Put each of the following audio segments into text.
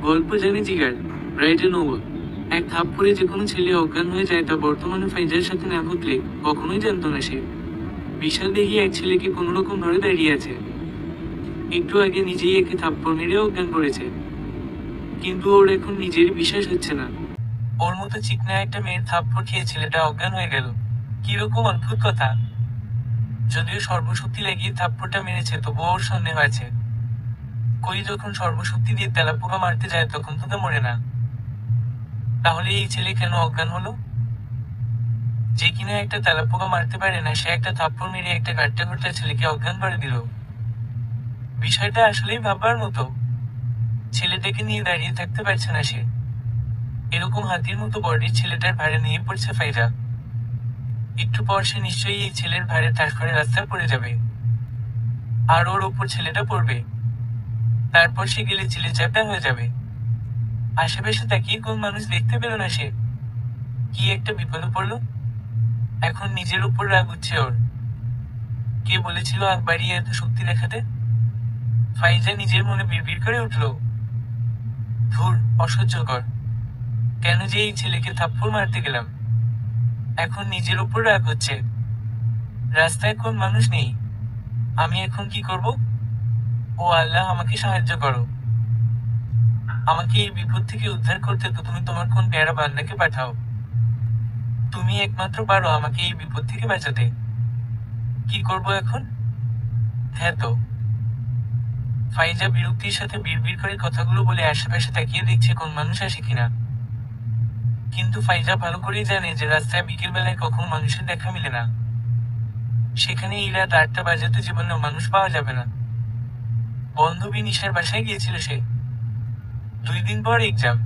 গল্প জানে জিগার, রাইটে নোবেল। এক থাপ্পড়ে যে কোনো ছেলে অজ্ঞান হয়ে যায় তা বর্তমানে ফাইজার সাথে না ঘটলে কখনোই জানতো না সে। বিশাল দেখি এক ছেলেকে কোনোরকম ধরে দাঁড়িয়ে আছে। একটু আগে নিজেই একে থাপ্পড় মেরে অজ্ঞান করেছে, কিন্তু ওর এখন নিজেরই বিশ্বাস হচ্ছে না। ওর মতো চিকনা একটা মেয়ের থাপ্পড় খেয়ে ছেলেটা অজ্ঞান হয়ে গেল। কিরকম অদ্ভুত কথা। যদিও সর্বশক্তি লাগিয়ে থাপ্পড়টা মেরেছে, তবুও ওর সন্দেহ আছে। কই যখন সর্বশক্তি দিয়ে তেলাপোকা মারতে যায় তখন তো তা মরে না। তাহলে এই ছেলে কেন অজ্ঞান হলো? যে কিনা একটা তেলাপোকা মারতে পারে না, সে একটা থাপ্পড় মেরে একটা গাট্টা ঘটটা ছেলেকে অজ্ঞান করে দিল। বিষয়টা আসলেই ভাববার মতো। ছেলেটাকে নিয়ে দাঁড়িয়ে থাকতে পারছে না সে। এরকম হাতির মতো বডির ছেলেটার ভারে নিয়ে পড়ছে ফাইজা। একটু পর সে নিশ্চয়ই এই ছেলের ভারে ঠাস করে রাস্তায় পড়ে যাবে, আর ওর ওপর ছেলেটা পড়বে। তারপর সে গেলে চিলে চ্যাপটা হয়ে যাবে। আশেপাশে তাকিয়ে কোন মানুষ দেখতে পেল না সে। কি একটা বিপদে পড়লো। এখন নিজের উপর রাগ উঠছে ওর। কে বলেছিল আগ বাড়িয়ে এত শক্তি দেখাতে? ফাইজা নিজের মনে বিড়বিড় করে উঠল, ধুর, অসহ্যকর। কেন যে এই ছেলেকে থাপ্পড় মারতে গেলাম। এখন নিজের উপর রাগ হচ্ছে। রাস্তায় কোন মানুষ নেই, আমি এখন কি করব? ও আল্লাহ, আমাকে সাহায্য করো। আমাকে এই বিপদ থেকে উদ্ধার করতে তো তুমি তোমার কোন প্যারা বান্দাকে পাঠাও। তুমি একমাত্র পারো আমাকে এই বিপদ থেকে বাঁচাতে। কি করব এখন? হ্যাঁ তো। ফাইজা বিরক্তির সাথে বিড়বিড় করে কথাগুলো বলে আশেপাশে তাকিয়ে দেখছে কোন মানুষ আসে কিনা। কিন্তু ফাইজা ভালো করেই জানে যে রাস্তায় বিকেল বেলায় কখনো মানুষের দেখা মিলে না। সেখানে এই রাত 8টা বাজাতে জীবনে মানুষ পাওয়া যাবে না। বান্ধবী নিশার বাসায় গিয়েছিল সে। 2 দিন পর এক্সাম,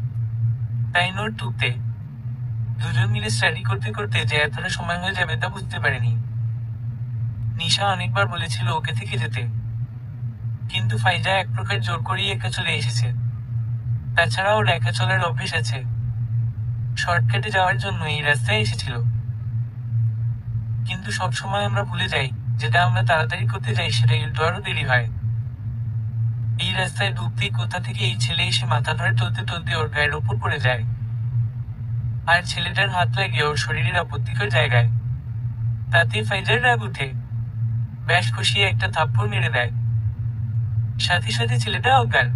তাই নোট টুকতে। দুজন মিলে স্টাডি করতে করতে যে এতটা সময় হয়ে যাবে তা বুঝতে পারেনি। নিশা অনেকবার বলেছিল ওকে থেকে যেতে, কিন্তু ফাইজা এক প্রকার জোর করেই একা চলে এসেছে। তাছাড়া ওর একা চলার অভ্যেস আছে। শর্টকাটে যাওয়ার জন্য এই রাস্তায় এসেছিল। কিন্তু সবসময় আমরা ভুলে যাই, যেটা আমরা তাড়াতাড়ি করতে যাই সেটা একটু আরো দেরি হয়। এই রাস্তায় ঢুকতেই কোথা থেকে এই ছেলে এসে মাথা ধরে টলতে টলতে ওর গায়ের ওপর পড়ে যায়। আর ছেলেটার হাত লাগে ওর শরীরের আপত্তিকর জায়গায়। তাতে ফাইজার রাগ উঠে, ব্যাস কষিয়ে একটা থাপ্পড় মেরে দেয়। সাথে সাথে ছেলেটা অজ্ঞান।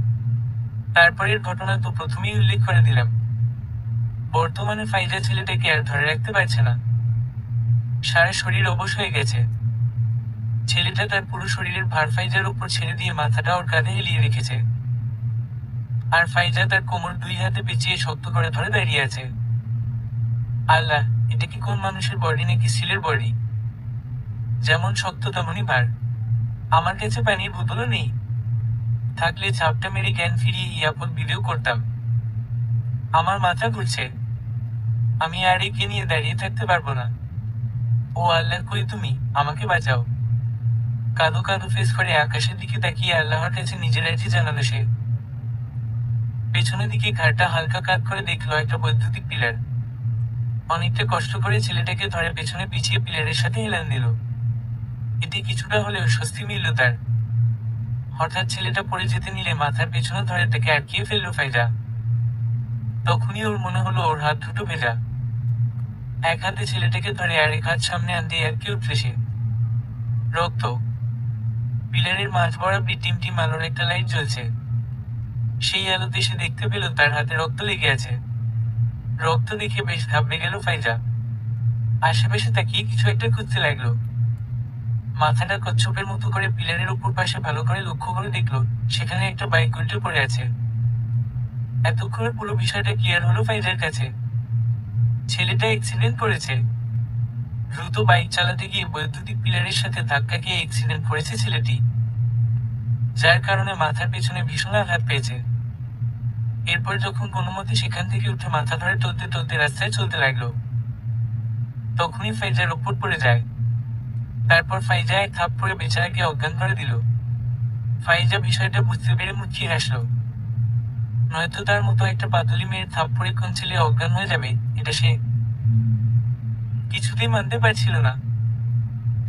তারপরের ঘটনা তো প্রথমেই উল্লেখ করে দিলাম। বর্তমানে ফাইজা ছেলেটাকে আর ধরে রাখতে পারছে না। সারা শরীর অবশ হয়ে গেছে। ছেলেটা তার পুরো শরীরের ভার ফাইজার উপর ছেড়ে দিয়ে মাথাটা ওর কাঁধে হেলিয়ে রেখেছে। আর ফাইজা তার কোমর 2 হাতে পেঁচিয়ে শক্ত করে ধরে দাঁড়িয়ে আছে। আল্লাহ, এটা কি কোন মানুষের বডি নাকি সিলের বডি? যেমন শক্ত তেমনই ভার। আমার কাছে পানির বোতলও নেই। থাকলে ঝাপটা মেরে জ্ঞান ফিরিয়ে ইয়াপদ ভিডিও করতাম। আমার মাথা ঘুরছে। আমি আর একে নিয়ে দাঁড়িয়ে থাকতে পারবো না। ও আল্লাহ, কই তুমি, আমাকে বাঁচাও। কাঁদো কাঁদো ফেস করে আকাশের দিকে তাকিয়ে আল্লাহর কাছে নিজের আর্জি জানালো সে। পেছনের দিকে ঘাড়টা হালকা কাত করে দেখলো একটা বৈদ্যুতিক পিলার। অনেকটা কষ্ট করে ছেলেটাকে ধরে পেছনে পিছিয়ে পিলারের সাথে হেলান দিল। এতে কিছুটা হলেও স্বস্তি মিলল তার। হঠাৎ ছেলেটা পড়ে যেতে নিলে মাথার পেছনে ধরে তাকে আটকিয়ে ফেললো ফাইজা। তখনই ওর মনে হলো ওর হাত দুটো ভেজা। এক হাতে ছেলেটাকে ধরে আরেক হাত সামনে আনতে আটকে উঠলে সে। রক্ত। পিলারের মাঝ বরাবর টিম টিম আলোর একটা লাইট জ্বলছে। সেই আলোতে সে দেখতে পেল তার হাতে রক্ত লেগে আছে। রক্ত দেখে বেশ ঘাবড়ে গেল ফাইজা। আশেপাশে তাকিয়ে কিছু একটা খুঁজতে লাগলো। মাথাটা কচ্ছপের মতো করে পিলারের উপর পাশে ভালো করে লক্ষ্য করে দেখলো সেখানে একটা বাইক উল্টে পড়ে আছে। এতক্ষণে পুরো বিষয়টা ক্লিয়ার হলো ফাইজার কাছে। ছেলেটা অ্যাক্সিডেন্ট করেছে। দ্রুত বাইক চালাতে গিয়ে বৈদ্যুতিক পিলারের সাথে ধাক্কা খেয়ে অ্যাক্সিডেন্ট করেছে ছেলেটি, যার কারণে মাথার পেছনে ভীষণ আঘাত পেয়েছে। এরপর যখন কোনো মতে সেখান থেকে উঠে মাথা ধরে টলতে টলতে রাস্তায় চলতে লাগলো, তখনই ফাইজার ওপর পড়ে যায়। তারপর ফাইজা এক থাপ্পড়ে বেচারাকে অজ্ঞান করে দিল। ফাইজা বিষয়টা বুঝতে পেরে মুচকি হাসল। নয়তো তার মতো একটা পাতলি মেয়ের থাপ্পড়ে কোন ছেলে অজ্ঞান হয়ে যাবে, এটা সে কিছুতেই মানতে পারছিল না।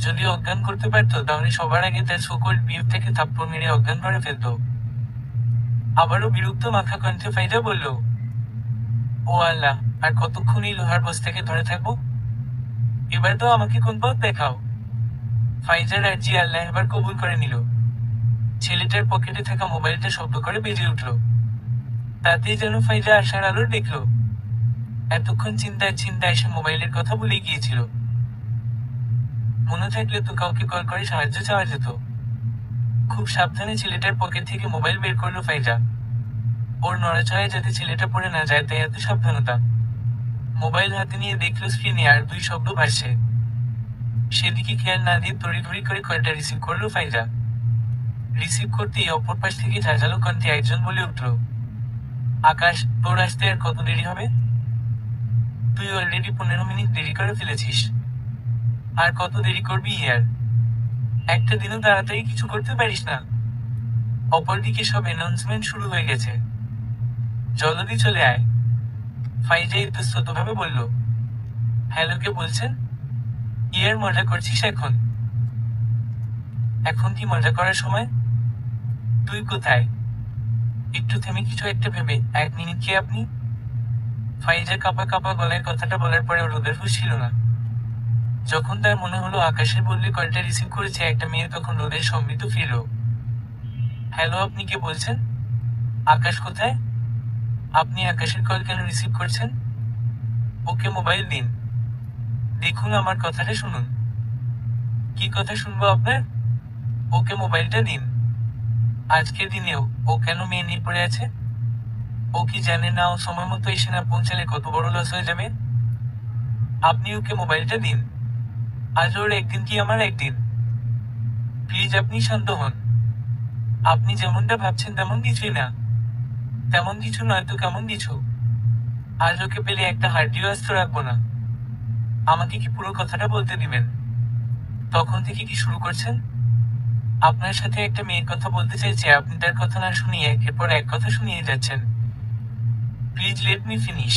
যদি অজ্ঞান করতে পারতো তাহলে সবার আগে তার সকল বিয়েটাকে থাপ্পড় মেরে অজ্ঞান করে ফেলতো। আবারও বিরক্ত মাখা কণ্ঠে ফাইজা বলল, ও আল্লাহ, আর কতক্ষণ এই লোহার বস্তাকে ধরে থাকবো? এবার তো আমাকে কোন পথ দেখাও। ফাইজার আর্জি আল্লাহ এবার কবুল করে নিল। ছেলেটার পকেটে থাকা মোবাইলটা শব্দ করে বেজে উঠল। তাতেই যেন ফাইজা আশার আলোর দেখল। এতক্ষণ চিন্তায় চিন্তায় সে মোবাইলের কথা ভুলে গিয়েছিল। মনে থাকলে তো কাউকে কল করে সাহায্য চাওয়া যেত। খুব সাবধানে ছেলেটার পকেট থেকে মোবাইল বের করলো ফাইজা। ওর নড়াচড়ায় যাতে ছেলেটা পড়ে না যায় তাই এত সাবধানতা। মোবাইল হাতে নিয়ে দেখলো স্ক্রিনে আর দুই শব্দ ভাসছে। সেদিকে খেয়াল না দিয়ে তড়িঘড়ি করে কলটা রিসিভ করলো ফাইজা। রিসিভ করতেই অপর পাশ থেকে ঝাঁঝালো কণ্ঠে একজন বলে উঠল, আকাশ, তোর আসতে আর কত দেরি হবে? তুই অলরেডি 15 মিনিট দেরি করে ফেলেছিস। আর কত দেরি করবি ইয়ার? একটা দিনও তাড়াতাড়ি কিছু করতে পারিস না। অপরদিকে সব অ্যানাউন্সমেন্ট শুরু হয়ে গেছে। জলদি চলে আয়। ফাইজা ইতস্ততভাবে বলল, হ্যালো, কে বলছেন? ইয়ার মজা করছিস এখন? এখন কি মজা করার সময়? তুই কোথায়? একটু থেমে কিছু একটা ভেবে, 1 মিনিট কি আপনি? ফাইজা কাঁপা কাঁপা গলায় কথাটা বলার পরে রোদের হুঁশ ছিল না। যখন তার মনে হলো আকাশের বদলে কলটা রিসিভ করেছে একটা মেয়ে, তখন রোদের সম্মিত ফিরল। হ্যালো, আপনি কে বলছেন? আকাশ কোথায়? আপনি আকাশের কল কেন রিসিভ করছেন? ওকে মোবাইল দিন। দেখুন, আমার কথাটা শুনুন। কি কথা শুনবো আপনার? ওকে মোবাইলটা দিন। আজকের দিনেও ও কেন মেয়ে নিয়ে পড়ে আছে? ও কি জানে না ও সময় মতো এসে না পৌঁছালে কত বড় লস হয়ে যাবে? আপনি ওকে মোবাইলটা দিন। আজ ওর একদিন কি আমার একদিন? প্লিজ আপনি শান্ত হন। আপনি যেমনটা ভাবছেন তেমন কিছুই না। তেমন কিছু নয় তো কেমন কিছু? আজ ওকে পেলে একটা হাড্ডিও আস্ত রাখবো না। আমাকে কি পুরো কথাটা বলতে দিবেন? তখন থেকে কি শুরু করছেন? আপনার সাথে একটা মেয়ের কথা বলতে চাইছে, আপনি তার কথা না শুনিয়ে একের পর এক কথা শুনিয়ে যাচ্ছেন। Please let me finish.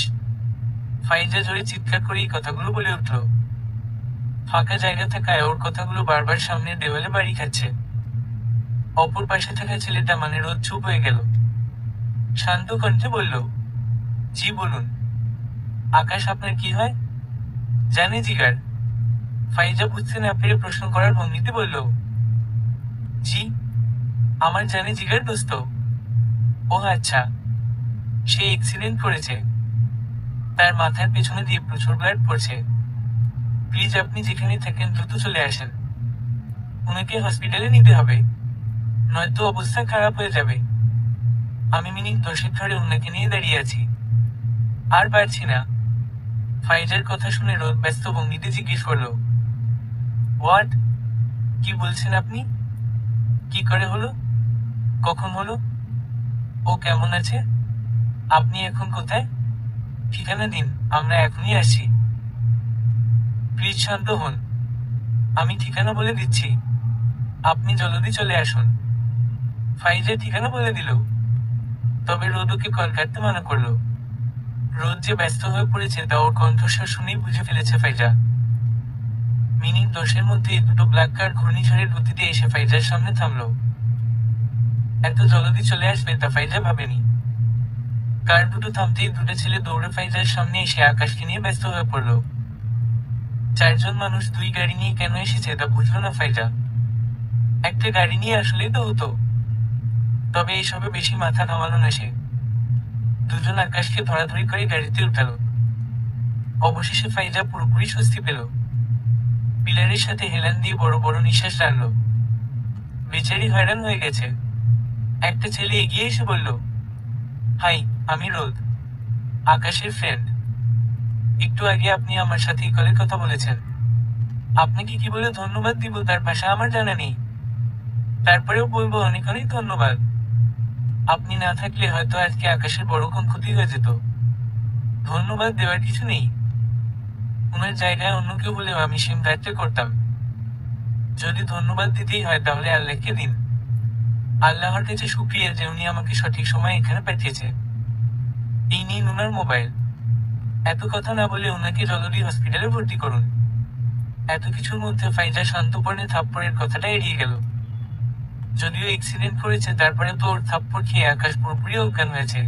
ফাইজা জোরে চিৎকার করে এই কথাগুলো বলে উঠল। ফাঁকা জায়গা থাকায় ওর কথাগুলো বারবার সামনের দেওয়ালে বাড়ি খাচ্ছে। অপর পাশে থাকা ছেলেটা মানে রোদ চুপ হয়ে গেল। শান্ত কণ্ঠে বলল, জি বলুন। আকাশ আপনার কি হয়? জানে জিগার। ফাইজা বুঝতে না পেরে প্রশ্ন করার ভঙ্গিতে বলল, জি, আমার জানে জিগার দোস্ত। ও আচ্ছা, সে অ্যাক্সিডেন্ট করেছে। তার মাথার পেছনে দিয়ে প্রচুর ব্লাড পড়ছে। প্লিজ আপনি যেখানে থাকেন দ্রুত চলে আসেন। ওনাকে হসপিটালে নিতে হবে, নয়তো অবস্থা খারাপ হয়ে যাবে। আমি মিনিট 10 ধরে ওনাকে নিয়ে দাঁড়িয়ে আছি, আর পারছি না। ফাইজার কথা শুনে রোদ ব্যস্ত ভঙ্গিতে জিজ্ঞেস করলো, হোয়াট? কি বলছেন আপনি? কি করে হলো? কখন হলো? ও কেমন আছে? আপনি এখন কোথায়? ঠিকানা দিন, আমরা এখনই আসছি। প্লিজ শান্ত হন। আমি ঠিকানা বলে দিচ্ছি, আপনি জলদি চলে আসুন। ফাইজা ঠিকানা বলে দিল। তবে রোদ ওকে কল কাটতে মানা করলো। রোদ যে ব্যস্ত হয়ে পড়েছে তা ওর কণ্ঠস্বর শুনেই বুঝে ফেলেছে ফাইজা। মিনিট 10-এর মধ্যেই দুটো ব্ল্যাক কার ঘূর্ণিঝড়ের গতিতে এসে ফাইজার সামনে থামলো। এত জলদি চলে আসবে তা ফাইজা ভাবেনি। কার দুটো থামতেই দুটো ছেলে দৌড়ে ফাইজার সামনে এসে আকাশকে নিয়ে ব্যস্ত হয়ে পড়ল। 4 জন মানুষ 2 গাড়ি নিয়ে কেন এসেছে তা বুঝলো না ফাইজা। একটা গাড়ি নিয়ে আসলেই তো হতো। তবে এইসবে বেশি মাথা ঘামালো না সে। 2 জন আকাশকে ধরাধরি করে গাড়িতে উঠালো। অবশেষে ফাইজা পুরোপুরি স্বস্তি পেল। পিলারের সাথে হেলান দিয়ে বড় বড় নিঃশ্বাস টানলো। বেচারি হয়রান হয়ে গেছে। একটা ছেলে এগিয়ে এসে বলল, হাই, আমি রোদ, আকাশের ফ্রেন্ড। একটু আগে আপনি আমার সাথে এই কলের কথা বলেছেন। আপনাকে কি বলে ধন্যবাদ দিব তার ভাষা আমার জানা নেই। তারপরেও বলবো অনেক অনেক ধন্যবাদ। আপনি না থাকলে হয়তো আজকে আকাশের বড় কোন ক্ষতি হয়ে যেত। ধন্যবাদ দেওয়ার কিছু নেই। ওনার জায়গায় অন্য কেউ হলেও আমি সেম দায়িত্ব করতাম। যদি ধন্যবাদ দিতেই হয় তাহলে আল্লাহকে দিন। আল্লাহর কাছে শুকরিয়া যে উনি আমাকে সঠিক সময় এখানে পাঠিয়েছে। এই নিন ওনার মোবাইল। এত কথা না বলে ওনাকে জলদি হসপিটালে ভর্তি করুন। এত কিছুর মধ্যে ফাইজা শান্তপর্ণে থাপ্পড়ের কথাটা এড়িয়ে গেল। যদিও অ্যাক্সিডেন্ট করেছে, তারপরে তো ওর থাপ্পড় খেয়ে আকাশ পুরোপুরি অজ্ঞান হয়েছে।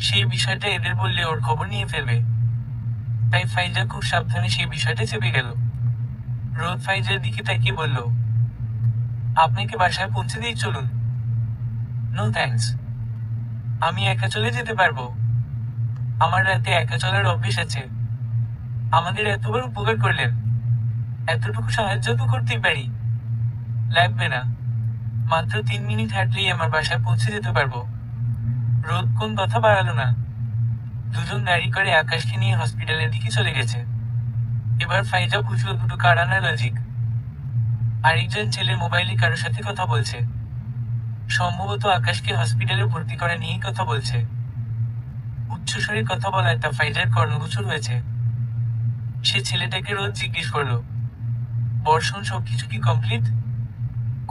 সেই বিষয়টা এদের বললে ওর খবর নিয়ে ফেলবে, তাই ফাইজা খুব সাবধানে সেই বিষয়টা চেপে গেল। রোদ ফাইজার দিকে তাকিয়ে বলল, আপনাকে বাসায় পৌঁছে দিয়ে চলুন। নো থ্যাঙ্কস, আমি একা চলে যেতে পারবো। আমার রাতে একা চলার অভ্যেস আছে। আমাদের এতবার উপকার করলেন, এতটুকু সাহায্য তো করতেই পারি। লাগবে না, মাত্র 3 মিনিট হাঁটলেই আমার বাসায় পৌঁছে যেতে পারবো। রোদ কোন কথা বাড়ালো না। দুজন গাড়ি করে আকাশকে নিয়ে হসপিটালের দিকে চলে গেছে। এবার ফাইজা বুঝলো দুটো কারানা লজিক। আরেকজন ছেলে মোবাইলে কারোর সাথে কথা বলছে, সম্ভবত আকাশকে হসপিটালে ভর্তি করা নিয়েই কথা বলছে। উচ্চস্বরে কথা বলায় তা ফাইজার কর্ণগোচর হয়েছে। সে ছেলেটাকে রোজ জিজ্ঞেস করলো, বর্ষণ সবকিছু কি কমপ্লিট?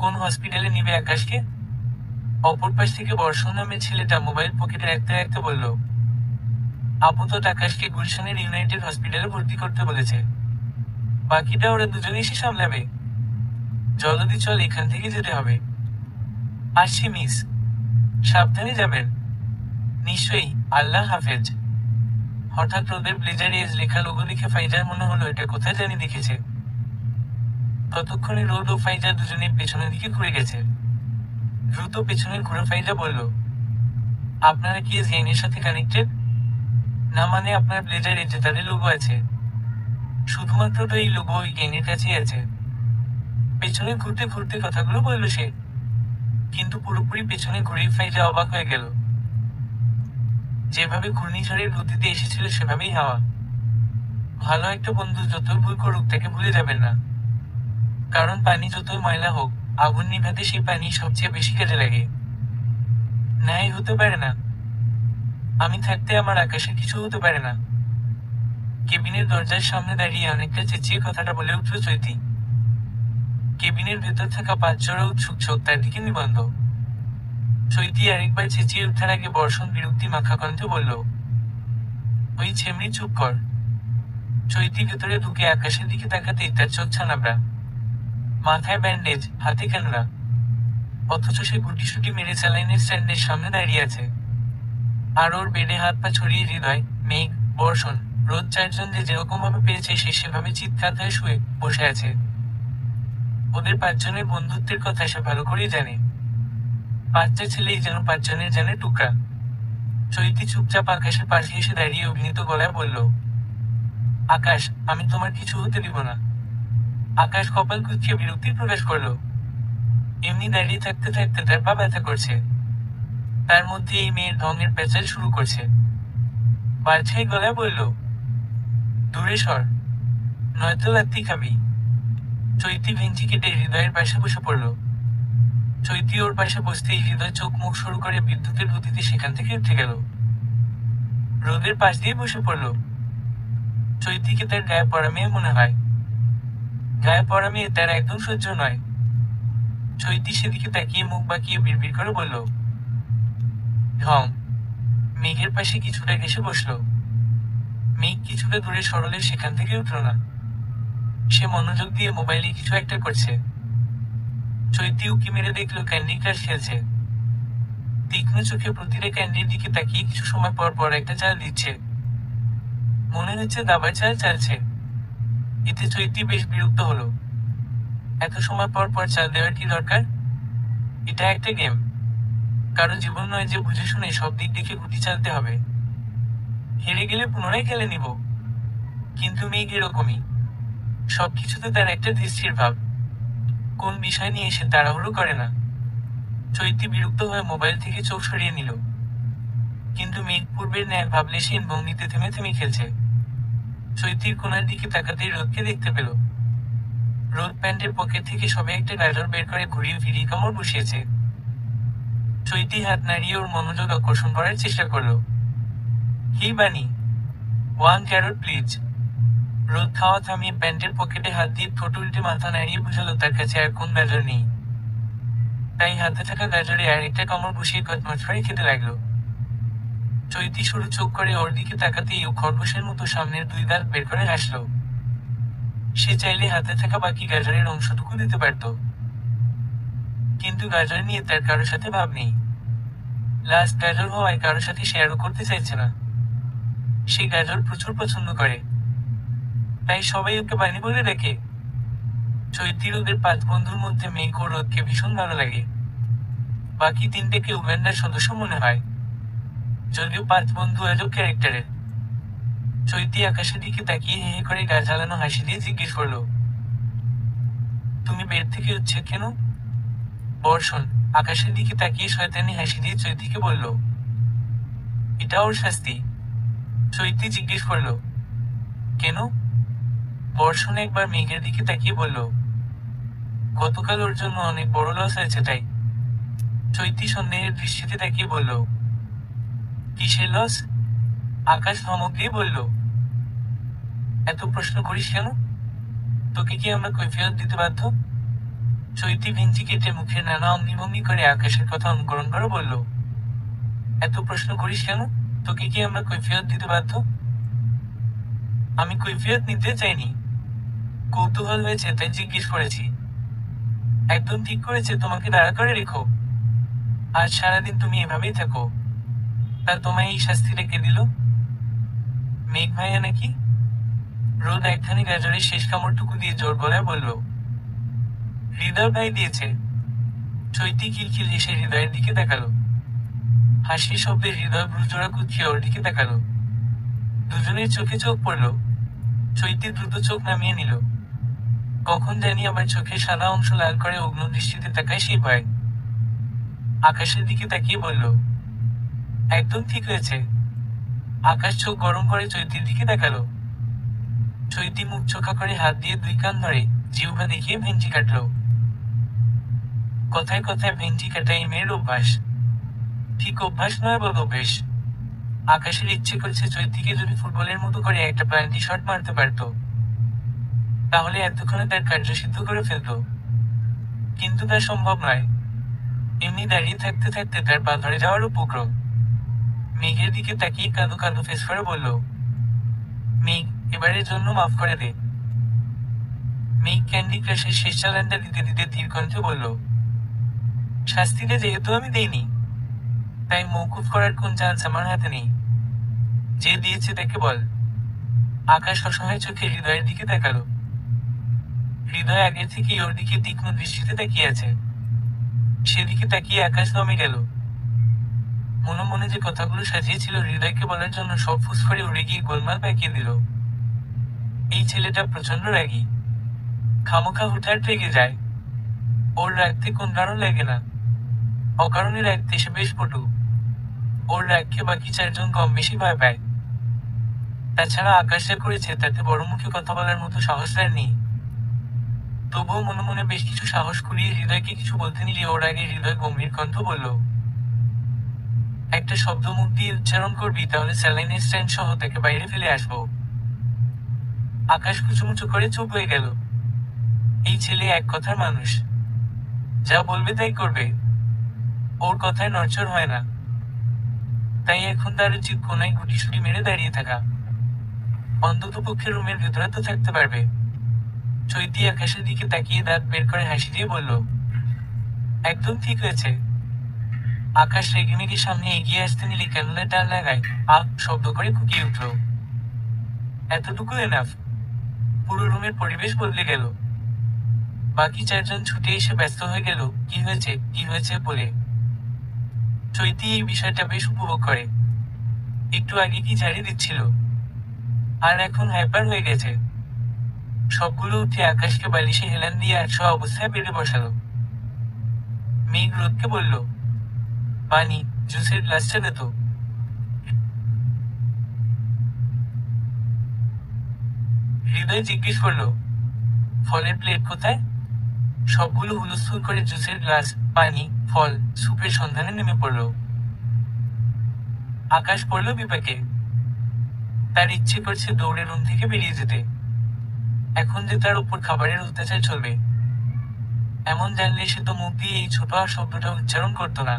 কোন হসপিটালে নিবে আকাশকে? অপর পাশ থেকে বর্ষণ নামের ছেলেটা মোবাইল পকেটে রাখতে রাখতে বলল, আপাতত আকাশকে গুলশানের ইউনাইটেড হসপিটালে ভর্তি করতে বলেছে, বাকিটা ওরা দুজনে এসে সামলাবে। জলদি চল, এখান থেকে যেতে হবে। আসছি মিস, সাবধানে যাবেন। নিশ্চয়ই, আল্লাহ হাফেজ। হঠাৎ রোদের ব্লেজারে এজ লেখা লোগো দেখে ফাইজার মনে হলো এটা কোথায় জানি দেখেছে। ততক্ষণে রোদ ও ফাইজা দুজনে পেছনের দিকে ঘুরে গেছে। দ্রুত পেছনের ঘুরে ফাইজা বলল, আপনারা কি জেনের সাথে কানেক্টেড? না মানে আপনার ব্লেজারে যে তাদের লোগো আছে, শুধুমাত্র তো এই লোগো ওই গেনের কাছেই আছে। পেছনে ঘুরতে ঘুরতে কথাগুলো বলল সে, কিন্তু পুরোপুরি পেছনে ঘুরেই ফাইজা অবাক হয়ে গেল। যেভাবে ঘূর্ণিঝড়ের গতিতে এসেছিল সেভাবেই হাওয়া। ভালো একটা বন্ধু যতই ভুল করুক তাকে ভুলে যাবেন না, কারণ পানি যতই ময়লা হোক, আগুন নিভাতে সেই পানি সবচেয়ে বেশি কাজে লাগে। ন্যায় হতে পারে না, আমি থাকতে আমার আকাশের কিছু হতে পারে না। কেবিনের দরজার সামনে দাঁড়িয়ে অনেকটা চেঁচিয়ে কথাটা বলে উঠল চৈতি। কেবিনের ভেতর থাকা 5 জোড়া উৎসুক চোখ তার দিকে নিবন্ধ। চৈতি আরেকবার চেঁচিয়ে ওঠার আগে বর্ষণ বিরক্তি মাখা কণ্ঠে বলল, ওই ছেমনি চুপ কর। চৈতি ভেতরে ঢুকে আকাশের দিকে তাকাতেই তার চোখ ছানাবড়া। মাথায় ব্যান্ডেজ, হাতে ক্যামেরা, অথচ সে গুটিসুটি মেরে স্যালাইনের স্ট্যান্ডের সামনে দাঁড়িয়ে আছে। আর ওর বেডে হাত পা ছড়িয়ে হৃদয়, মেঘ, বর্ষণ, রোদ চারজন যে যেরকম ভাবে পেয়েছে সে সেভাবে চিৎকার হয়ে শুয়ে বসে আছে। ওদের 5 জনের বন্ধুত্বের কথা সে ভালো করেই জানে। 5টা ছেলেই যেন 5 জনের জানে টুকরা। চৈতি চুপচাপ আকাশের পাশে এসে দাঁড়িয়ে অভিনীত গলায় বলল, আকাশ, আমি তোমার কিছু হতে দিব না। আকাশ কপাল কুঁচকে বিরক্তি প্রকাশ করলো। এমনি দাঁড়িয়ে থাকতে থাকতে তার পা ব্যথা করছে। তার মধ্যে এই মেয়ের ঢঙের পেঁচাল শুরু করছে। বাছাই গলায় বলল, দূরে সর, নয়তো লাত্তি খাবি। চৈতি ভেঙচি কেটে হৃদয়ের পাশে বসে পড়ল। চৈতি ওর পাশে বসতেই হৃদয় চোখ মুখ শুরু করে বিদ্যুতের গতিতে সেখান থেকে উঠে গেল। রোদের পাশ দিয়ে বসে পড়ল। চৈতিকে তার গায়ে পড়া মেয়ে মনে হয়। গায়ে পড়া মেয়ে তার একদম সহ্য নয়। চৈতি সেদিকে তাকিয়ে মুখ বাঁকিয়ে বিড়বিড় করে বলল, ঢং। মেঘের পাশে কিছুটা ঘেসে বসল। মেঘ কিছুটা দূরে সরলে সেখান থেকে উঠল না। সে মনোযোগ দিয়ে মোবাইলে কিছু একটা করছে। চৈতি উকি মেরে দেখলো ক্যান্ডি ক্রাশ খেলছে। তীক্ষ্ণ চোখে প্রতিটা ক্যান্ডির দিকে তাকিয়ে কিছু সময় পর পর একটা চাল দিচ্ছে। মনে হচ্ছে দাবার চাল চালছে। এতে চৈতি বেশ বিরক্ত হলো। এত সময় পর পর চাল দেওয়ার কি দরকার? এটা একটা গেম, কারো জীবন নয় যে বুঝে শুনে সব দিক দেখে গুটি চালতে হবে। হেরে গেলে পুনরায় খেলে নিব। কিন্তু মেঘ এরকমই, সবকিছুতে তার একটা দৃষ্টির ভাব। কোন বিষয় নিয়ে সে তাড়াহুড়ো করে না। চৈতি বিরক্ত হয়ে মোবাইল থেকে চোখ সরিয়ে নিল। কিন্তু মেঘ পূর্বের ন্যায় ভাবলেশীন ভঙ্গিতে থেমে থেমে খেলছে। চৈতির কোনার দিকে তাকাতেই রোদকে দেখতে পেল। রোদ প্যান্টের পকেট থেকে সবে একটা গাজর বের করে ঘুরিয়ে ফিরিয়ে কামড় বসিয়েছে। চৈতি হাত নাড়িয়ে ওর মনোযোগ আকর্ষণ করার চেষ্টা করলো। হি বানি, 1 ক্যারট প্লিজ। রোদ খাওয়া থামিয়ে প্যান্টের পকেটে হাত দিয়ে ঠোঁট উল্টে মাথা নাড়িয়ে বুঝালো তার কাছে আর কোন গাজর নেই। তাই হাতে থাকা গাজরে আর একটা কামড় বসিয়ে কচমচ করে খেতে লাগলো। চৈতি সরু চোখ করে ওর দিকে তাকাতেই ও খরগোশের মতো সামনের 2 দাঁত বের করে হাসলো। সে চাইলে হাতে থাকা বাকি গাজরের অংশটুকু দিতে পারত। কিন্তু গাজর নিয়ে তার কারোর সাথে ভাব নেই। লাস্ট গাজর হওয়ায় কারোর সাথে শেয়ারও করতে চাইছে না। সে গাজর প্রচুর পছন্দ করে, তাই সবাই ওকে বানি বলে ডাকে। চৈতির ওদের 5 বন্ধুর মধ্যে মেঘ ও রোদকে ভীষণ ভালো লাগে। বাকি 3টেকে উগান্ডার সদস্য মনে হয়, যদিও 5 বন্ধু আজব ক্যারেক্টারের। চৈতি আকাশের দিকে তাকিয়ে হে হে করে গা জ্বালানো হাসি দিয়ে জিজ্ঞেস করলো, তুমি বেড থেকে উঠছে কেন? বর্ষণ আকাশের দিকে তাকিয়ে শয়তানি হাসি দিয়ে চৈতিকে বলল, এটা ওর শাস্তি। চৈতি জিজ্ঞেস করলো, কেন? বর্ষণ একবার মেঘের দিকে তাকিয়ে বলল, গতকাল ওর জন্য অনেক বড় লস হয়েছে তাই। চৈতি সন্দেহের দৃষ্টিতে তাকিয়ে বলল, কিসের লস? আকাশ ধমক দিয়ে বলল, এত প্রশ্ন করিস কেন? তোকে কি আমরা কৈফিয়ত দিতে বাধ্য? চৈতি ভেঙচি কেটে মুখের নানা অঙ্গিভঙ্গি করে আকাশের কথা অনুকরণ করে বলল, এত প্রশ্ন করিস কেন? তোকে কি আমরা কৈফিয়ত দিতে বাধ্য? আমি কৈফিয়ত নিতে চাইনি, কৌতূহল হয়েছে তাই জিজ্ঞেস করেছি। একদম ঠিক করেছে তোমাকে দাঁড়া করে রেখো, আজ সারাদিন তুমি এভাবেই থাকো। তা তোমায় এই শাস্তি রেখে দিল? মেঘ ভাইয়া নাকি? রোদ একখানি গাজরের শেষ কামড়টুকু দিয়ে জোর গলায় বলল, হৃদয় ভাই দিয়েছে। চৈতি খিলখিল হেসে হৃদয়ের দিকে তাকালো। হাসির শব্দে হৃদয় ভ্রুজোড়া কুঁচিয়ে ওর দিকে তাকালো। দুজনের চোখে চোখ পড়ল। চৈতি দ্রুত চোখ নামিয়ে নিল। কখন জানি আবার চোখের সাদা অংশ লাল করে অগ্ন দৃষ্টিতে তাকায় সেই ভয়। আকাশের দিকে তাকিয়ে বলল, একদম ঠিক হয়েছে। আকাশ চোখ গরম করে চৈতির দিকে তাকালো। চৈতি মুখ চোখা করে হাত দিয়ে 2 কান ধরে জিহ্বা দেখিয়ে ভেঙচি কাটল। কথায় কথায় ভেঙচি কাটা এই মেয়ের অভ্যাস। ঠিক অভ্যাস নয় বল অভ্যেস। আকাশের ইচ্ছে করছে চৈতিকে যদি ফুটবলের মতো করে একটা প্লান্টি শট মারতে পারত, তাহলে এতক্ষণে তার কার্যসিদ্ধ করে ফেলত। কিন্তু তা সম্ভব নয়। এমনি দাঁড়িয়ে থাকতে থাকতে তার পা ধরে যাওয়ার উপক্রম। মেঘের দিকে তাকিয়ে কাঁদো কাঁদো ফেস করে বলল, মেঘ, এবারের জন্য মাফ করে দে। মেঘ ক্যান্ডি ক্রাশের শেষ চালানটা দিতে দিতে ধীর কণ্ঠে বলল, শাস্তিটা যেহেতু আমি দেইনি, তাই মৌকুফ করার কোন চান্স আমার হাতে নেই। যে দিয়েছে তাকে বল। আকাশ অসহায় চোখে হৃদয়ের দিকে তাকালো। হৃদয় আগের থেকেই ওর দিকে তীক্ষ্ণ দৃষ্টিতে তাকিয়ে আছে। সেদিকে তাকিয়ে আকাশ দমে গেল। মনে মনে যে কথাগুলো সাজিয়েছিল হৃদয়কে বলার জন্য সব ফুসফারে উড়ে গিয়ে গোলমাল পাকিয়ে দিল। এই ছেলেটা প্রচন্ড রাগী, খামোখা হুটহাট রেগে যায়। ওর রাগতে কোন কারণ লাগে না, অকারণে রাগতে সে বেশ পটু। ওর রাগকে বাকি 4 জন কম বেশি ভয় পায়। তাছাড়া আকাশ যা করেছে তাতে বড় মুখে কথা বলার মতো সাহস তার নেই। তবুও মনে মনে বেশ কিছু সাহস কুড়িয়ে হৃদয়কে কিছু বলতে নিলে ওর আগে হৃদয় গম্ভীর কণ্ঠ বলল, একটা শব্দ মুখ দিয়ে উচ্চারণ করবি তাহলে স্যালাইনের স্ট্যান্ড সহ তাকে বাইরে ফেলে আসবো। আকাশ কুচুমুচু করে চুপ হয়ে গেল। এই ছেলে এক কথার মানুষ, যা বলবে তাই করবে। ওর কথায় নড়চড় হয় না। তাই এখন তার উচিত কোনায় গুটিসুটি মেরে দাঁড়িয়ে থাকা। অন্তত পক্ষে রুমের ভেতরে তো থাকতে পারবে। চৈতি আকাশের দিকে তাকিয়ে দাঁত বের করে হাসি দিয়ে বলল, একদম ঠিক হয়েছে। আকাশ রেগেমেগে সামনে এগিয়ে আসতে নিলে ক্যানোলা টান লাগায় আহ শব্দ করে কুকিয়ে উঠল। এতটুকু এনাফ। পুরো রুমের পরিবেশ বদলে গেল। বাকি 4 জন ছুটে এসে ব্যস্ত হয়ে গেল কি হয়েছে কি হয়েছে বলে। চৈতি এই বিষয়টা বেশ উপভোগ করে। একটু আগে কি ঝাড়ি দিচ্ছিল, আর এখন হাইপার হয়ে গেছে। সবগুলো উঠে আকাশকে বালিশে হেলান দিয়ে 100 অবস্থায় বেড়ে বসালো। মেঘ রোদকে বলল, পানি, জুসের গ্লাসটা দে তো। হৃদয় জিজ্ঞেস করলো, ফলের প্লেট কোথায়? সবগুলো হুলস্থুল করে জুসের গ্লাস, পানি, ফল, স্যুপের সন্ধানে নেমে পড়ল। আকাশ পড়ল বিপাকে। তার ইচ্ছে করছে দৌড়ে রুম থেকে বেরিয়ে যেতে। এখন যে তার উপর খাবারের অত্যাচার চলবে, এমন জানলে সে তো মুখ দিয়ে এই ছোট আর শব্দটা উচ্চারণ করতো না।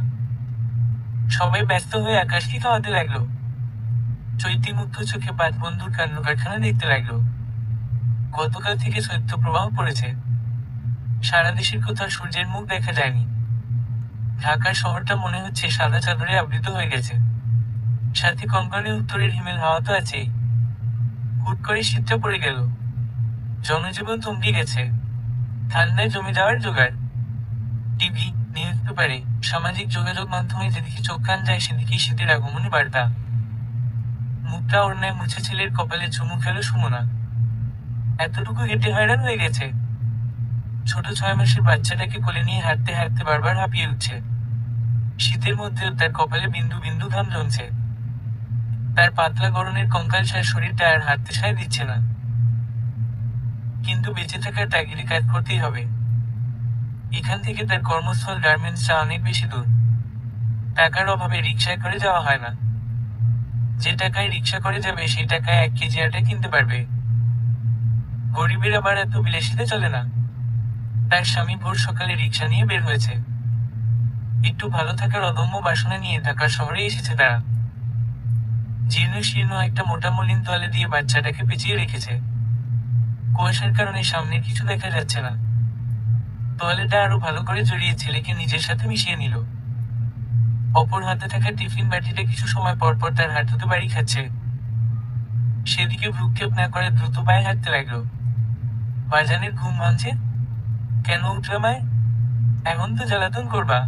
সবাই ব্যস্ত হয়ে আকাশকে খাওয়াতে লাগলো। চৈতি মুগ্ধ চোখে 5 বন্ধুর কাণ্ড কারখানা দেখতে লাগলো। গতকাল থেকে শৈত্যপ্রবাহ পড়েছে। সারা দেশের কোথাও সূর্যের মুখ দেখা যায়নি। ঢাকার শহরটা মনে হচ্ছে সাদা চাদরে আবৃত হয়ে গেছে, সাথে কনকনে উত্তরের হিমেল হাওয়া তো আছেই। হুট করে শীতটা পড়ে গেল, জনজীবন থমকে গেছে, ঠান্ডায় জমে যাওয়ার জোগাড়। টিভি, নিউজ পেপারে, সামাজিক যোগাযোগ মাধ্যমে যেদিকে চোখ কান যায় সেদিকেই শীতের আগমনী বার্তা। মুখটা ওড়নায় মুছে ছেলের কপালে চুমু খেলো সুমনা। এতটুকু হেঁটে হয়রান হয়ে গেছে। ছোট 6 মাসের বাচ্চাটাকে কোলে নিয়ে হাঁটতে হাঁটতে বারবার হাঁপিয়ে উঠছে। শীতের মধ্যেও তার কপালে বিন্দু বিন্দু ঘাম জমছে। তার পাতলা গরনের কঙ্কালসার শরীরটা আর হাঁটতে সায় দিচ্ছে না। কিন্তু বেঁচে থাকার তাগিদে কাজ করতেই হবে। এখান থেকে তার কর্মস্থল গার্মেন্টসটা অনেক বেশি দূর। টাকার অভাবে রিকশায় করে যাওয়া হয় না। যে টাকায় রিকশা করে যাবে সেই টাকায় 1 কেজি আটা কিনতে পারবে। গরিবের আবার এত বিলাসিতা চলে না। তার স্বামী ভোর সকালে রিকশা নিয়ে বের হয়েছে। একটু ভালো থাকার অদম্য বাসনা নিয়ে ঢাকা শহরে এসেছে তারা। জীর্ণ শীর্ণ একটা মোটা মলিন তোয়ালে দিয়ে বাচ্চাটাকে পেঁচিয়ে রেখেছে। কুয়াশার কারণে সামনে কিছু দেখা যাচ্ছে না। তোয়ালেটা আরো ভালো করে জড়িয়ে ছেলেকে নিজের সাথে মিশিয়ে নিল। অপর হাতে থাকা টিফিন বাটিটা কিছু সময় পর পর তার হাঁটুতে বাড়ি খাচ্ছে। সেদিকে ভ্রুক্ষেপ না করে দ্রুত পায়ে হাঁটতে লাগলো। বাজানের ঘুম ভাঙছে। কেন উঠলাম আয়? এখন তো জ্বালাতন করবা।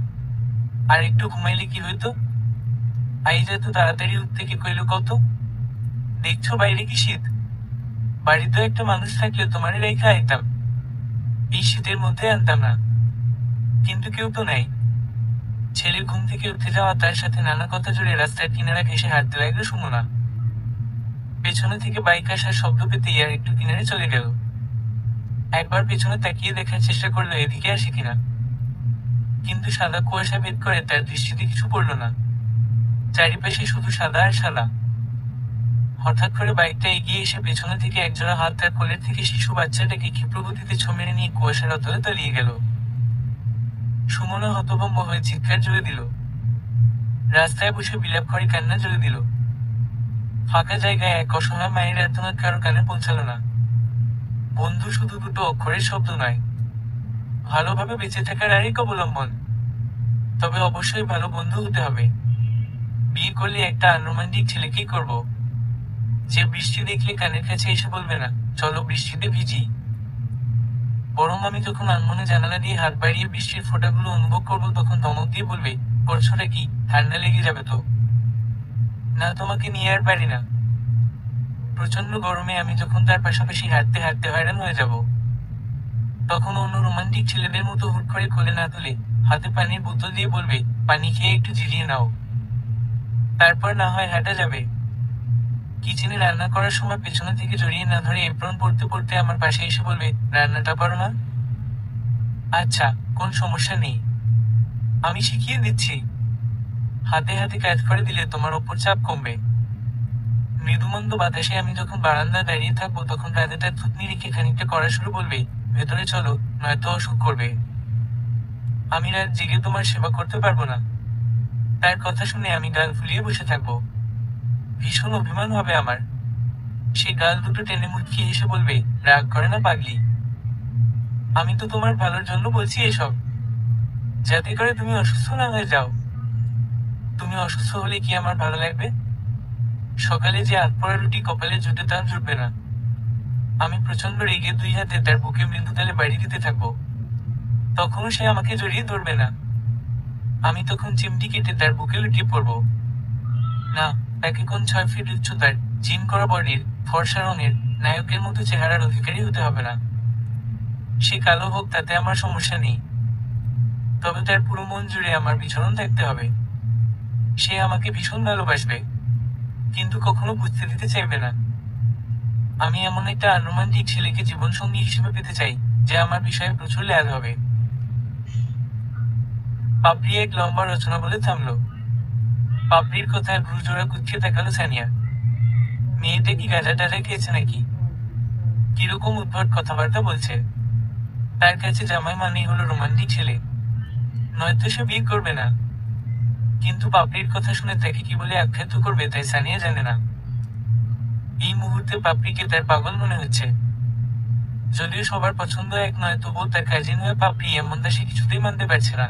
আর একটু ঘুমাইলে কি হইতো? আইজা তো তাড়াতাড়ি উঠতে কে কইল কত? দেখছো বাইরে কি শীত? বাড়িতে একটা মানুষ থাকলে তোমারে রেখে আইতাম, এই শীতের মধ্যে আনতাম না। কিন্তু কেউ তো নাই। ছেলের ঘুম থেকে উঠে যাওয়া তার সাথে নানা কথা জুড়ে রাস্তার কিনারা ঘেঁষে হাঁটতে লাগলো সুমনা। পেছনে থেকে বাইক আসার শব্দ পেতেই আর একটু কিনারে চলে গেল। একবার পেছনে তাকিয়ে দেখার চেষ্টা করলো এদিকে আসে কিনা, কিন্তু সাদা কুয়াশা ভেদ করে তার দৃষ্টিতে কিছু পড়লো না। চারিপাশে শুধু সাদা আর সাদা। হঠাৎ করে বাইকটা এগিয়ে এসে পেছনে থেকে একজোড়া হাত তার কোলের থেকে শিশু বাচ্চাটাকে ক্ষিপ্র গতিতে ছমেড়ে নিয়ে কুয়াশার অতলে তলিয়ে গেল। সুমনা হতভম্ব হয়ে চিৎকার জুড়ে দিল। রাস্তায় বসে বিলাপ করে কান্না জুড়ে দিল। ফাঁকা জায়গায় এক অসহায় মায়ের আর্তনাদ কারো কানে পৌঁছালো না। বন্ধু শুধু দুটো অক্ষরের শব্দ নয়, ভালোভাবে বেঁচে থাকার আরেক অবলম্বন। তবে অবশ্যই ভালো বন্ধু হতে হবে। বিয়ে করলে একটা আনরোমান্টিক ছেলেকেই করব, যে বৃষ্টি দেখলে কানের কাছে এসে বলবে না চলো বৃষ্টিতে ভিজি, বরং আমি যখন আনমনে জানালা দিয়ে হাত বাড়িয়ে বৃষ্টির ফোঁটাগুলো অনুভব করবো তখন ধমক দিয়ে বলবে করছোটা কি, ঠান্ডা লেগে যাবে তো। না, তোমাকে নিয়ে আর পারি না। প্রচন্ড গরমে আমি যখন তার পাশাপাশি হাঁটতে হাঁটতে হয়রান হয়ে যাব, তখন অন্য রোমান্টিক ছেলেদের মতো হুট করে কোলে না তুলে হাতে পানির বোতল দিয়ে বলবে পানি খেয়ে একটু জিরিয়ে নাও, তারপর না হয় হাঁটা যাবে। কিচেনে রান্না করার সময় পেছনে থেকে জড়িয়ে না ধরে এপ্রন পড়তে পড়তে আমার পাশে এসে বলবে রান্নাটা পারো না? আচ্ছা, কোন সমস্যা নেই, আমি শিখিয়ে দিচ্ছি। হাতে হাতে কাজ করে দিলে তোমার ওপর চাপ কমবে। মৃদুমন্দ বাতাসে আমি যখন বারান্দায় দাঁড়িয়ে থাকবো তখন রাতে তার থুতনি রেখে খানিকটা করা শুরু বলবে ভেতরে চলো, নয়তো অসুখ করবে। আমি রাত জেগে তোমার সেবা করতে পারবো না। তার কথা শুনে আমি গাল ফুলিয়ে বসে থাকবো। ভীষণ অভিমান হবে আমার। সে গাল দুটো টেনে মুচকি এসে বলবে রাগ করে না পাগলি, আমি তো তোমার ভালোর জন্য বলছি এসব, যাতে করে তুমি অসুস্থ না হয়ে যাও। তুমি অসুস্থ হলে কি আমার ভালো লাগবে? সকালে যে হাত পড়া রুটি কপালে জুটে তা জুটবে না। আমি প্রচন্ড রেগে 2 হাতে তার বুকে মৃদু তালে বাড়ি দিতে থাকবো। তখনও সে আমাকে জড়িয়ে ধরবে না। আমি তখন চিমটি কেটে তার বুকে লুটিয়ে পড়বো। না, তাকে কোন 6 ফিট উচ্চতার জিম করা বডির ফর্সা রঙের নায়কের মতো চেহারার অধিকারী হতে হবে না। সে কালো হোক তাতে আমার সমস্যা নেই, তবে তার পুরো মন জুড়ে আমার বিচরণ থাকতে হবে। সে আমাকে ভীষণ ভালোবাসবে, কিন্তু কখনো বুঝতে দিতে চাইবে না। আমি এমন একটা আনরোমান্টিক ছেলেকে জীবনসঙ্গী হিসেবে পেতে চাই যে আমার বিষয়ে প্রচুর ল্যাদ হবে। পাপড়ি এক লম্বা রচনা বলে থামলো। পাপড়ির কথায় ভ্রু জোড়া কুচকে তাকালো সানিয়া। মেয়েটা কি গাঁজা টাজা খেয়েছে নাকি? কিরকম উদ্ভট কথাবার্তা বলছে। তার কাছে জামাই মানেই হলো রোমান্টিক ছেলে, নয়তো সে বিয়ে করবে না। কিন্তু পাপড়ির কথা শুনে তাকে কি বলে আখ্যায়িত করবে তাই সানিয়া জানে না। এই মুহূর্তে পাপড়িকে তার পাগল মনে হচ্ছে। যদিও সবার পছন্দ এক নয়, তবুও তার কাজিন হয়ে পাপড়ি এমনটা সে কিছুতেই মানতে পারছে না।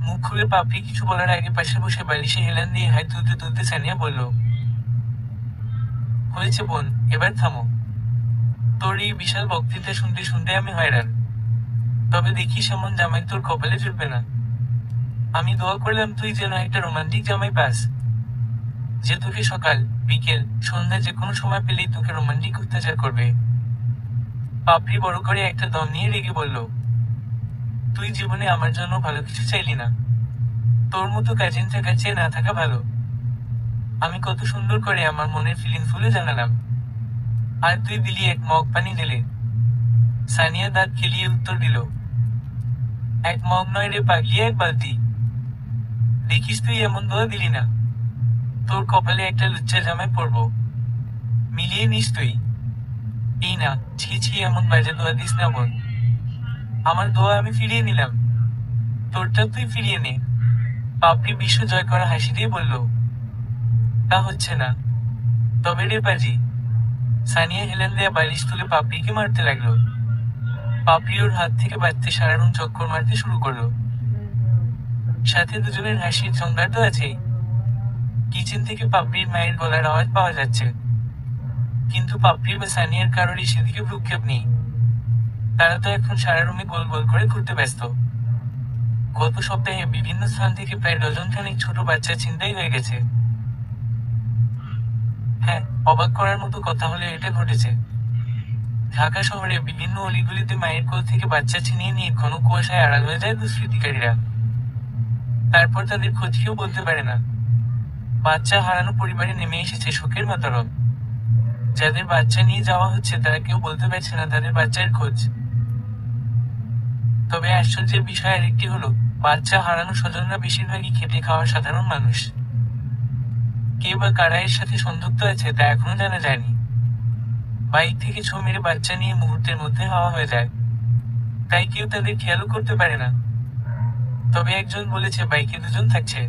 মুখ খুলে পাপড়ি কিছু বলার আগে পাশে বসে বালিশে হেলান দিয়ে হাত তুলতে তুলতে সানিয়া বলল, হয়েছে বোন, এবার থামো। তোর এই বিশাল বক্তৃতা শুনতে শুনতে আমি হয়রান। তবে দেখিস এমন জামাই তোর কপালে জুটবে না। আমি দোয়া করলাম তুই যেন একটা রোমান্টিক জামাই পাস, যে তোকে সকাল, বিকেল, সন্ধ্যা যে কোনো সময় পেলেই তোকে রোমান্টিক অত্যাচার করবে। পাপড়ি বড় করে একটা দম নিয়ে রেগে বলল, তুই জীবনে আমার জন্য ভালো কিছু চাইলি না। তোর মতো কাজিন থাকার চেয়ে না থাকা ভালো। আমি কত সুন্দর করে আমার মনের ফিলিংস গুলো জানালাম, আর তুই দিলি এক মগ পানি ঢেলে। সানিয়া দাঁত খেলিয়ে উত্তর দিল, এক মগ নয় রে পাগলি, এক বালতি। দেখিস তুই এমন দোয়া দিলি না, তোর কপালে একটা লুচ্চা জামাই পড়বো। মিলিয়ে নিস তুই। এই না, ছি ছি, এমন বাজে দোয়া দিস না বোন। আমার দোয়া আমি ফিরিয়ে নিলাম, তোরটা তুই ফিরিয়ে নে। পাপড়ি বিশ্ব জয় করা হাসি দিয়ে বলল, তা হচ্ছে না। তবে রে পাজি। সানিয়া হেলেন দেয়া বালিশ তুলে পাপড়িকে মারতে লাগলো। পাপড়ি ওর হাত থেকে বাঁচতে সারারুম চক্কর মারতে শুরু করলো। সাথে দুজনের হাসির ঝঙ্কার তো আছেই। কিচেন থেকে পাপড়ির মায়ের গলার আওয়াজ পাওয়া যাচ্ছে, কিন্তু পাপড়ি বা সানিয়ার কারোরই সেদিকে ভ্রুক্ষেপ নেই। তারা তো এখন সারা রুমে গোল গোল করে ঘুরতে ব্যস্ত। গত সপ্তাহে বিভিন্ন স্থান থেকে প্রায় ডজনখানেক ছোট বাচ্চা ছিনতাই হয়ে গেছে। হ্যাঁ, অবাক করার মতো কথা হলে এটা ঘটেছে। ঢাকা শহরে বিভিন্ন অলিগলিতে মায়ের কোল থেকে বাচ্চা ছিনিয়ে নিয়ে ঘন কুয়াশায় আড়াল হয়ে যায় দুষ্কৃতিকারীরা। তারপর তাদের খোঁজ কেউ বলতে পারে না। বাচ্চা হারানো পরিবারে নেমে এসেছে শোকের মাতরম। যাদের বাচ্চা নিয়ে যাওয়া হচ্ছে তারা কেউ বলতে পারছে না তাদের বাচ্চার খোঁজ। তবে আশ্চর্যের বিষয় আরেকটি হলো, বাচ্চা হারানো স্বজনরা বেশিরভাগই খেটে খাওয়া সাধারণ মানুষ। কে বা কারা এর সাথে সংযুক্ত আছে তা এখনো জানা যায়নি। বাইক থেকে ছো মেরে বাচ্চা নিয়ে মুহূর্তের মধ্যে হাওয়া হয়ে যায়, তাই কেউ তাদের খেয়ালও করতে পারে না। তবে একজন বলেছে বাইকে দুজন থাকছে,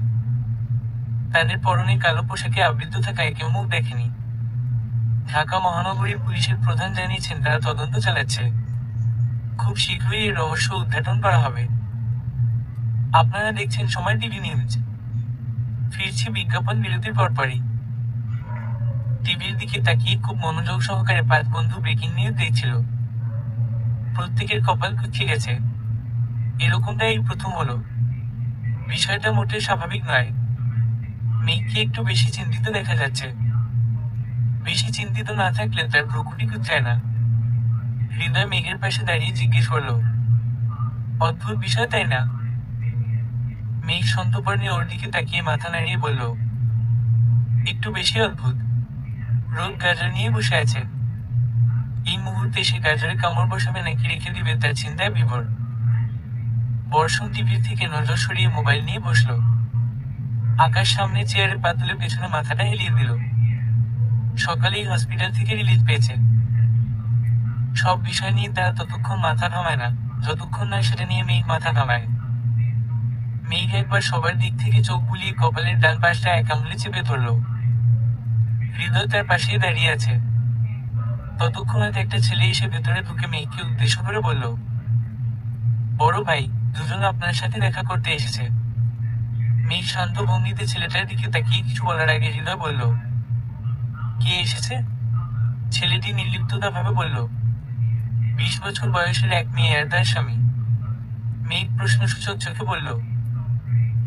তাদের পরনে কালো পোশাকে আবৃত থাকায় কেউ মুখ দেখেনি। ঢাকা মহানগরী পুলিশের প্রধান জানিয়েছেন তারা তদন্ত চালাচ্ছে। খুব শীঘ্রই এর রহস্য উদ্ঘাটন করা হবে। আপনারা দেখছেন সময় টিভি নিউজ। ফিরছি বিজ্ঞাপন বিরতির পরপরই। টিভির দিকে তাকিয়ে খুব মনোযোগ সহকারে 5 বন্ধু ব্রেকিং নিউজ দেখছিল। প্রত্যেকের কপাল কুঁচকে গেছে। এরকমটা এই প্রথম হলো। বিষয়টা মোটে স্বাভাবিক নয়। মেঘকে একটু বেশি চিন্তিত দেখা যাচ্ছে। বেশি চিন্তিত না থাকলে তার ভ্রুকুটি কুঁচকায় না। হৃদয় মেঘের পাশে দাঁড়িয়ে জিজ্ঞেস করলো, অদ্ভুত বিষয় তাই না? মেঘ সন্তর্পণে ওর দিকে তাকিয়ে মাথা নাড়িয়ে বলল, একটু বেশি অদ্ভুত। রোদ গাজর নিয়ে বসে আছে। এই মুহূর্তে সে গাজরে কামড় বসাবে নাকি রেখে দিবে তার চিন্তায় বিভোর। বর্ষণ টিভির থেকে নজর সরিয়ে মোবাইল নিয়ে বসলো। আকাশ সামনে চেয়ারে পা তুলে পেছনে মাথাটা হেলিয়ে দিল। সকালেই হসপিটাল থেকে রিলিজ পেয়েছে। সব বিষয় নিয়ে তারা ততক্ষণ মাথা ঘামায় না যতক্ষণ না সেটা নিয়ে মেঘ মাথা ঘামায়। মেঘ একবার সবার দিক থেকে চোখ বুলিয়ে কপালের ডান পাশটা এক আঙুলে চেপে ধরল। হৃদয় তার পাশেই দাঁড়িয়ে আছে। ততক্ষণ একটা ছেলে এসে ভেতরে ঢুকে মেঘকে উদ্দেশ্য করে বলল, বড় ভাই, দুজন আপনার সাথে দেখা করতে এসেছে। মেঘ শান্ত ভঙ্গিতে ছেলেটার দিকে তাকিয়ে কিছু বলার আগে হৃদয় বলল, কে এসেছে? ছেলেটি নির্লিপ্ততা ভাবে বলল, 20 বছর বয়সের এক মেয়ে আর তার স্বামী। মেঘ প্রশ্নসূচক চোখে বলল,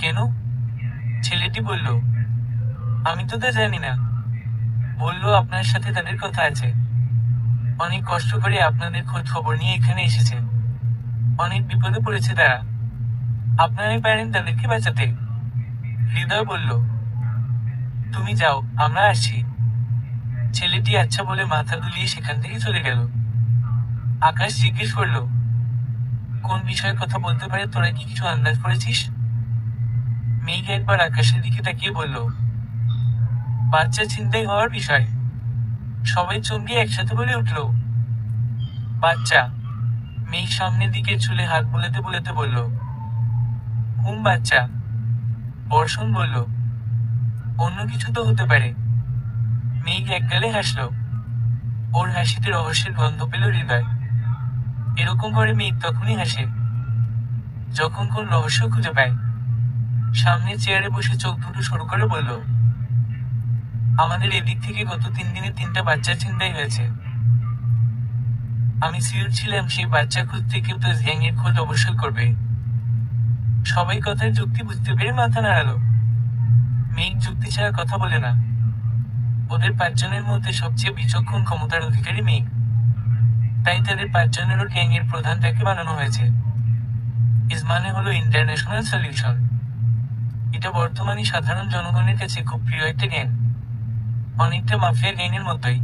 কেন? ছেলেটি বলল, আমি তো তা জানি না। বলল আপনার সাথে তাদের কথা আছে। অনেক কষ্ট করে আপনাদের খোঁজ খবর নিয়ে এখানে এসেছে। অনেক বিপদে পড়েছে তারা। আপনারাই পারেন তাদেরকে বাঁচাতে। হৃদয় বলল, তুমি যাও, আমরা আসছি। ছেলেটি আচ্ছা বলে মাথা দুলিয়ে সেখান থেকে চলে গেল। আকাশ জিজ্ঞেস করল, কোন বিষয়ে কথা বলতে পারে, তোরা কি কিছু আন্দাজ করেছিস? মেঘ একবার আকাশের দিকে তাকিয়ে বলল, বাচ্চা ছিনতাই হওয়ার বিষয়। সবাই চমকে একসাথে বলে উঠল, বাচ্চা। মেঘ সামনের দিকে চুলে হাত বুলাতে বুলাতে বলল, হুম, বাচ্চা। বর্ষণ বলল, অন্য কিছু তো হতে পারে। মেঘ একগালে হাসল। ওর হাসিতে রহস্যের গন্ধ পেল হৃদয়। এরকম করে মেঘ তখনই হাসে যখন কোন রহস্য খুঁজে পায়। সামনে চেয়ারে বসে চোখ দুটো সরু করে বলল, আমাদের এদিক থেকে গত 3 দিনে 3টা বাচ্চা ছিনতাই হয়েছে। আমি সিওর ছিলাম সেই বাচ্চা খুঁজতে কেউ তো গ্যাং এর খোঁজ অবশ্যই করবে। সবাই কথার যুক্তি বুঝতে পেরে মাথা নাড়ালো। মেঘ যুক্তি ছাড়া কথা বলে না। ওদের 5 জনের মধ্যে সবচেয়ে বিচক্ষণ ক্ষমতার অধিকারী মেঘ। তাই তাদের 5 জনেরও গ্যাং এর প্রধান তাকে বানানো হয়েছে। ইজ মানে হলো ইন্টারন্যাশনাল সলিউশন। এটা বর্তমানে সাধারণ জনগণের কাছে খুব প্রিয় একটা গ্যাং, অনেকটা মাফিয়া গ্যাং এর মতোই।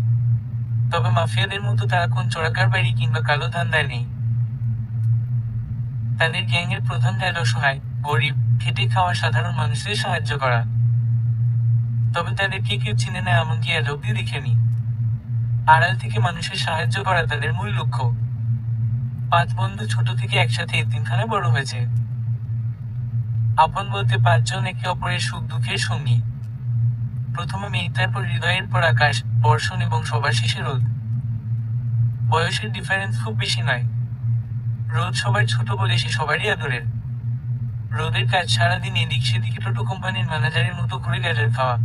তবে মাফিয়াদের মতো তারা কোন চোরাকারবারি কিংবা কালো ধান্দায় নেই। তাদের গ্যাং এর প্রধান কাজ অসহায়, গরিব, খেটে খাওয়া সাধারণ মানুষদের সাহায্য করা। তবে তাদেরকে কেউ চিনে না, এমনকি আজ অব্দি দেখেনি। আড়াল থেকে মানুষের সাহায্য করা তাদের মূল লক্ষ্য। 5 বন্ধু ছোট থেকে একসাথে এতিমখানায় বড় হয়েছে। আপন বলতে 5 জন একে অপরের সুখ দুঃখের সঙ্গী। প্রথমে মেঘ, তারপর হৃদয়ের পর আকাশ, বর্ষণ এবং সবার শেষে রোদ। বয়সের ডিফারেন্স খুব বেশি নয়। রোদ সবার ছোট বলে সে সবারই আদরের। রোদের কাজ সারাদিন এদিক সেদিকে টোটো কোম্পানির ম্যানেজারের মতো ঘুরে গ্যাজেট খাওয়া।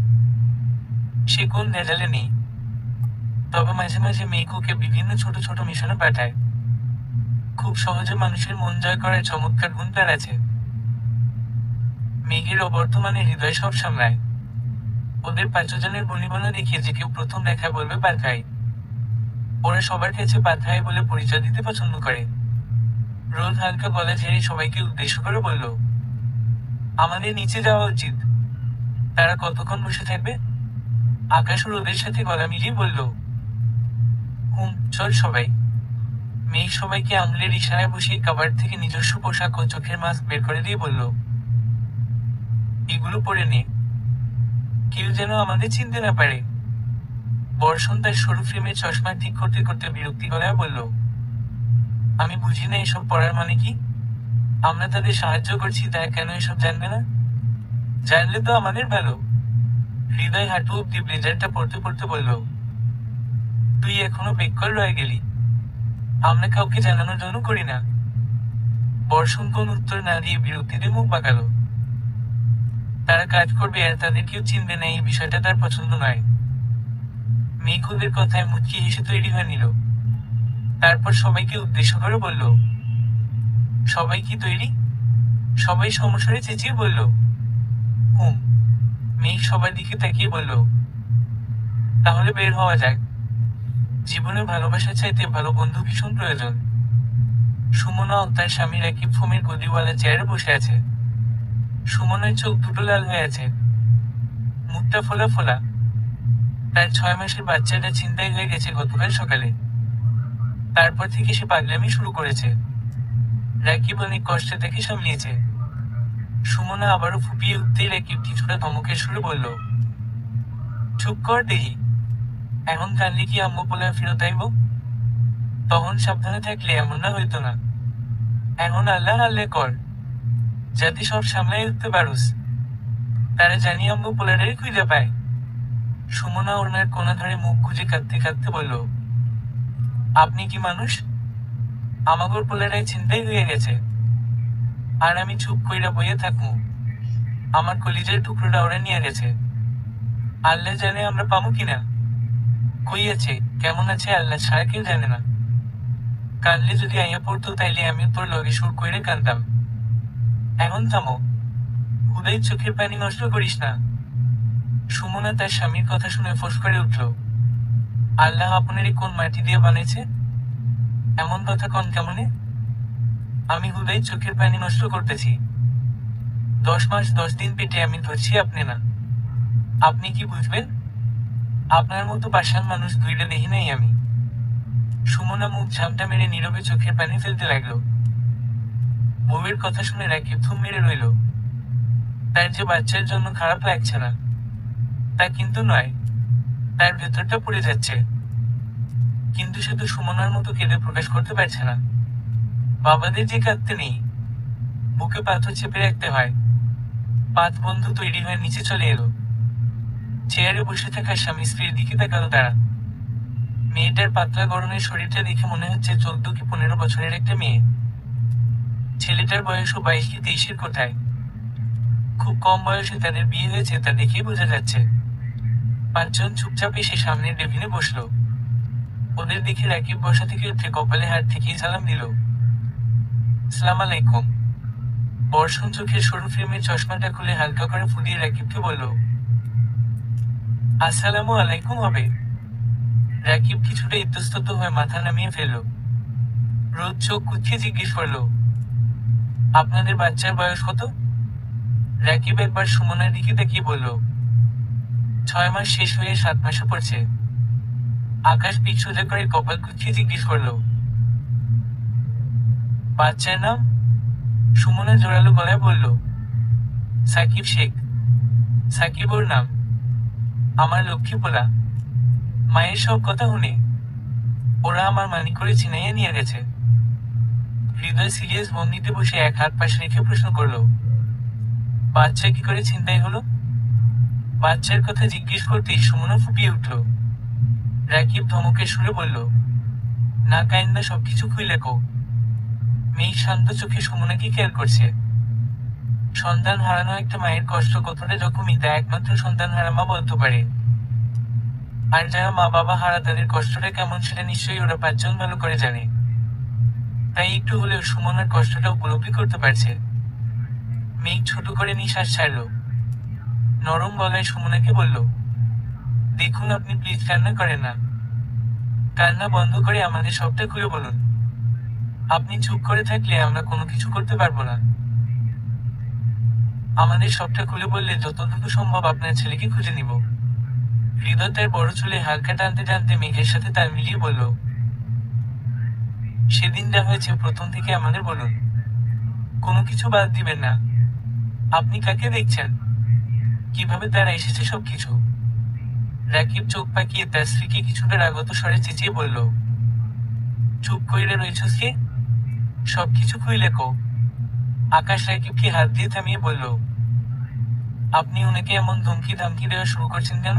সে কোন ভেজালে নেই। তবে মাঝে মাঝে মেঘ ওকে বিভিন্ন ছোট ছোট মিশনে পাঠায়। খুব সহজে মানুষের মন জয় করার চমৎকার গুণ তার আছে। মেঘের অবর্তমানে হৃদয় সব সামলায়। ওদের 5 জনের বনিবনা দেখিয়ে যে কেউ প্রথম দেখায় বলবে পাঠাই। ওরা সবার কাছে পাঠাই বলে পরিচয় দিতে পছন্দ করে। রোদ হালকা গলা ঝেড়ে সবাইকে উদ্দেশ্য করে বলল, আমাদের নিচে যাওয়া উচিত। তারা কতক্ষণ বসে থাকবে? আকাশ রোদের সাথে গলা মিলিয়ে বলল, চল সবাই। মেঘ সবাইকে আঙুলের ইশারায় বসিয়ে কাবার থেকে নিজস্ব পোশাক ও চোখের মাস্ক বের করে দিয়ে বলল, এগুলো পরে নে, কেউ যেন আমাদের চিনতে না পারে। বর্ষণ তার সরু ফ্রেমের চশমা ঠিক করতে করতে বিরক্তি গলায় বলল, আমি বুঝি না এসব পড়ার মানে কি। আমরা তাদের সাহায্য করছি, তাই কেন এসব জানবে না? জানলে তো আমাদের ভালো। হৃদয় হাঁটু অব্দি ব্লেজারটা পড়তে পড়তে বলল, তুই এখনো বেকল রয়ে গেলি। আমরা কাউকে জানানোর জন্য করি না। বর্ষণ কোন উত্তর না দিয়ে বিরক্তিতে মুখ বাঁকালো। তারা কাজ করবে আর তাদের কেউ চিনবে না, এই বিষয়টা তার পছন্দ নয়। মেঘ ওদের কথায় মুচকি হেসে তৈরি হয়ে নিল। তারপর সবাইকে উদ্দেশ্য করে বলল, সবাই কি তৈরি? সবাই সমস্বরে চেঁচিয়ে বলল, হুম। মেঘ সবার দিকে তাকিয়ে বলল, তাহলে বের হওয়া যাক। জীবনে ভালোবাসা চাইতে ভালো বন্ধু ভীষণ প্রয়োজন। সুমনা ও তার স্বামী রাকিব ফোমের গদিওয়ালা চেয়ারে বসে আছে। সুমনার চোখ দুটো লাল হয়ে আছে, মুখটা ফোলা ফোলা। তার 6 মাসের বাচ্চাটা ছিনতাই হয়ে গেছে গতকাল সকালে। তারপর থেকে সে পাগলামি শুরু করেছে। রাকিব অনেক কষ্টে তাকে সামলিয়েছে। সুমনা আবারও ফুপিয়ে উঠতেই রাকিব কিছুটা ধমকের সুরে বলল, চুপ কর দেহি। এখন কানলে কি আম্মু বলে ফেরত আইব? তখন সাবধানে থাকলে এমন না হইতো না। এখন আল্লাহ আল্লাহ কর, যাতে সব সামলাই উঠতে পারুস। তারা জানি আম্মু পোলারে খুঁজে পায়। সুমনা ওনার কোনা ধরে মুখ খুঁজে কাঁদতে কাঁদতে বলল, আপনি কি মানুষ? আমাগর পোলারাই ছিনতাই হয়ে গেছে, আর আমি চুপ কইরা বইয়ে থাকবো? আমার কলিজার টুকরোটা ওরা নিয়ে গেছে। আল্লাহ জানে আমরা পাবো কিনা। কই আছে, কেমন আছে আল্লাহ ছাড়া কেউ জানে না। কানলে যদি আইয়া পড়তো তাইলে আমি তোর লগে সুর কইরে কানতাম। এখন থামো, হুদাই চোখের পানি নষ্ট করিস না। সুমনা তার স্বামীর কথা শুনে ফোঁস করে উঠল, আল্লাহ আপনারই কোন মাটি দিয়ে বানিয়েছে? এমন কথা কন কেমনে? আমি হুদাই চোখের পানি নষ্ট করতেছি। 10 মাস 10 দিন পেটে আমি ধরছি, আপনি না। আপনি কি বুঝবেন? আপনার মতো পাষাণ মানুষ দুইটা দেখি নাই আমি। সুমনা মুখ ঝামটা মেরে নীরবে চোখের পানি ফেলতে লাগলো। বউয়ের কথা শুনে রাকিব থুম মেরে রইল। তার যে বাচ্চার জন্য খারাপ লাগছে না, তা কিন্তু নয়। তার ভেতরটা পড়ে যাচ্ছে। কিন্তু সে তো সুমনার মতো কেঁদে প্রকাশ করতে পারছে না। বাবাদের যে কাঁদতে নেই, বুকে পাথর চেপে রাখতে হয়। 5 বন্ধু তৈরি হয়ে নিচে চলে এলো। চেয়ারে বসে থাকা স্বামী স্ত্রীর দিকে তাকালো তারা। মেয়েটার পাতলা গরনের শরীরটা দেখে মনে হচ্ছে 14 কি 15 বছরের একটা মেয়ে। ছেলেটার বয়সও 22 কি 23-এর কোঠায়। খুব কম বয়সে তাদের বিয়ে হয়েছে তা দেখেই বোঝা যাচ্ছে। পাঁচজন চুপচাপ এসে সামনের টেবিলে বসলো। ওদের দেখে রাকিব বসা থেকে উঠে কপালে হাত থেকেই সালাম দিল। সালাম আলাইকুম। বর্ষণ চোখের সরু ফ্রেমের চশমাটা খুলে হালকা করে ফুলিয়ে রাকিবকে বলল, আসসালামু আলাইকুম হবে। রাকিব কিছুটা ইতস্তত হয়ে মাথা নামিয়ে ফেলল। রোদ চোখ কুঁচকে জিজ্ঞেস করলো, আপনাদের বাচ্চার বয়স কত? রাকিব একবার সুমনার দিকে তাকিয়ে বলল, 6 মাস শেষ হয়ে 7 মাসে পড়ছে। আকাশ পিঠ সোজা করে কপাল কুঁচকে জিজ্ঞেস করলো, বাচ্চার নাম? সুমনা জোরালো গলায় বলল, সাকিব শেখ। সাকিব ওর নাম। আমার লক্ষ্মী পোলা। মায়ের সব কথা শুনে ওরা আমার মানি করে ছিনাইয়া নিয়ে গেছে। হৃদয় সিরিয়াস ভঙ্গিতে বসে এক হাত পাশে রেখে প্রশ্ন করলো, বাচ্চা কি করে ছিনতাই হলো? বাচ্চার কথা জিজ্ঞেস করতেই সুমনা ফুপিয়ে উঠল। রাকিব ধমকের সুরে বলল, না কাইন্দা সবকিছু খুইলে কো। মেয়ে শান্ত চোখে সুমনাকে খেয়াল করছে। সন্তান হারানো একটা মায়ের কষ্ট কতটা রকমই তা একমাত্র সন্তান হারা মা বলতে পারে। আর যারা মা বাবা হারা তাদের কষ্টটা কেমন সেটা নিশ্চয়ই ওরা 5 জন ভালো করে জানে। তাই একটু হলেও সুমনার কষ্টটা উপলব্ধি করতে পারছে। মেঘ ছোট করে নিঃশ্বাস ছাড়ল। নরম গলায় সুমনাকে বলল, দেখুন আপনি প্লিজ কান্না করেন না। কান্না বন্ধ করে আমাদের সবটা খুলে বলুন। আপনি চুপ করে থাকলে আমরা কোনো কিছু করতে পারবো না। আমাদের সবটা খুলে বললে যতটুকু সম্ভব আপনার ছেলেকে খুঁজে নিব। হৃদয় তার বড় চুলে হালকা টানতে টানতে মেঘের সাথে তাল মিলিয়ে বলল, সেদিন যা হয়েছে প্রথম থেকে আমাদের বলুন, কোনো কিছু বাদ দিবেন না। আপনি কাকে দেখছেন? কিভাবে তারা এসেছে সবকিছু? রাকিব চোখ পাকিয়ে তার স্ত্রীকে কিছুটা রাগত স্বরে চেঁচিয়ে বলল, চুপ কইরে রয়েছস কে? সবকিছু খুইলে কো। আকাশ রাকিবকে হাত দিয়ে থামিয়ে বলল, আপনি ওনাকে এমন ধমকি ধামকি দেওয়া শুরু করছেন কেন?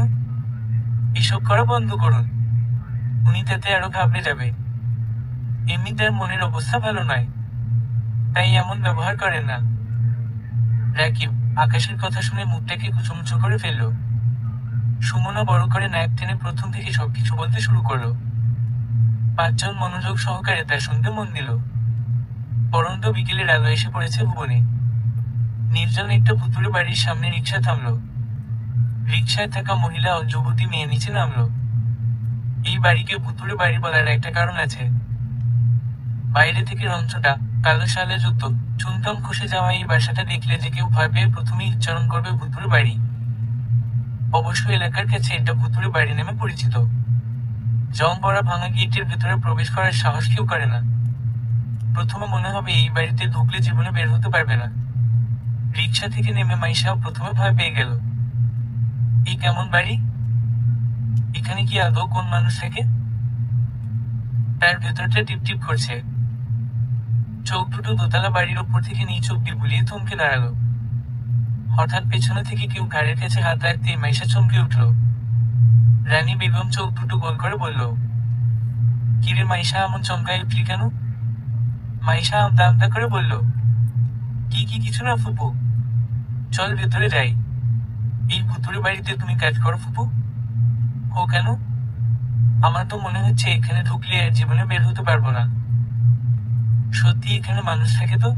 এসব করা বন্ধ করুন। উনি তাতে আরো ঘাবড়ে যাবে। এমনি তার মনের অবস্থা ভালো নয়, তাই এমন ব্যবহার করেন না। রাকিব আকাশের কথা শুনে মুখটাকে কুচুমুচু করে ফেলল। সুমনা বড় করে নাক টেনে প্রথম থেকে সবকিছু বলতে শুরু করলো। 5 জন মনোযোগ সহকারে তা শুনতে মন দিল। পরন্ত বিকেলের আলো এসে পড়েছে ভুবনে। নির্জন একটা ভুতুড়ে বাড়ির সামনে রিক্সা থামলো। রিক্সায় থাকা মহিলা ও যুবতী মেয়ে নিচে নামলো। এই বাড়িকে ভুতুড়ে বাড়ি বলার একটা কারণ আছে। বাইরে থেকে রঞ্চটা কালো সালে যুক্ত চুনকাম খসে যাওয়া এই বাসাটা দেখলে যে কেউ ভয় পেয়ে প্রথমেই উচ্চারণ করবে ভুতুড়ে বাড়ি। অবশ্য এলাকার কাছে এটা ভুতুড়ে বাড়ি নামে পরিচিত। জং পড়া ভাঙা গেটের ভেতরে প্রবেশ করার সাহস কেউ করে না। প্রথমে মনে হবে এই বাড়িতে ঢুকলে জীবনে বের হতে পারবে না। রিক্সা থেকে নেমে মাইশাও প্রথমে ভয় পেয়ে গেল। এই কেমন বাড়ি? এখানে কি আদৌ কোন মানুষ থাকে? তার ভেতরটা টিপটিপ করছে। চোখ দুটো দোতলা বাড়ির ওপর থেকে নিচ অব্দি বুলিয়ে থমকে দাঁড়ালো। হঠাৎ পেছনে থেকে কেউ ঘাড়ের কাছে হাত রাখতে মাইশা চমকে উঠল। রানী বেগম চোখ দুটো গোল করে বলল, কিরে মাইশা এমন চমকায় উঠলি কেন? মাইশা আমতা আমতা করে বলল, কি কিছু না ফুপু, চল ভেতরে যাই। এই ভুতুড়ে বাড়িতে তুমি কাজ করো ফুপু? ও কেন? আমার তো মনে হচ্ছে এখানে ঢুকলে আর জীবনে বের হতে পারবো না। সত্যি এখানে মানুষ থাকে তো,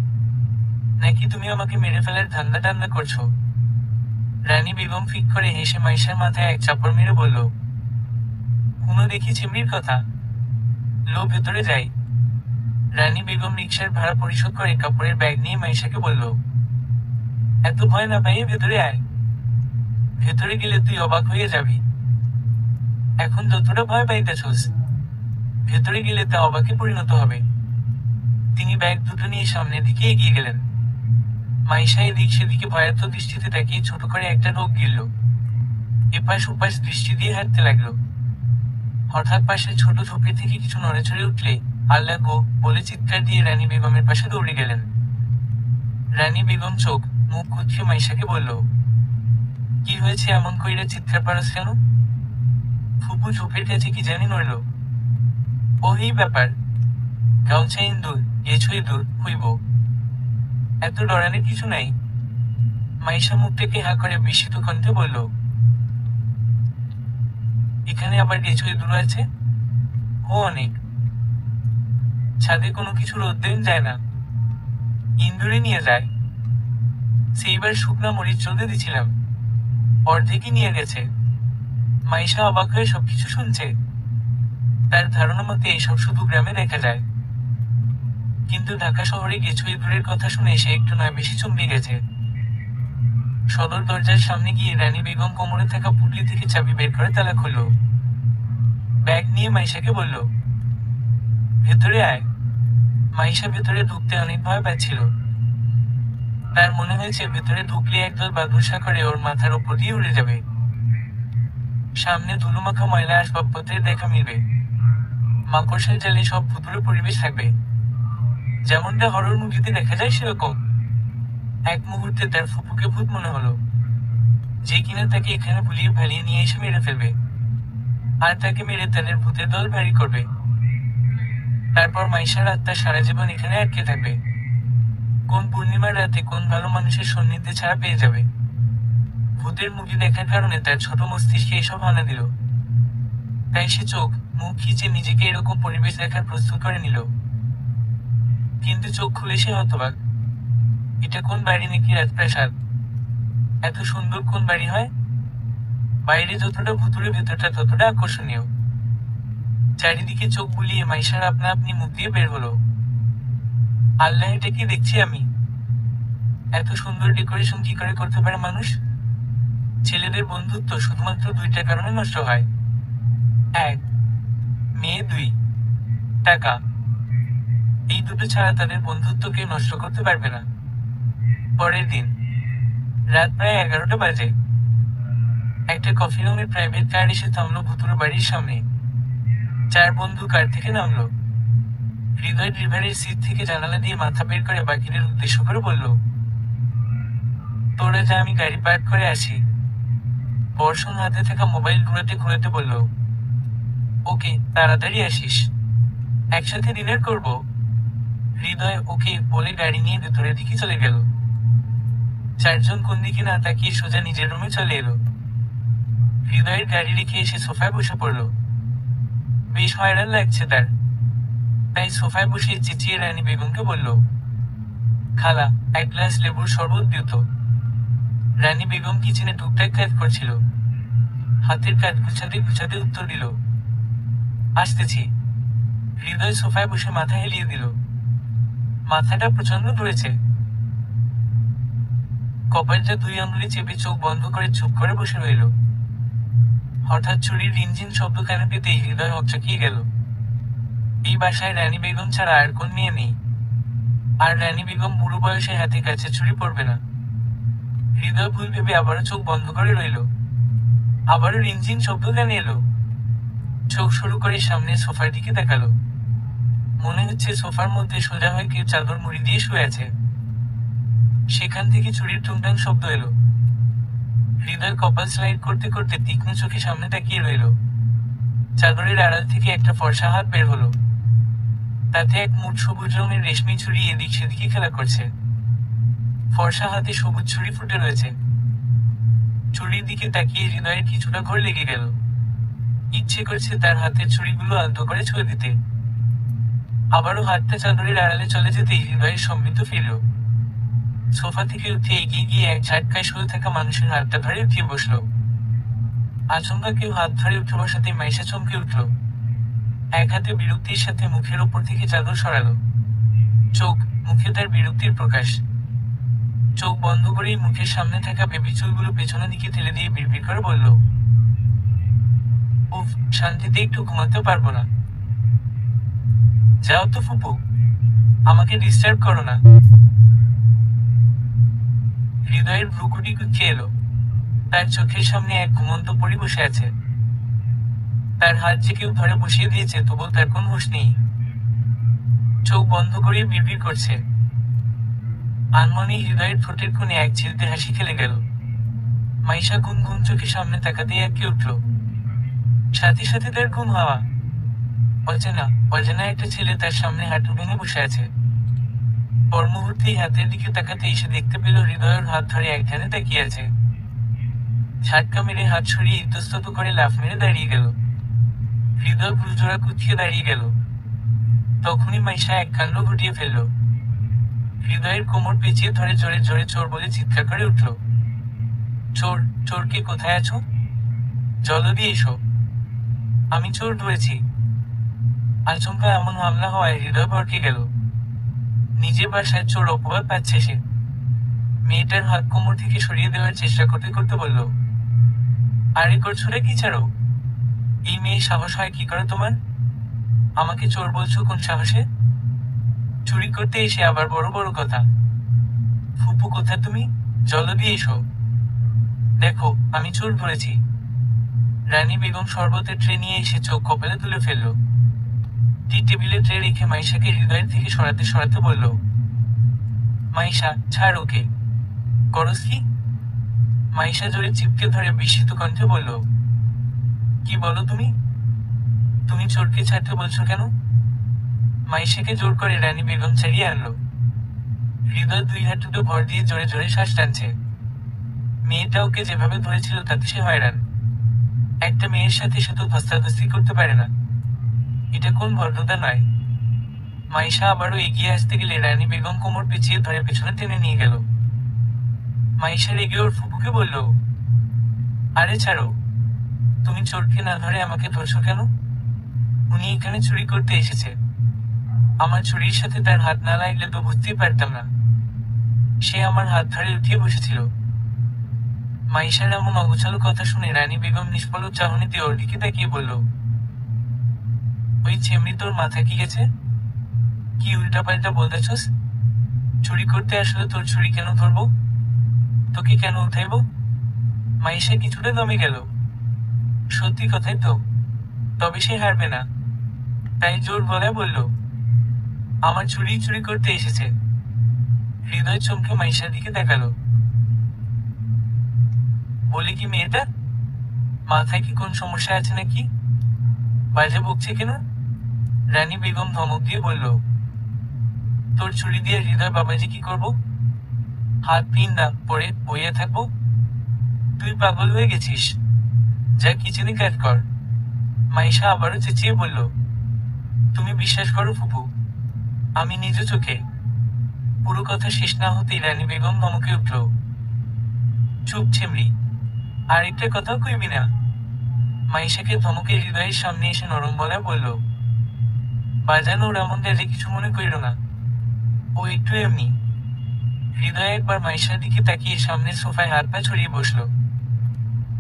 নাকি তুমি আমাকে মেরে ফেলার ধান্দা টান্দা করছো? রানী বেগম ফিক করে হেসে মাইশার মাথায় এক চাপড় মেরে বলল, কোনো দেখি চিমড়ির কথা। লো ভেতরে যাই। রানী বেগম রিক্সার ভাড়া পরিশোধ করে কাপড়ের ব্যাগ নিয়ে মাইশাকে বলল, এত ভয় না পাইয়ে ভেতরে আয়। ভেতরে গেলে তুই অবাক হয়ে যাবি। এখন যতটা ভয় পাইতেছস, ভেতরে গেলে তা অবাকে পরিণত হবে। তিনি ব্যাগ দুটো নিয়ে সামনের দিকে এগিয়ে গেলেন। মাইশা এদিক সেদিকে ভয়ার্থ দৃষ্টিতে তাকিয়ে ছোট করে একটা ঢোক গিলল। এপাশ ওপাশ দৃষ্টি দিয়ে হাঁটতে লাগলো। হঠাৎ পাশে ছোট ঝোপের থেকে কিছু নড়েচড়ে উঠলে আল্লাহ গো বলে চিৎকার দিয়ে রানী বেগমের পাশে দৌড়ে গেলেন। রানী বেগম চোখ মুখ কুঁচকে মাইশাকে বলল, কি হয়েছে এমন কইরা চিৎকার পারস কেন? ফুপু ঝোপের কাছে কি জানি নড়ল। ওই ব্যাপার, গাউছা ইন্দুর, এছুই দূর হইব। এত ডরানের কিছু নাই। মাইশা মুখ থেকে হা করে বিস্মিত কণ্ঠে বলল, এখানে আবার কিছুই দূর আছে? ও অনেক। ছাদে কোনো কিছু রোদ যায় না, ইন্দুরে নিয়ে যায়। সেইবার শুকনা মরিচ রোদে দিছিলাম, অর্ধেকই নিয়ে গেছে। মাইশা অবাক হয়ে সবকিছু শুনছে। তার ধারণা মতে এসব শুধু গ্রামে দেখা যায়, কিন্তু ঢাকা শহরে কিছুই দূরের কথা শুনে সে একটু নয় বেশি চমকে গেছে। সদর দরজার সামনে গিয়ে রানী বেগম কোমরে থাকা পুটলি থেকে চাবি বের করে তালা খুলল। ব্যাগ নিয়ে মাইশাকে বলল, ভেতরে আয়। মাইশা ভেতরে ঢুকতে অনেক ভয় পাচ্ছিল। তার মনে হয়েছে ভেতরে ঢুকলে একদল বাদুড় করে ওর মাথার উপর দিয়ে উড়ে যাবে। সামনে ধুলোমাখা ময়লা আসবাবপত্রের দেখা মিলবে, মাকড়সার জালে সব ভুতুড়ে পরিবেশ থাকবে, যেমনটা হরর মুভিতে দেখা যায় সেরকম। এক মুহূর্তে তার ফুপুকে ভূত মনে হলো, যে কিনা তাকে এখানে ভুলিয়ে ভালিয়ে নিয়ে এসে মেরে ফেলবে, আর তাকে মেরে তাদের ভূতের দল ভারী করবে। তারপর মাইশার আত্মা সারা জীবন এখানে আটকে থাকবে। কোন পূর্ণিমার রাতে কোন ভালো মানুষের সান্নিধ্যে ছাড়া পেয়ে যাবে। ভূতের মুভি দেখার কারণে তার ছোট মস্তিষ্কে এসব হানা দিল। তাই সে চোখ মুখ খিচে নিজেকে এরকম পরিবেশ দেখার প্রস্তুত করে নিল। কিন্তু চোখ খুলে সে হতবাক। এটা কোন বাড়ি নাকি রাজপ্রাসাদ? এত সুন্দর কোন বাড়ি হয়? বাইরে যতটা ভুতুড়ে ভেতরটা ততটা আকর্ষণীয়। চারিদিকে চোখ বুলিয়ে মাইশার আপনা আপনি মুখ দিয়ে বের হলো, আল্লাহ, এটা কি দেখছি আমি? এত সুন্দর ডেকোরেশন কি করে করতে পারে মানুষ? ছেলেদের বন্ধুত্ব শুধুমাত্র দুইটা কারণে নষ্ট হয়, এক মেয়ে, দুই টাকা। এই দুটো ছাড়া তাদের বন্ধুত্বকে নষ্ট করতে পারবে না। পরের দিন রাত প্রায় 11টা বাজে। একটা কফি রঙের প্রাইভেট কার এসে থামলো ভুতুড়ে বাড়ির সামনে। চার বন্ধু কার থেকে নামলো। হৃদয় ড্রাইভারের সিট থেকে জানালা দিয়ে মাথা বের করে বাকিদের উদ্দেশ্য করে বলল, তোরা যা, আমি গাড়ি পার্ক করে আসি। বর্ষণ হাতে থাকা মোবাইল ঘুরাতে ঘুরাতে বলল, ওকে, তাড়াতাড়ি আসিস, একসাথে ডিনার করব। হৃদয় ওকে বলে গাড়ি নিয়ে ভেতরের দিকে চলে গেল। চারজন কোন দিকে না তাকিয়ে সোজা নিজের রুমে চলে এলো। হৃদয়ের গাড়ি রেখে এসে সোফায় বসে পড়ল। বেশ হয়রান লাগছে তার, তাই সোফায় বসে চেঁচিয়ে রানী বেগমকে বলল, খালা, এক গ্লাস লেবুর শরবত দিও তো। রানী বেগম কিচেনে টুকটাক কাজ করছিল, হাতের কাজ গুছাতে গুছাতে উত্তর দিল, আসতেছি। হৃদয় সোফায় বসে মাথা হেলিয়ে দিল। মাথাটা প্রচন্ড ধরেছে। কপালটা 2 আঙুলে চেপে চোখ বন্ধ করে চুপ করে বসে রইল। হঠাৎ ছুরির রিনঝিন শব্দ কানে পেতেই হৃদয় হকচকিয়ে গেল। এই বাসায় রানী বেগম ছাড়া আর কোন মেয়ে নেই, আর রানী বেগম বুড়ো বয়সে হাতে কাছে ছুরি পড়বে না। হৃদয় ভুল ভেবে আবারও চোখ বন্ধ করে রইল। আবারও রিনঝিন শব্দ কানে এলো। চোখ শুরু করে সামনে সোফার দিকে তাকালো। মনে হচ্ছে সোফার মধ্যে সোজা হয়ে কেউ চাদর মুড়ি দিয়ে শুয়ে আছে। সেখান থেকে ছুরির টুংটাং শব্দ এলো। হৃদয় কপাল স্লাইড করতে করতে তীক্ষ্ণ চোখে সামনে তাকিয়ে রইল। চাদরের আড়াল থেকে একটা ফর্সা হাত বের হলো। তাতে এক মুঠ সবুজ রঙের রেশমি ছুরি এদিক সেদিকে খেলা করছে। ফর্সা হাতে সবুজ ছুরি ফুটে রয়েছে। ছুরির দিকে তাকিয়ে হৃদয়ের কিছুটা ঘোর লেগে গেল। ইচ্ছে করছে তার হাতের ছুরিগুলো আলতো করে ছুঁয়ে দিতে। আবারও হাতটা চাদরের আড়ালে চলে যেতেই হৃদয়ের সম্মিত ফিরল। সোফা থেকে উঠে এগিয়ে গিয়ে এক ঝাটকায় শুয়ে থাকা মানুষের হাতটা ধরে উঠিয়ে বসল। আচমকা কেউ হাত ধরে উঠে বসাতে মাইশা চমকে উঠল। এক হাতে বিরক্তির সাথে মুখের ওপর থেকে চাদর সরালো। চোখ মুখে তার বিরক্তির প্রকাশ। চোখ বন্ধ করেই মুখের সামনে থাকা বেবি চুলগুলো পেছনের দিকে ঠেলে দিয়ে বিড়বিড় করে বলল, উফ, শান্তিতে একটু ঘুমাতেও পারবো না। যাও তো ফুপু, আমাকে ডিস্টার্ব করো না। হৃদয়ের ভ্রুকুটি কুচকে এলো। তার চোখের সামনে এক ঘুমন্ত পরি বসে আছে। তার হাত যে কেউ ধরে বসিয়ে দিয়েছে, তবুও তার কোন হুঁশ নেই। চোখ বন্ধ করে বিড়বিড় করছে। আনমনে হৃদয়ের ঠোঁটের কোণে এক ছিলতে হাসি খেলে গেল। মাইশা ঘুম ঘুম চোখে সামনে তাকাতেই আটকে উঠল। সাথে সাথে তার ঘুম হাওয়া। অচেনা অজানা একটা ছেলে তার সামনে হাঁটু ভেঙে বসে আছে। পর মুহূর্তেই হাতের দিকে তাকাতে এসে দেখতে পেল হৃদয়ের হাত ধরে একখানে তাকিয়ে আছে। ঝাটকা মেরে হাত সরিয়ে ইতস্তত করে লাফ মেরে দাঁড়িয়ে গেল। হৃদয় ভ্রুজোড়া কুঁচকে দাঁড়িয়ে গেল। তখনই মাইশা এক কাণ্ড ঘটিয়ে ফেলল। হৃদয়ের কোমর পেঁচিয়ে ধরে জোরে জোরে চোর বলে চিৎকার করে উঠল। চোর, চোর কে, কোথায় আছো? জলদি এসো, আমি চোর ধরেছি। আচমকা এমন হামলা হওয়ায় হৃদয় ভড়কে গেল। নিজের বাসায় চোর অপবাদ পাচ্ছে সে। মেয়েটার হাত কোমর থেকে সরিয়ে দেওয়ার চেষ্টা করতে করতে বলল, আরে করছো রে কি ছাড়ো? এই মেয়ে সাহস হয় কি করে তোমার? আমাকে চোর বলছো কোন সাহসে? চুরি করতে এসে আবার বড় বড় কথা। ফুপু কোথায় তুমি? জলদি এসো, দেখো আমি চোর ধরেছি। রানী বেগম শরবতের ট্রে নিয়ে এসে চোখ কপালে তুলে ফেলল। টি টেবিলে ট্রে রেখে মাইশাকে হৃদয়ের থেকে সরাতে সরাতে বলল, মাইশা ছাড় ওকে। করস কি? মাইশা জোরে চিপকে ধরে বিস্মিত কণ্ঠে বলল, কি বলো তুমি? তুমি চোরকে ছাড়তে বলছো কেন? মাইশাকে জোর করে রানী বেগম ছাড়িয়ে আনলো। হৃদয় দুই হাত দুটো ভর দিয়ে জোরে জোরে শ্বাস টানছে। মেয়েটা ওকে যেভাবে ধরেছিল তাতে সে হয়রান। একটা মেয়ের সাথে সে তো ধস্তাধস্তি করতে পারে না। এটা কোন ভদ্রতা নয়। মাইশা আবারও এগিয়ে আসতে গেলে রানী বেগম কোমর পেঁচিয়ে ধরে পেছনে টেনে নিয়ে গেল। মাইশা রেগে ওর ফুপুকে বলল, আরে ছাড়ো, তুমি চোরকে না ধরে আমাকে ধরছো কেন? উনি এখানে চুরি করতে এসেছে। আমার চুরির সাথে তার হাত না লাগলে তো বুঝতেই পারতাম না। সে আমার হাত ধরে উঠিয়ে বসেছিল। মাইশার এমন অগোছালো কথা শুনে রানী বেগম নিষ্পলক চাহনিতে ওর দিকে তাকিয়ে বলল, ওই ছেমনি তোর মাথা কি গেছে? কি উল্টাপাল্টা বলতেছস? চুরি করতে আসলে তোর চুরি কেন ধরবো? তোকে কেন উঠাইবো? মাইশা কিছুটা দমে গেল। সত্যি কথাই তো, তবে সে হারবে না। তাই জোর গলায় বলল, আমার চুরি চুরি করতে এসেছে। হৃদয় চমকে মাইশার দিকে তাকালো। বলে কি মেয়েটা? মাথায় কি কোন সমস্যা আছে নাকি? বাজে বকছে কেন? রানী বেগম ধমক দিয়ে বলল, তোর চুরি দিয়ে হৃদয় বাবাজি কি করব? হাত পিন না পরে বইয়ে থাকবো? তুই পাগল হয়ে গেছিস, যা কিচেনে কাজ কর। মাইশা আবারও চেঁচিয়ে বলল, তুমি বিশ্বাস করো ফুপু, আমি নিজ চোখে। পুরো কথা শেষ না হতেই রানী বেগম ধমকে উঠল, চুপ ছেমড়ি, আর একটা কথাও কইবি না। মাইশাকে ধমকে হৃদয়ের সামনে এসে নরম গলায় বলল, বাজানো ওর এমন দেখে কিছু মনে করিল না, ও একটু এমনি। হৃদয় একবার মাইশার দিকে তাকিয়ে সামনের সোফায় হাত পা ছড়িয়ে বসলো।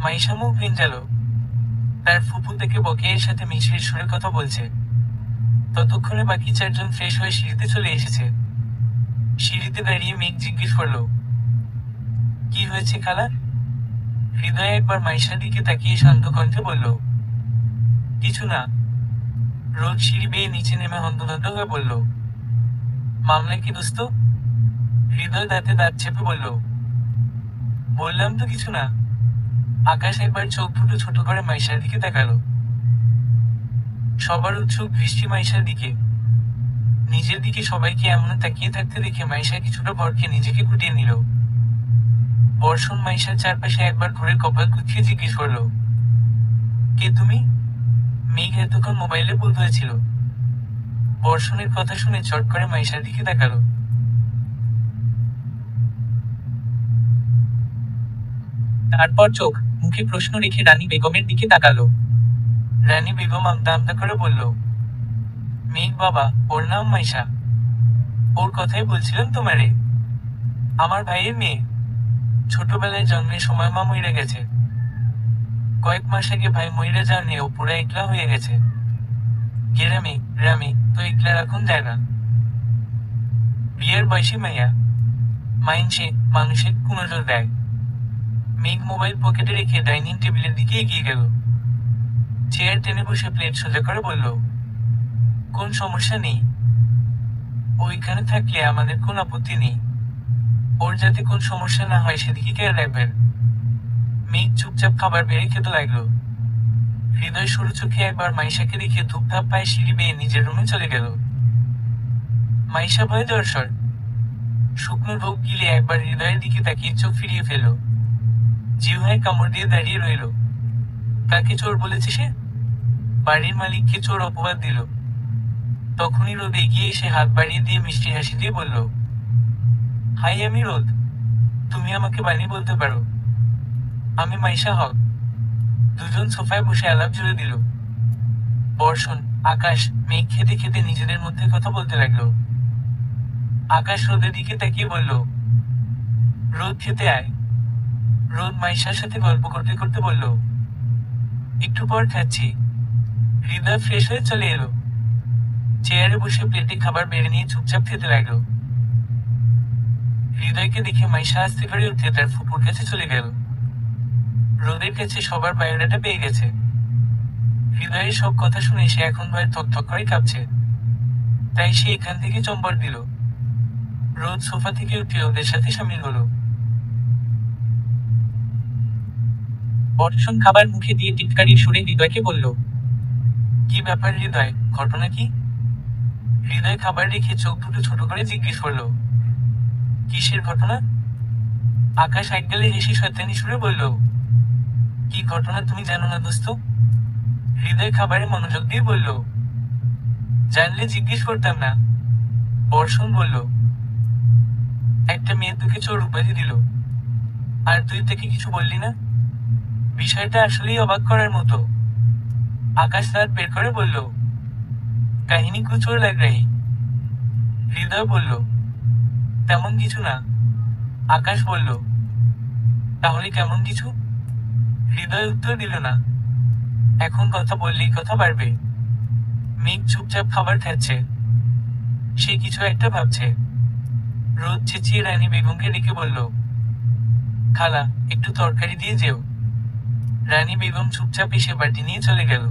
মাইশা মুখ ভেঞ্জালো। তার ফুপু থেকে বকেয়ের সাথে মিশ্রির সুরে কথা বলছে। ততক্ষণে বাকি চারজন ফ্রেশ হয়ে সিঁড়িতে চলে এসেছে। সিঁড়িতে দাঁড়িয়ে মেঘ জিজ্ঞেস করলো, কি হয়েছে খালা? হৃদয় একবার মাইশার দিকে তাকিয়ে শান্ত কণ্ঠে বলল, কিছু না। রোজ সিঁড়ি বেয়ে নিচে নেমে হন্তদন্ত হয়ে বলল, মামলা কি দোস্ত? হৃদয় দাঁতে দাঁত চেপে বলল, বললাম তো কিছু না। আকাশ একবার চোখ দুটো ছোট করে মাইশার দিকে তাকালো। সবার উৎসুক দৃষ্টি মাইশার দিকে। নিজের দিকে সবাইকে এমন তাকিয়ে থাকতে দেখে মাইশা কিছুটা ভরকে নিজেকে গুটিয়ে নিল। বর্ষণ মাইশার চারপাশে একবার ঘুরে কপাল কুঁচিয়ে জিজ্ঞেস করলো, কে তুমি? মেঘ এতক্ষণ মোবাইলে বলতে হয়েছিল। বর্ষণের কথা শুনে চট করে মাইশার দিকে তাকালো। তারপর চোখ মুখে প্রশ্ন রেখে রানী বেগমের দিকে তাকালো। রানী বেগম আমতা আমতা করে বলল, মেঘ বাবা, ওর নাম মাইশা। ওর কথাই বলছিলাম তোমারে। আমার ভাইয়ের মেয়ে। ছোটবেলায় জন্মের সময় মা মরে গেছে। কয়েক মাস আগে ভাই মরে যাওয়া নিয়ে ও পুরা একলা হয়ে গেছে। গ্রামে গ্রামে তো একলা রাখুন যায় না। বিয়ের বয়সী মাইয়া। মাইনসে মানুষের কুনজর দেয়। মেঘ মোবাইল পকেটে রেখে ডাইনিং টেবিলের দিকে এগিয়ে গেল। চেয়ার টেনে বসে প্লেট সোজা করে বলল, কোন সমস্যা নেই। ওইখানে থাকলে আমাদের কোন আপত্তি নেই। ওর যাতে কোন সমস্যা না হয় সেদিকে খেয়াল রাখবেন। মেঘ চুপচাপ খাবার বেড়ে খেতে লাগলো। হৃদয় সরু চোখে একবার মাইশাকে দেখে ধূপধাপ পায়ে সিঁড়ি বেয়ে নিজের রুমে চলে গেল। মাইশা ভয়ে দর্শর। শুকনো ঢোক গিলে একবার হৃদয়ের দিকে তাকিয়ে চোখ ফিরিয়ে ফেলল। জিহ্বায় কামড় দিয়ে দাঁড়িয়ে রইল। কাকে চোর বলেছে সে? বাড়ির মালিককে চোর অপবাদ দিল। তখনই রোদ এগিয়ে এসে হাত বাড়িয়ে দিয়ে মিষ্টি হাসি দিয়ে বলল, হাই, আমি রোদ। তুমি আমাকে বানি বলতে পারো। আমি মাইশা হক। দুজন সোফায় বসে আলাপ জুড়ে দিল। বর্ষণ, আকাশ, মেঘ খেতে খেতে নিজেদের মধ্যে কথা বলতে লাগলো। আকাশ রোদের দিকে তাকিয়ে বলল, রোদ খেতে আয়। রোদ মাইশার সাথে গল্প করতে করতে বলল, একটু পর খাচ্ছি। হৃদয় ফ্রেশ হয়ে চলে এলো। চেয়ারে বসে প্লেটে খাবার বেড়ে নিয়ে চুপচাপ খেতে লাগলো। হৃদয়কে দেখে মাইশা আস্তে করে উঠে তার ফুপুর কাছে চলে গেল। রোদের কাছে সবার বায়োডাটা পেয়ে গেছে। হৃদয়ের সব কথা শুনে সে এখন ভয়ে থকথক করে কাঁপছে। তাই সে এখান থেকে চম্বর দিল। রোদ সোফা থেকে উঠে ওদের সাথে সামিল হলো। বর্ষণ খাবার মুখে দিয়ে টিটকারির সুরে হৃদয়কে বলল, কি ব্যাপার হৃদয়, ঘটনা কি? হৃদয় খাবার রেখে চোখ দুটো ছোট করে জিজ্ঞেস করলো, কিসের ঘটনা? আকাশ একগালে হেসে শয়তানি সুরে বলল, কি ঘটনা তুমি জানো না দোস্ত? হৃদয় খাবারে মনোযোগ দিয়ে বলল, জানলে জিজ্ঞেস করতাম না। বর্ষণ বলল, একটা মেয়ে তোকে চোর উপাধি দিল, আর তুই তাকে কিছু বললি না? বিষয়টা আসলেই অবাক করার মতো। আকাশ দাঁত বের করে বলল, কাহিনী কুচোর লাগ রাহি। হৃদয় বলল, তেমন কিছু না। আকাশ বলল, তাহলে কেমন কিছু? হৃদয় উত্তর দিল না। এখন কথা বললেই কথা বাড়বে। মেঘ চুপচাপ খাবার খাচ্ছে। সে কিছু একটা ভাবছে। রোদ চেঁচিয়ে রানী বেগমকে ডেকে বলল, খালা, একটু তরকারি দিয়ে যেও। রানী বেগম চুপচাপ এসে বাটি নিয়ে চলে গেল।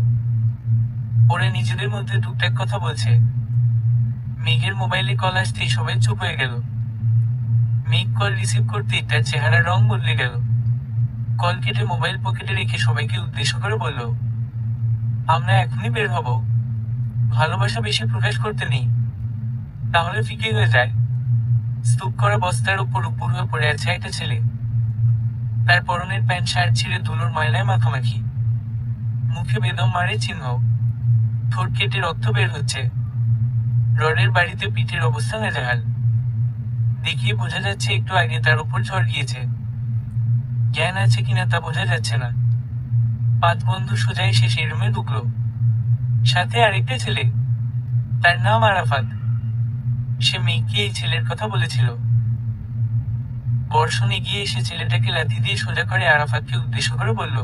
ওরা নিজেদের মধ্যে টুকটাক কথা বলছে। মেঘের মোবাইলে কল আসতেই সবাই চুপ হয়ে গেল। মেঘ কল রিসিভ করতেই তার চেহারার রং বদলে গেল। কল কেটে মোবাইল পকেটে রেখে সবাইকে উদ্দেশ্য করে বলল, আমরা এখনই বের হব। ভালোবাসা বেশি প্রকাশ করতে নেই, তাহলে ফিকে হয়ে যায়। স্তূপ করা বস্তার উপর উপর হয়ে পড়ে আছে একটা ছেলে। তার পরনের প্যান্ট শার্ট ছিঁড়ে ধুলোর ময়লায় মাখামাখি। মুখে বেদম মারে চিহ্ন। ঠোঁট কেটে রক্ত বের হচ্ছে। রডের বাড়িতে পিঠের অবস্থা নাজেহাল। দেখিয়ে বোঝা যাচ্ছে একটু আগে তার উপর ঝড় গিয়েছে। জ্ঞান আছে কিনা তা বোঝা যাচ্ছে না। পাঁচ বন্ধু সোজা এসে সেই রুমে ঢুকলো। সাথে আরেকটা ছেলে, তার নাম আরাফাত। সে মেঘকে এই ছেলের কথা বলেছিল। বর্ষণ এগিয়ে এসে ছেলেটাকে লাথি দিয়ে সোজা করে আরাফাতকে উদ্দেশ্য করে বলল,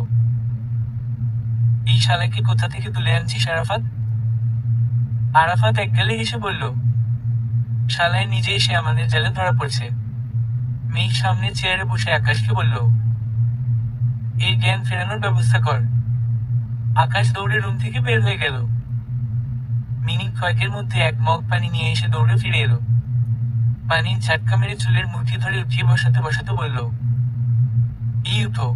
এই শালাকে কোথা থেকে তুলে আনছিস আরাফাত? আরাফাত একগালে হেসে বলল, শালায় নিজে এসে আমাদের জালে ধরা পড়ছে। মেঘ সামনে চেয়ারে বসে আকাশকে বলল, এই জ্ঞান ফেরানোর ব্যবস্থা কর। আকাশ দৌড়ে রুম থেকে বের হয়ে গেল। মিনিট কয়েকের মধ্যে এক মগ পানি নিয়ে এসে দৌড়ে ফিরে এলো। পানির ঝাটকা মেরে চুলের মুঠি ধরে উঠিয়ে বসাতে বসাতে বলল, এই উঠো।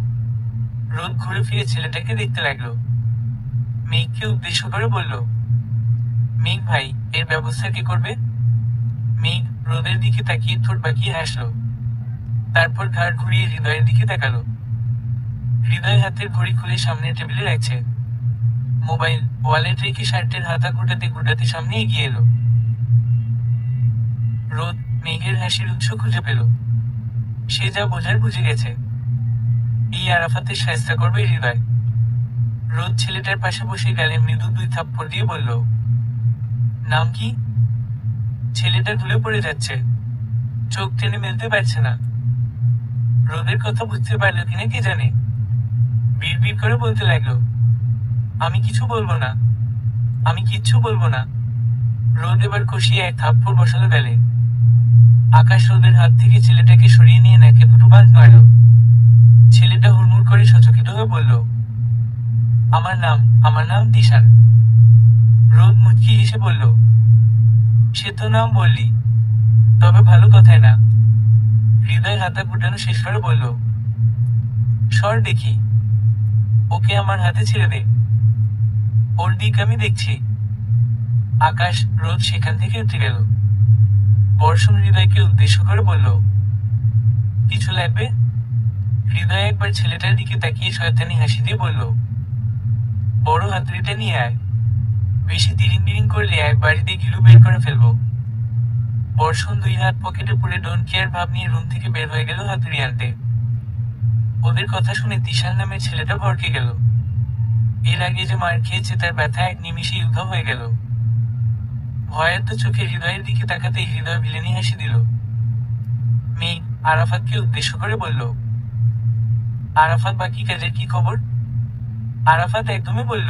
রোদ ঘুরে ফিরে ছেলেটাকে দেখতে লাগলো। মেঘকে উদ্দেশ্য করে বলল, মেঘ ভাই, এর ব্যবস্থা কে করবে? মেঘ রোদের দিকে তাকিয়ে ঠোঁট বাঁকিয়ে হাসলো। তারপর ঘাড় ঘুরিয়ে হৃদয়ের দিকে তাকালো। হৃদয় হাতের ঘড়ি খুলে সামনের টেবিলে রাখছে। মোবাইল ওয়ালেট রেখে শার্টের হাতা ঘুটাতে ঘুটাতে সামনে এগিয়ে এলো। রোদ মেঘের হাসির উৎস খুঁজে পেল। সে যা বোঝার বুঝে গেছে। এই আরাফাতের সাহায্য করবে হৃদয়। রোদ ছেলেটার পাশে বসে গালে মৃদু 2 থাপ্পড় দিয়ে বলল, নাম কি? ছেলেটা ঢুলে পড়ে যাচ্ছে। চোখ টেনে মেলতে পারছে না। রোদের কথা বুঝতে পারলো কিনা কে জানে। বিড়বিড় করে বলতে লাগলো, আমি কিছু বলবো না, আমি কিচ্ছু বলবো না। রোদ এবার কষিয়ে এক থাপ্পড় বসালো গালে। আকাশ রোদের হাত থেকে ছেলেটাকে সরিয়ে নিয়ে নাকে দুটো বাঁধ মারল। ছেলেটা হুড়মুড় করে সচকিত হয়ে বলল, আমার নাম তিশান। রোদ মুচকি হেসে বলল, সে তো নাম বললি, তবে ভালো কথায় না। হৃদয় হাতা গুটানো শেষ করে বলল, সর দেখি। ওকে আমার হাতে ছেড়ে দে, ওর দিক আমি দেখছি। আকাশ রোদ সেখান থেকে উঠে গেল। বর্ষণ হৃদয়কে উদ্দেশ্য করে বলল, কিছু লাগবে? হৃদয় একবার ছেলেটার দিকে তাকিয়ে শয়তানি হাসি দিয়ে বলল, বড় হাতুড়িটা নিয়ে আয়। বেশি তিরিং বিরিং করলে এক বাড়িতে ঘিলু বের করে ফেলবো। বর্ষণ 2 হাত পকেটে পুরে ডোন্ট কেয়ার ভাব নিয়ে রুম থেকে বের হয়ে গেল হাতুড়ি আনতে। ওদের কথা শুনে তিশান নামের ছেলেটা ভড়কে গেল। এর আগে যে মার খেয়েছে তার ব্যথা এক নিমিষেই উধাও হয়ে গেল। ভয়ার্ত চোখে হৃদয়ের দিকে তাকাতেই হৃদয় ভিলেনি হাসি দিল। মেয়ে আরাফাতকে উদ্দেশ্য করে বলল, আরাফাত, বাকি কাজের কি খবর? আরাফাত একদমই বলল,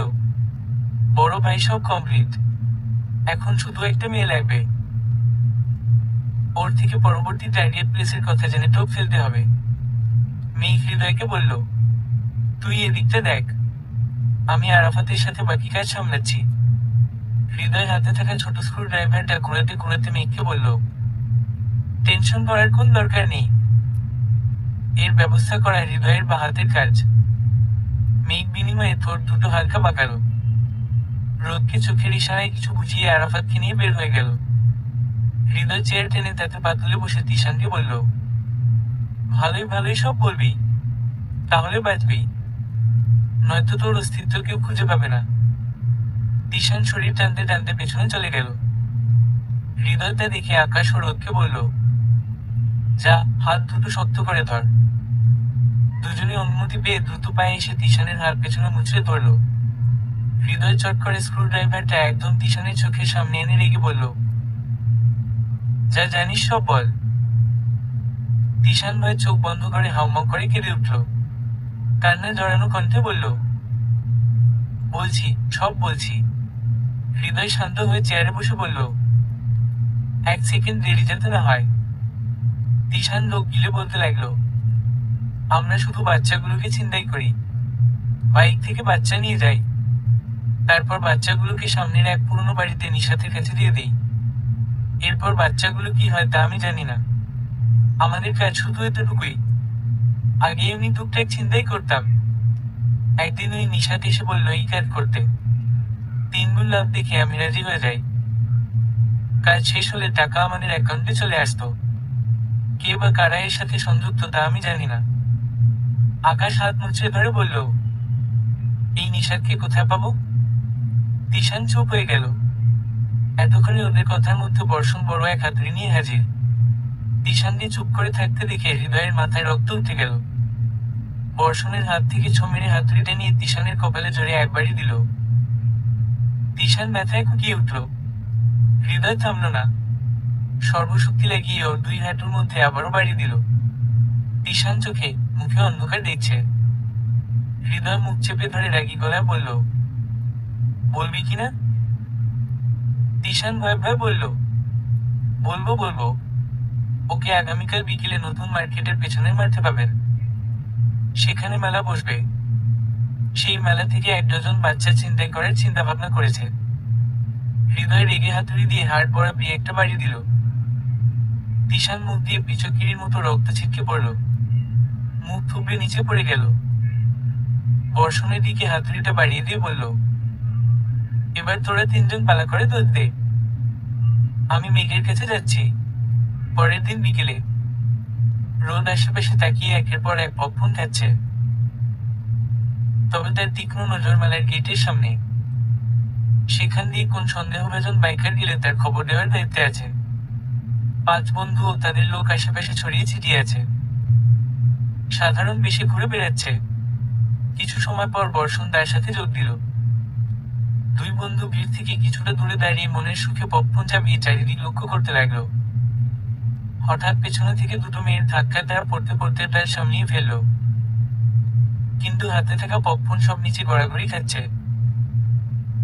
বড় ভাই সব কমপ্লিট, এখন শুধু একটা মেয়ে লাগবে। ওর থেকে পরবর্তী টার্গেট প্লেসের কথা জেনে টোপ ফেলতে হবে। মেয়ে হৃদয়কে বলল, তুই এদিকটা দেখ, আমি আরাফাতের সাথে বাকি কাজ সামলাচ্ছি। হৃদয় হাতে থাকা ছোট স্ক্রু ড্রাইভারটা ঘুরাতে ঘুরাতে মেঘকে বলল, টেনশন করার কোন দরকার নেই, এর ব্যবস্থা করা হৃদয়ের বা হাতের কাজ। মেঘ বিনিময়ে ঠোঁট দুটো হালকা বাঁকালো। রোদকে চোখের ইশারায় কিছু বুঝিয়ে আরাফাতকে নিয়ে বের হয়ে গেল। হৃদয় চেয়ার টেনে তাতে পা তুলে বসে তিশানকে বলল, ভালোই ভালোই সব বলবি, তাহলে বাঁচবি, নয়তো তোর অস্তিত্ব কেউ খুঁজে পাবে না। তিশান শরীর টানতে টানতে পেছনে চলে গেল। হৃদয় তা দেখে আকাশ ও রোদকে বলল, যা, হাত দুটো শক্ত করে ধর। দুজনে অনুমতি পেয়ে দ্রুত পায়ে এসে তিশানের হাত পেছনে মুচড়ে ধরল। হৃদয় চট করে স্ক্রু ড্রাইভারটা একদম তিশানের চোখের সামনে এনে রেগে বলল, যা জানিস সব বল। তিশান ভয়ে চোখ বন্ধ করে হাউমাউ করে কেঁদে উঠল। কান্নায় জড়ানো কণ্ঠে বলল, বলছি, সব বলছি। হৃদয় শান্ত হয়ে চেয়ারে বসে বলল, 1 সেকেন্ড দেরি যাতে না হয়। তিশান লোক গিলে বলতে লাগলো, আমরা শুধু বাচ্চাগুলোকে ছিনতাই করি, বাইক থেকে বাচ্চা নিয়ে যাই, তারপর বাচ্চাগুলোকে সামনের এক পুরনো বাড়িতে নিশাতের কাছে দিয়ে দিই। এরপর বাচ্চাগুলো কি হয় তা আমি জানি না, আমাদের কাজ শুধু এতটুকুই। আগে এমনি টুকটাক ছিনতাই করতাম, একদিন ওই নিশাত এসে বলল এই কাজ করতে। 3 গুণ লাভ দেখে আমি রাজি হয়ে যাই। কাজ শেষ হলে টাকা আমাদের অ্যাকাউন্টে চলে আসতো। কে বা কারা এর সাথে সংযুক্ত তা আমি জানি না। আকাশ হাত মুছড়ে ধরে বলল, এই নিশাতকে কোথায় পাবো? তিশান চুপ হয়ে গেল। এতক্ষণে ওদের কথার মধ্যে বর্ষণ বড় এক হাতুড়ি নিয়ে হাজির। তিশানকে চুপ করে থাকতে দেখে হৃদয়ের মাথায় রক্ত উঠে গেল। বর্ষণের হাত থেকে ছো মেরে হাতুড়িটা নিয়ে তিশানের কপালে জড়িয়ে একবারই দিল। তিশান ব্যথায় কুকিয়ে উঠল। হৃদয় থামল না, সর্বশক্তি লাগিয়ে ওর 2 হাঁটুর মধ্যে আবারও বাড়ি দিল। তিশান চোখে মুখে অন্ধকার দেখছে। হৃদয় মুখ চেপে ধরে রাগী গলায় বলল, বলবি কিনা? তিশান ভয়ে ভয়ে বলল, বলবো বলবো। ওকে আগামীকাল বিকেলে নতুন মার্কেটের পেছনের মাঠে পাবেন, সেখানে মেলা বসবে। সেই মেলা থেকে 1 ডজন বাচ্চা ছিনতাই করার চিন্তা ভাবনা করেছে। হৃদয় রেগে হাতুড়ি দিয়ে হাড় বরাবর একটা বাড়ি দিল। তিশান মুখ দিয়ে পিচকিরির মতো রক্ত ছিটকে পড়ল, মুখ থুবড়ে নিচে পড়ে গেল। বর্ষণের দিকে হাতুড়িটা বাড়িয়ে দিয়ে বলল, এবার তোরা 3 জন পালা করে দৌড় দে, আমি মেঘের কাছে যাচ্ছি। পরের দিন বিকেলে রোদ আশেপাশে তাকিয়ে একের পর এক পপকর্ন খাচ্ছে, তবে তার তীক্ষ্ণ নজর মেলার গেটের সামনে। সেখান দিয়ে কোন সন্দেহভাজন বাইকার গেলে তার খবর দেওয়ার দায়িত্বে আছে। 5 বন্ধু ও তাদের লোক আশেপাশে ছড়িয়ে ছিটিয়ে আছে, সাধারণ বেশে ঘুরে বেড়াচ্ছে। কিছু সময় পর বর্ষণ তার সাথে যোগ দিল। 2 বন্ধু ভিড় থেকে কিছুটা দূরে দাঁড়িয়ে মনের সুখে পপকর্ন চাপিয়ে চারিদিক লক্ষ্য করতে লাগলো। হঠাৎ পেছনে থেকে 2টো মেয়ের ধাক্কায় তারা পড়তে পড়তে তার সামনেই ফেলল, কিন্তু হাতে থাকা পপকর্ন সব নিচে গড়াগড়ি খাচ্ছে।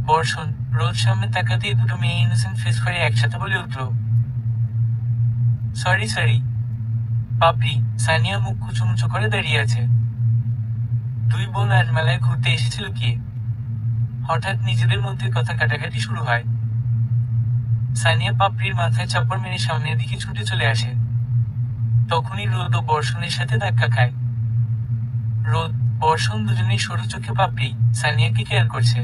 বর্ষণ রোদ সামনে তাকাতেই 2টো মেয়ে ইনোসেন্ট ফেস করে একসাথে বলে উঠল, সরি সরি। পাপড়ি সানিয়া মুখ কুচুমুচু করে দাঁড়িয়ে আছে। 2 বোন আজ মেলায় ঘুরতে এসেছিল কি? হঠাৎ নিজেদের মধ্যে কথা কাটাকাটি শুরু হয়। সানিয়া পাপড়ির মাথায় চাপড় মেরে সামনের দিকে ছুটে চলে আসে। তখনই রোদ ও বর্ষণের সাথে ধাক্কা খায়। রোদ বর্ষণ দুজনেই সরু চোখে পাপড়ি সানিয়াকে খেয়াল করছে।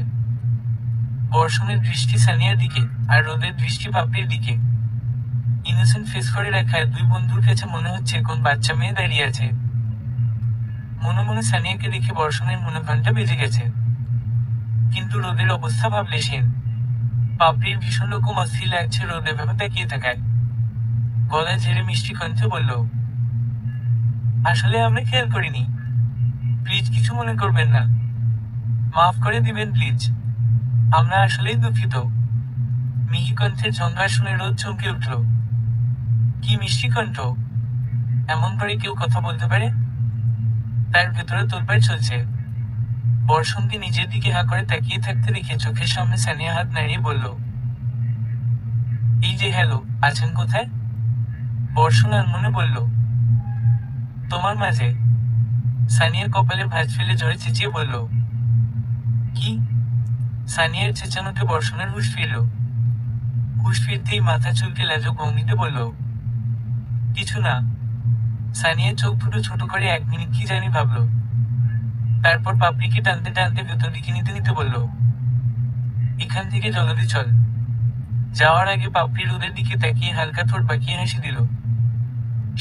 বর্ষণের দৃষ্টি সানিয়ার দিকে আর রোদের দৃষ্টি পাপড়ির দিকে। ইনোসেন্ট ফেস করে রাখা দুই বন্ধুর কাছে মনে হচ্ছে কোন বাচ্চা মেয়ে দাঁড়িয়ে আছে। মনে মনে সানিয়াকে দেখে বর্ষণের মনে ঘন্টা বেজে গেছে। কিন্তু রোদের অবস্থা ভাবলেশহীন। পাপড়ির ভীষণ রকম অস্থির লাগছে রোদ এভাবে তাকিয়ে থাকায়। গলায় ঝেড়ে মিষ্টি কণ্ঠে বলল, আসলে আমরা খেয়াল করিনি। প্লিজ কিছু মনে করবেন না, মাফ করে দিবেন প্লিজ, আমরা আসলেই দুঃখিত। মিহি কণ্ঠের ঝঙ্কার শুনে রোদ চমকে উঠল। কি মিষ্টি কণ্ঠ, এমন করে কেউ কথা বলতে পারে? তার ভেতরে তোলপাড় চলছে। বর্ষণকে নিজের দিকে হা করে তাকিয়ে থাকতে দেখে চোখের সামনে সানিয়া হাত নাড়িয়ে বলল, এই যে হ্যালো, আছেন কোথায়? বর্ষণ আনমনে বলল, তোমার মাঝে। সানিয়ার কপালে ভাঁজ ফেলে ঝরে চেঁচিয়ে বলল, কি? সানিয়ার চেঁচানোতে বর্ষণের হুঁশ ফিরল। হুঁশ ফিরতেই মাথা চুলকে লাজুক ভঙ্গিতে বলল, কিছু না। সানিয়ার চোখ দুটো ছোট করে 1 মিনিট কি জানি ভাবল। তারপর পাপড়িকে টানতে টানতে ভেতর দিকে নিতে নিতে বলল, এখান থেকে জলদি চল। যাওয়ার আগে পাপড়ি রোদের দিকে তাকিয়ে হালকা ঠোঁট বাঁকিয়ে হাসি দিল।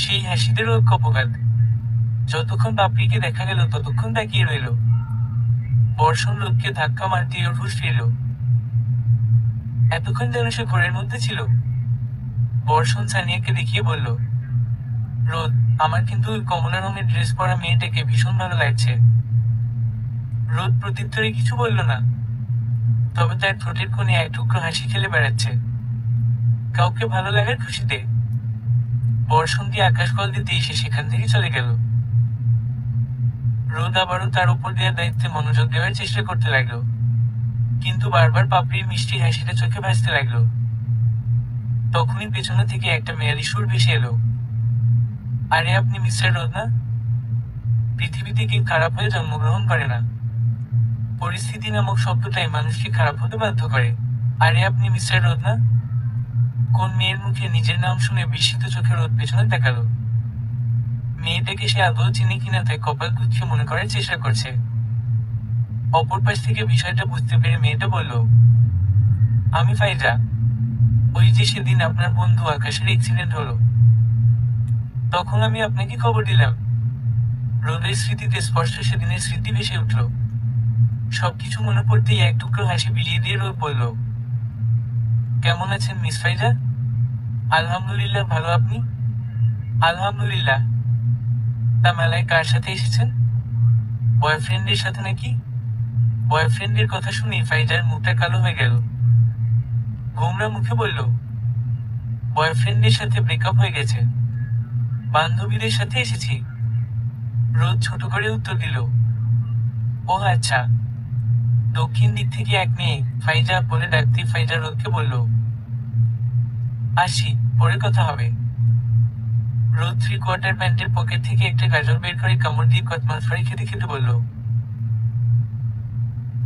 সেই হাসিতে রোদ কপোকাত। যতক্ষণ পাপড়িকে দেখা গেল ততক্ষণ তাকিয়ে রইল। বর্ষণ রোদকে ধাক্কা মারতে ওর হুঁশ ফিরল। এতক্ষণ যেন সে ঘোরের মধ্যে ছিল। বর্ষণ সানিয়াকে দেখিয়ে বলল, রোদ, আমার কিন্তু ওই কমলা রঙের ড্রেস পরা মেয়েটাকে ভীষণ ভালো লাগছে। রোদ প্রত্যুত্তরে কিছু বলল না, তবে তার ঠোঁটের কোণে এক টুকরো হাসি খেলে বেড়াচ্ছে, কাউকে ভালো লাগার খুশিতে। বর্ষণকে আকাশ কল দিতে এসে সেখান থেকে চলে গেল। রোদ আবারও তার উপর দেওয়ার দায়িত্বে মনোযোগ দেওয়ার চেষ্টা করতে লাগলো, কিন্তু বারবার পাপড়ির মিষ্টি হাসিটা চোখে ভাসতে লাগলো। তখনই পেছনে থেকে একটা মেয়ালি সুর ভেসে এলো, আরে আপনি মিস্টার রোদ না? পৃথিবীতে কেউ খারাপ হয়ে জন্মগ্রহণ করে না, পরিস্থিতি নামক শব্দটাই মানুষকে খারাপ হতে বাধ্য করে। আরে আপনি মিস্টার রোদ না? কোন মেয়ের মুখে নিজের নাম শুনে বিস্মিত চোখে রোদ পেছনে তাকালো। মেয়েটাকে সে আদৌ চিনি কিনা তাই কপাল কুঁচকে মনে করার চেষ্টা করছে। অপর পাশ থেকে বিষয়টা বুঝতে পেরে মেয়েটা বলল, আমি ফাইজা, ওই যে সেদিন আপনার বন্ধু আকাশের অ্যাক্সিডেন্ট হলো, তখন আমি আপনাকে খবর দিলাম। রোদের স্মৃতিতে স্পষ্ট সেদিনের স্মৃতি ভেসে উঠল। সবকিছু মনে পড়তেই এক টুকরো হাসি বিলিয়ে দিয়ে রোদ বলল, কেমন আছেন মিস ফাইজা? আলহামদুলিল্লাহ ভালো, আপনি? আলহামদুলিল্লাহ। তা মেলায় কার সাথে এসেছেন? বয়ফ্রেন্ডের সাথে নাকি? বয়ফ্রেন্ডের কথা শুনে ফাইজার মুখটা কালো হয়ে গেল। গোমরা মুখে বলল, বয়ফ্রেন্ডের সাথে ব্রেকআপ হয়ে গেছে, বান্ধবীদের সাথে এসেছি। রোদ ছোট করে উত্তর দিল, ও আচ্ছা। দক্ষিণ দিক থেকে এক মেয়ে ফাইজা বলে ডাকতে ফাইজা রোদকে বলল, আসি, পরে কথা হবে। রোদ 3/4 প্যান্টের পকেট থেকে একটা গাজর বের করে কামড় দিয়ে কতমাল ফ্রাই খেতে খেতে বলল,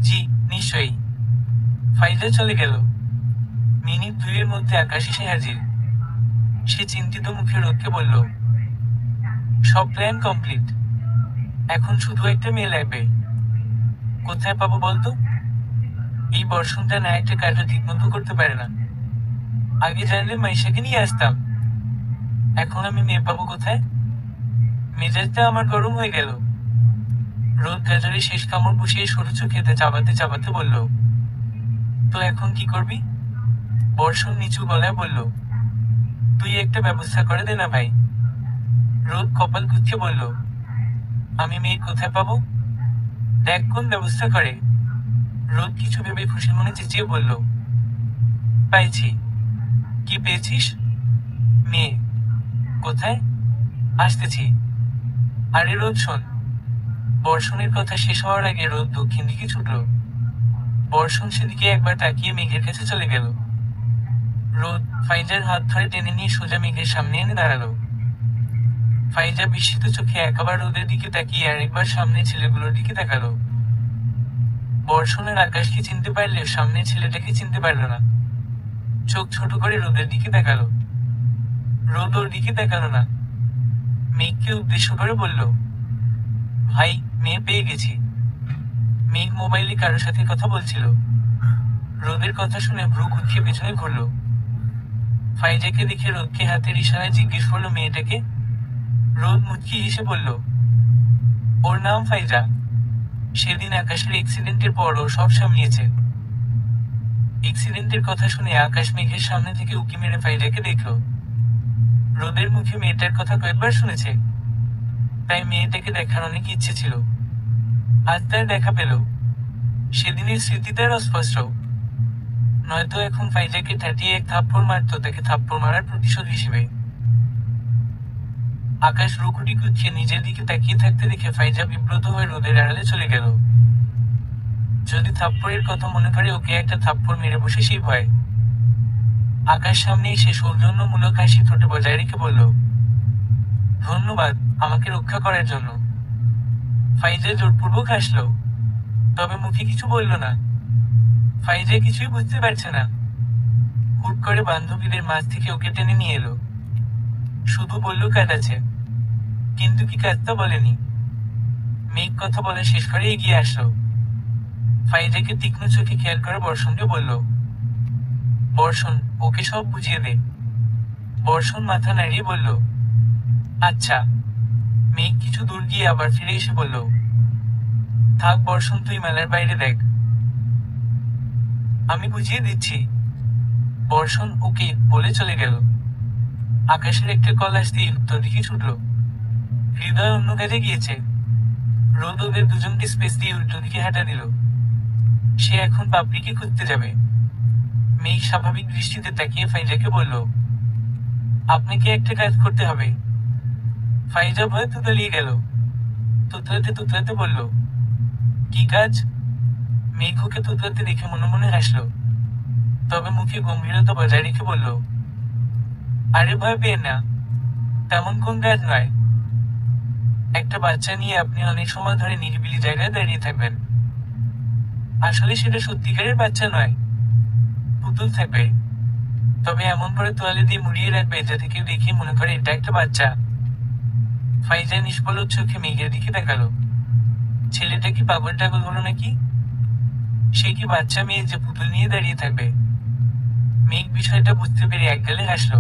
জি নিশ্চয়ই। ফাইজা চলে গেল। মিনিট 2-এর মধ্যে আকাশ এসে হাজির। সে চিন্তিত মুখে রোদকে বলল, সব প্ল্যান কমপ্লিট, এখন শুধু একটা মেয়ে লাগবে। কোথায় পাবো বলতো? এই বর্ষণটা না একটা কাজও ঠিক মতো করতে পারে না। আগে জানলে মাইশাকে নিয়ে আসতাম, এখন আমি মেয়ে পাবো কোথায়? মেজাজটা আমার গরম হয়ে গেল। রোদ গাজরে শেষ কামড় বসিয়ে সরু চোখেতে চাবাতে চাবাতে বলল, তো এখন কি করবি? বর্ষণ নিচু গলায় বলল, তুই একটা ব্যবস্থা করে দে না ভাই। রোদ কপাল কুঁচকে বলল, আমি মেয়ে কোথায় পাবো? দেখ কোন ব্যবস্থা করে। রোদ কিছু ভেবে খুশি মনে চেঁচিয়ে বলল, পাইছি। কি পেয়েছিস? মেয়ে। কোথায়? আসতেছি। আরে রোদ শোন। বর্ষণের কথা শেষ হওয়ার আগে রোদ দক্ষিণ দিকে ছুটল। বর্ষণ সেদিকে একবার তাকিয়ে মেঘের কাছে চলে গেল। রোদ ফাইজার হাত ধরে টেনে নিয়ে সোজা মেঘের সামনে এনে দাঁড়ালো। ফাইজা বিস্মিত চোখে একবার রোদের দিকে তাকিয়ে আরেকবার সামনে ছেলেগুলোর দিকে তাকালো। বর্ষণের আকাশকে চিনতে পারলেও সামনের ছেলেটাকে চিনতে পারল না। চোখ ছোট করে রোদের দিকে তাকালো। রোদ ওর দিকে তাকালো না। মেঘকে উদ্দেশ্য করে বলল, ভাই মেয়ে পেয়ে গেছি। মেঘ মোবাইলে কারোর সাথে কথা বলছিল। রোদের কথা শুনে ভ্রু কুঁচকে পেছনে ঘুরল। ফাইজাকে দেখে রোদকে হাতের ইশারায় জিজ্ঞেস করলো মেয়েটাকে। রোদ মুচকি হেসে বলল, ওর নাম ফাইজা। সেদিন আকাশের অ্যাক্সিডেন্টের পর ও সব সামলিয়েছে। অ্যাক্সিডেন্টের কথা শুনে আকাশ মেঘের সামনে থেকে উঁকি মেরে ফাইজাকে দেখল। রোদের মুখে মেয়েটার কথা কয়েকবার শুনেছে, তাই মেয়েটাকে দেখার অনেক ইচ্ছে ছিল। আজ তার দেখা পেল। সেদিনের স্মৃতি তার অস্পষ্ট। নয়তো এখন ফাইজাকে ঠাটিয়ে এক থাপ্পড় মারত তাকে থাপ্পড় মারার প্রতিশোধ হিসেবে। আকাশ রুকুটি কুচকে নিজের দিকে তাকিয়ে থাকতে দেখে ফাইজা বিব্রত হয়ে রোদের আড়ালে চলে গেল। যদি থাপ্পড়ের কথা মনে করে ওকে একটা থাপ্পড় মেরে বসে সেই ভয়। আকাশ সামনে এসে সৌজন্যমূলক হাসি ঠোঁটে বজায় রেখে বলল, ধন্যবাদ আমাকে রক্ষা করার জন্য। ফাইজা জোরপূর্বক হাসল, তবে মুখে কিছু বলল না। ফাইজা কিছুই বুঝতে পারছে না। হুট করে বান্ধবীদের মাঝ থেকে ওকে টেনে নিয়ে এলো। শুধু বলল কাজ আছে, কিন্তু কি কাজ তা বলেনি। মেঘ কথা বলে শেষ করে এগিয়ে আসলো। ফাইজাকে তীক্ষ্ণ চোখে খেয়াল করে বর্ষণকে বলল, বর্ষণ ওকে সব বুঝিয়ে দে। বর্ষণ মাথা নাড়িয়ে বলল, আচ্ছা। মেঘ কিছু দূর গিয়ে আবার ফিরে এসে বলল, থাক বর্ষণ, তুই মেলার বাইরে দেখ, আমি বুঝিয়ে দিচ্ছি। বর্ষণ ওকে বলে চলে গেল। আকাশের একটা কল আসতেই উত্তর দিকে ছুটল। হৃদয় অন্য কাজে গিয়েছে। রোদ ওদের দুজনকে স্পেস দিয়ে উল্টো দিকে হাঁটা দিল। সে এখন পাপড়িকে খুঁজতে যাবে। মেঘ স্বাভাবিক দৃষ্টিতে তাকিয়ে ফাইজাকে বলল, আপনাকে একটা কাজ করতে হবে। ফাইজা ভয়ে তুতলিয়ে গেল। তুতলাতে তুতলাতে বলল, কি কাজ? মেঘ ওকে তুতলাতে দেখে মনে মনে হাসল, তবে মুখে গম্ভীরতা বজায় রেখে বলল, আরে ভয় পেয়ে না, তেমন কোন কাজ নয়। একটা বাচ্চা নিয়ে আপনি অনেক সময় ধরে নিরিবিলি জায়গায় দাঁড়িয়ে থাকবেন। আসলে সেটা সত্যিকারের বাচ্চা নয়, পুতুল থাকবে, তবে এমন করে তোয়ালে দিয়ে মুড়িয়ে রাখবে যাতে কেউ দেখে মনে করে এটা একটা বাচ্চা। ফাইজা নিষ্পলক চোখে মেঘের দিকে তাকালো। ছেলেটা কি পাগল টাগল হলো নাকি? সে কি বাচ্চা মেয়ে যে পুতুল নিয়ে দাঁড়িয়ে থাকবে? মেঘ বিষয়টা বুঝতে পেরে একগালে হাসলো।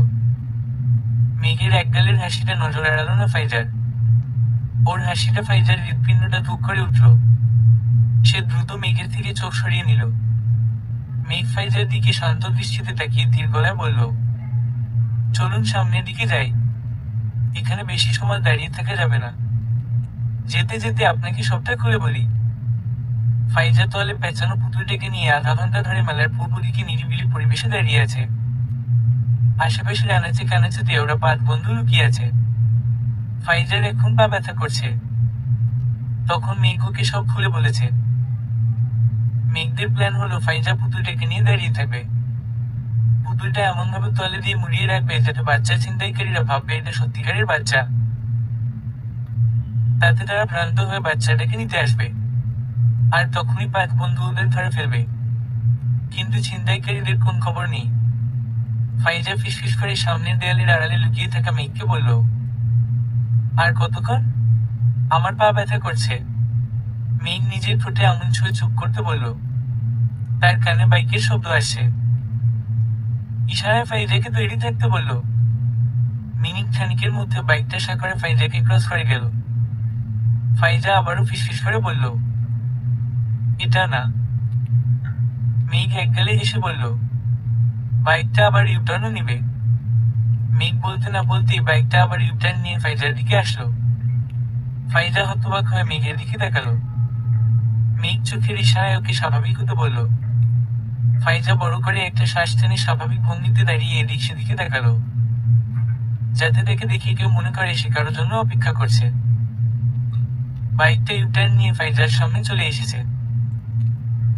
মেঘের একগালের হাসিটা নজর এড়ালো না ফাইজার। ওর হাসিটা ফাইজার হৃৎপিণ্ডটা ধুক করে উঠল। সে দ্রুত মেঘের থেকে চোখ সরিয়ে নিল। মেঘ ফাইজার দিকে শান্ত দৃষ্টিতে তাকিয়ে ধীর গলায় বলল, চলুন সামনের দিকে যাই, এখানে বেশি সময় দাঁড়িয়ে থাকা যাবে না। যেতে যেতে আপনাকে সবটা খুলে বলি। ফাইজা তোয়ালে পেঁচানো পুতুলটাকে নিয়ে আধা ঘন্টা ধরে মেলার পূর্ব দিকে নিরিবিলি পরিবেশে দাঁড়িয়ে আছে। আশেপাশের আনাচে কানাচেতে ওরা 5 বন্ধু লুকিয়ে আছে। ফাইজার এখন পা ব্যথা করছে। তখন মেঘ ওকে সব খুলে বলেছে। মেঘদের প্ল্যান হলো ফাইজা পুতুলটাকে নিয়ে দাঁড়িয়ে থাকবে। পুতুলটা এমন ভাবে তোয়ালে দিয়ে মুড়িয়ে রাখবে যাতে বাচ্চা ছিনতাইকারীরা ভাববে এটা সত্যিকারের বাচ্চা। তাতে তারা ভ্রান্ত হয়ে বাচ্চাটাকে নিতে আসবে, আর তখনই 5 বন্ধু ওদের ধরে ফেলবে। কিন্তু ছিনতাইকারীদের কোন খবর নেই। ফাইজা ফিসফিস করে সামনের দেয়ালের আড়ালে লুকিয়ে থাকা মেঘকে বলল, আর কতক্ষণ? আমার পা ব্যথা করছে। মেঘ নিজের ঠোঁটে আঙুল ছুঁয়ে চুপ করতে বলল। তার কানে বাইকের শব্দ আসছে। ইশারায় ফাইজাকে তৈরি থাকতে বলল। মিনিট খানিকের মধ্যে বাইকটা সাঁকড়ে ফাইজাকে ক্রস করে গেল। ফাইজা আবারও ফিসফিস করে বলল, এটা না। মেঘ একগালে হেসে বলল, বাইকটা আবার ইউটার্নও নিবে। মেঘ বলতে না বলতেই বাইকটা আবার ইউটার্ন নিয়ে ফাইজার দিকে আসলো। ফাইজা হতবাক হয়ে মেঘের দিকে তাকালো। মেঘ চোখের ইশারায় ওকে স্বাভাবিক হতে বলল। ফাইজা বড় করে একটা শ্বাস টেনে স্বাভাবিক ভঙ্গিতে দাঁড়িয়ে এদিক সেদিকে তাকালো, যাতে তাকে দেখে কেউ মনে করে সে কারোর জন্য অপেক্ষা করছে। বাইকটা ইউটার্ন নিয়ে ফাইজার সামনে চলে এসেছে।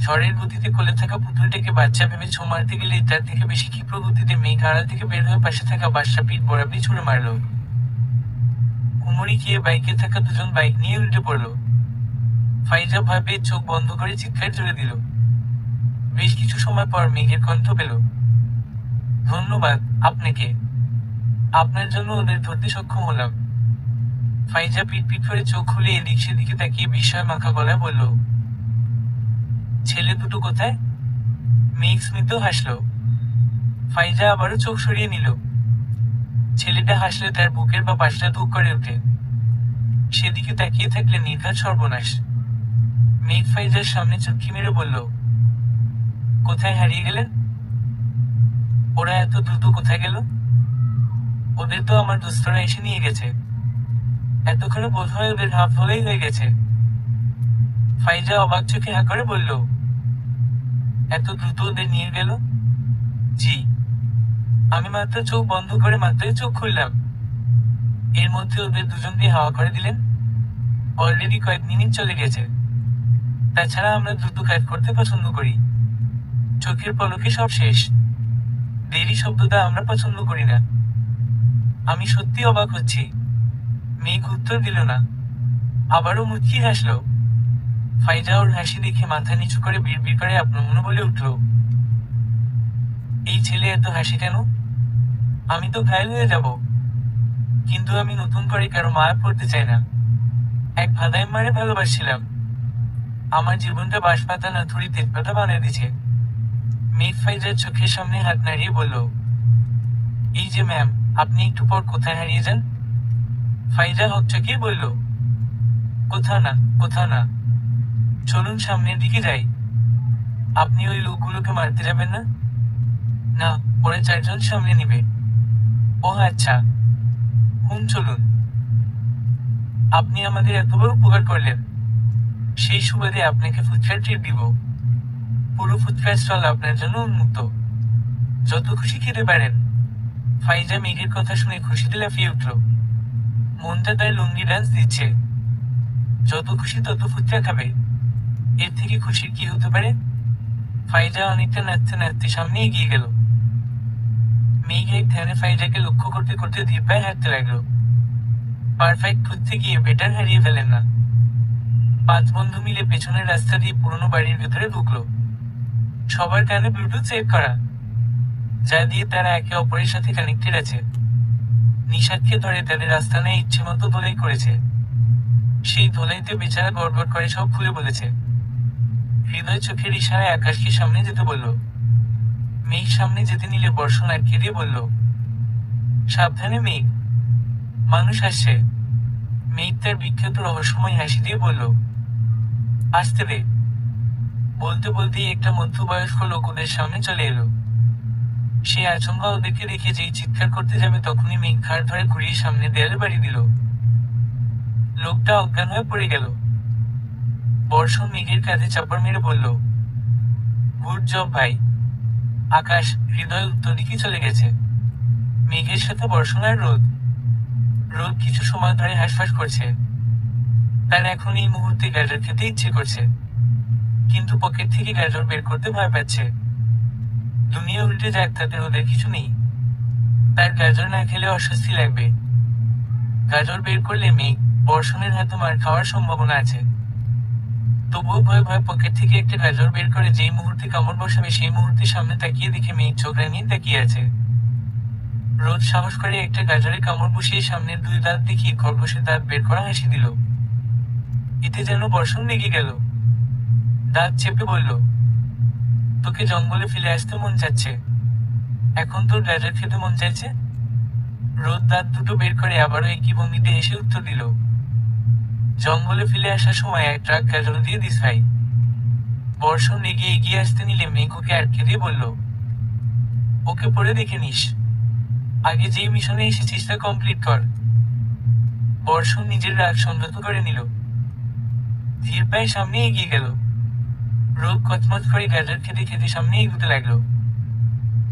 ঝড়ের গতিতে কোলে থাকা পুতুলটাকে বাচ্চা ভেবে ছো মারতে গেলে তার থেকে বেশি ক্ষিপ্র গতিতে মেঘ আড়াল থেকে বের হয়ে পাশে থাকা বাসটা পিঠ বরাবরই ছুড়ে মারল। হুমড়ি খেয়ে বাইকে থাকা দুজন বাইক নিয়ে উল্টে পড়ল। ফাইজা ভয় পেয়ে চোখ বন্ধ করে চিৎকার জুড়ে দিল। বেশ কিছু সময় পর মেঘের কণ্ঠ পেল, ধন্যবাদ আপনাকে, আপনার জন্য ওদের ধরতে সক্ষম হলাম। ফাইজা পিট পিট করে চোখ খুলে এদিক সেদিকে তাকিয়ে বিস্ময় মাখা গলায় বলল, ছেলে দুটো কোথায়? মেঘ স্মিত হাসল। ফাইজা আবারও চোখ সরিয়ে নিল। ছেলেটা হাসলে তার বুকের বা পাশটা ধুক করে ওঠে। সেদিকে তাকিয়ে থাকলে নির্ঘাত সর্বনাশ। মেঘ ফাইজার সামনে চুটকি মেরে বলল, কোথায় হারিয়ে গেলেন? ওরা এত দ্রুত কোথায় গেল? ওদের তো আমার দোস্তরা এসে নিয়ে গেছে। এতক্ষণে বোধ হয় ওদের হাফ হলেই হয়ে গেছে। ফাইজা অবাক চোখে হা করে বলল, এত দ্রুত ওদের নিয়ে গেল? জি, আমি মাত্র চোখ বন্ধ করে মাত্রই চোখ খুললাম। এর মধ্যে ওদের দুজনকে হাওয়া করে দিলেন। অলরেডি কয়েক মিনিট চলে গেছে। তাছাড়া আমরা দ্রুত কাজ করতে পছন্দ করি। চোখের পলকে সব শেষ। দেরি শব্দটা আমরা পছন্দ করি না। আমি সত্যি অবাক হচ্ছি। মেঘ উত্তর দিল না। আবারও মুচকি হাসল। ফাইজা ওর হাসি দেখে মাথা নিচু করে বিড়বিড় করে আপনার মনে বলে উঠল, এই ছেলে এত হাসি কেন? আমি তো ঘায়েল হয়ে যাব। কিন্তু আমি নতুন করে কারো মায়া পড়তে চাই না। এক ভাদাইম মারে ভালোবাসছিলাম। আমার জীবনটা বাঁশপাতা না থুড়ি তেজপাতা বানিয়ে দিছে। মেঘ ফাইজার চোখের সামনে হাত নাড়িয়ে বলল, এই যে ম্যাম, আপনি একটু পর কোথায় হারিয়ে যান? ফাইজা হকচকিয়ে বলল, কোথাও না, কোথাও না। চলুন সামনের দিকে যাই। আপনি ওই লোকগুলোকে মারতে যাবেন না? না, ওরা চারজন সামনে নিবে। ও আচ্ছা, চলুন। আপনি আমাদের এত বড় উপকার করলেন, সেই সুবাদে আপনাকে ফুচকার ট্রিট দিব। পুরো ফুচকার স্টল আপনার জন্য উন্মুক্ত। যত খুশি খেতে পারেন। ফাইজা মেঘের কথা শুনে খুশিতে লাফিয়ে উঠল। মনটা তার লুঙ্গি ডান্স দিচ্ছে। যত খুশি তত ফুচকা খাবে। এর থেকে খুশির কি হতে পারে? ফাইজা অনেকটা নাচতে নাচতে সামনে এগিয়ে গেল। মেঘ এক ধ্যানে ফাইজাকে লক্ষ্য করতে করতে ধীর পায়ে হাঁটতে লাগলো। পারফেক্ট খুঁজতে গিয়ে বেটার হারিয়ে ফেলেন না। 5 বন্ধু মিলে পেছনের রাস্তা দিয়ে পুরনো বাড়ির ভেতরে ঢুকলো। সবার কানে ব্লুটুথ সেট করা, যা দিয়ে তারা একে অপরের সাথে কানেক্টেড আছে। নিষাদকে ধরে তাদের আস্তানায় ইচ্ছে মতো ধোলাই করেছে। সেই ধোলাইতে বেচারা গড়গড় করে সব খুলে বলেছে। হৃদয় চোখের ইশারায় আকাশকে সামনে যেতে বলল। মেঘ সামনে যেতে নিলে বর্ষণ আটকে দিয়ে বলল, সাবধানে মেঘ, মানুষ আসছে। মেঘ তার বিখ্যাত রহস্যময় হাসি দিয়ে বলল, আসতে দে। বলতে বলতেই একটা মধ্যবয়স্ক লোক ওদের সামনে চলে এলো। সে আচমকা ওদেরকে দেখে যেই চিৎকার করতে যাবে তখনই মেঘ ঘাড় ধরে ঘুরিয়ে সামনে দেয়ালে বাড়ি দিল। লোকটা অজ্ঞান হয়ে পড়ে গেল। বর্ষণ মেঘের কাঁধে চাপড় মেরে বলল, গুড জব ভাই। আকাশ, হৃদয় উত্তর দিকে চলে গেছে। মেঘের সাথে বর্ষণ আর রোদ। রোদ কিছু সময় ধরে হাঁসফাঁস করছে। তার এখন এই মুহূর্তে গাজর খেতে ইচ্ছে করছে, কিন্তু পকেট থেকে গাজর বের করতে ভয় পাচ্ছে। দুনিয়া উল্টে যাক, তাতে ওদের কিছু নেই। তার গাজর না খেলে অস্বস্তি লাগবে। গাজর বের করলে মেঘ, বর্ষণের হাতে মার খাওয়ার সম্ভাবনা আছে। তবুও ভয় ভয় পকেট থেকে একটা গাজর বের করে যেই মুহূর্তে কামড় বসাবে সেই মুহূর্তে সামনে তাকিয়ে দেখে মেঘ চোখ রাঙিয়ে তাকিয়ে আছে। রোদ সাহস করে একটা গাজরে কামড় বসিয়ে সামনের 2 দাঁত দেখিয়ে খরগোশের দাঁত বের করা হাসি দিল। এতে যেন বর্ষণ লেগে গেল। দাঁত চেপে বলল, তোকে জঙ্গলে ফেলে আসতে মন চাচ্ছে, এখন তোর গাজর খেতে মন চাইছে? রোদ দাঁত দুটো বের করে আবারও একই ভঙ্গিতে হেসে উত্তর দিল, জঙ্গলে ফেলে আসার সময় এক ট্রাক গাজর দিয়ে দিস ভাই। বর্ষণ রেগে এগিয়ে আসতে নিলে মেঘ ওকে আটকে দিয়ে বলল, ওকে পড়ে দেখে নিস। আগে যেই মিশনে এসেছিস তা কমপ্লিট কর। বর্ষণ নিজের রাগ সংযত করে নিল। ধীর পায়ে সামনে এগিয়ে গেল। রোদ কচমচ করে গাজর খেতে খেতে সামনে এগুতে লাগলো।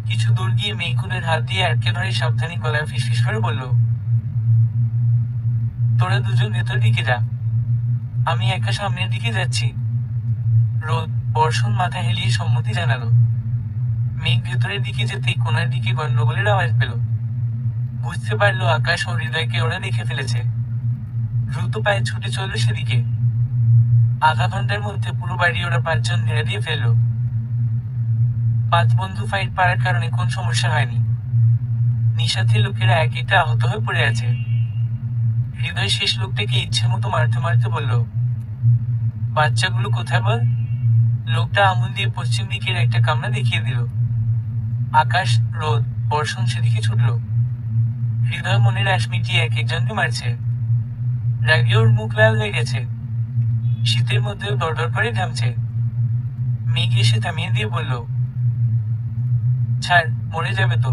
কিছু দূর গিয়ে মেঘ ওদের হাত দিয়ে আটকে ধরে সাবধানী গলায় ফিসফিস করে বলল, তোরা দুজন ভেতর দিকে যা, আমি একা সামনের দিকে যাচ্ছি। রোদ, বর্ষণ মাথা হেলিয়ে সম্মতি জানালো। মেঘ ভেতরের দিকে যেতেই কোনার দিকে গন্ডগোলের আওয়াজ পেল। বুঝতে পারলো আকাশ ও হৃদয়কে ওরা দেখে ফেলেছে। দ্রুত পায়ে ছুটে চলল সেদিকে। আধা ঘন্টার মধ্যে পুরো বাড়ি ওরা 5 জন ঘেরে দিয়ে ফেলল। 5 বন্ধু ফাইট পাড়ার কারণে কোন সমস্যা হয়নি। নিশাথে লোকেরা এক একটা আহত হয়ে পড়ে আছে। হৃদয় শেষ লোকটাকে ইচ্ছে মতো মারতে মারতে বলল, বাচ্চাগুলো কোথায় বল? লোকটা আঙুল দিয়ে পশ্চিম দিকের একটা কামরা দেখিয়ে দিল। আকাশ, রোদ, বর্ষণ সেদিকে ছুটল। হৃদয় মনের আশ মিটিয়ে এক একজনকে মারছে। রাগে ওর মুখ লাল হয়ে গেছে। শীতের মধ্যেও দরদর করে ঘামছে। মেঘ এসে থামিয়ে দিয়ে বলল, ছাড়, মরে যাবে তো।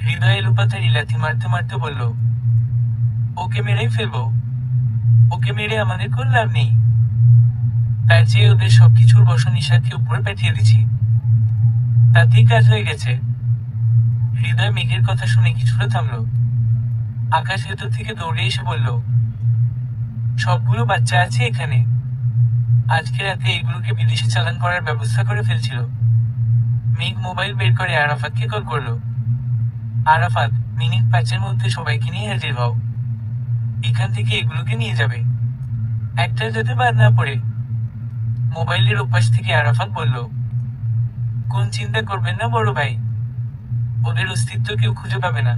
হৃদয় এলোপাতাড়ি লাথি মারতে মারতে বলল, ওকে মেরেই ফেলবো। ওকে মেরে আমাদের কোন লাভ নেই। তার চেয়ে ওদের সবকিছুর বসন নিশাকে উপরে পাঠিয়ে দিছি, তাতেই কাজ হয়ে গেছে। হৃদয় মেঘের কথা শুনে কিছুটা থামলো। আকাশ ভেতর থেকে দৌড়ে এসে বলল, সবগুলো বাচ্চা আছে এখানে। আজকে রাতে এগুলোকে বিদেশে চালান করার ব্যবস্থা করে ফেলছিল। মেঘ মোবাইল বের করে আরাফাতকে কল করলো। আরাফাত, মিনিট 5-এর মধ্যে সবাইকে নিয়ে হাজির হও। এখান থেকে এগুলোকে নিয়ে যাবে, একটা যাতে বাদ না পড়ে। মোবাইলের ওপাশ থেকে আরাফাত বলল, কোন চিন্তা করবেন না বড় ভাই, ওদের অস্তিত্ব কেউ খুঁজে পাবে না।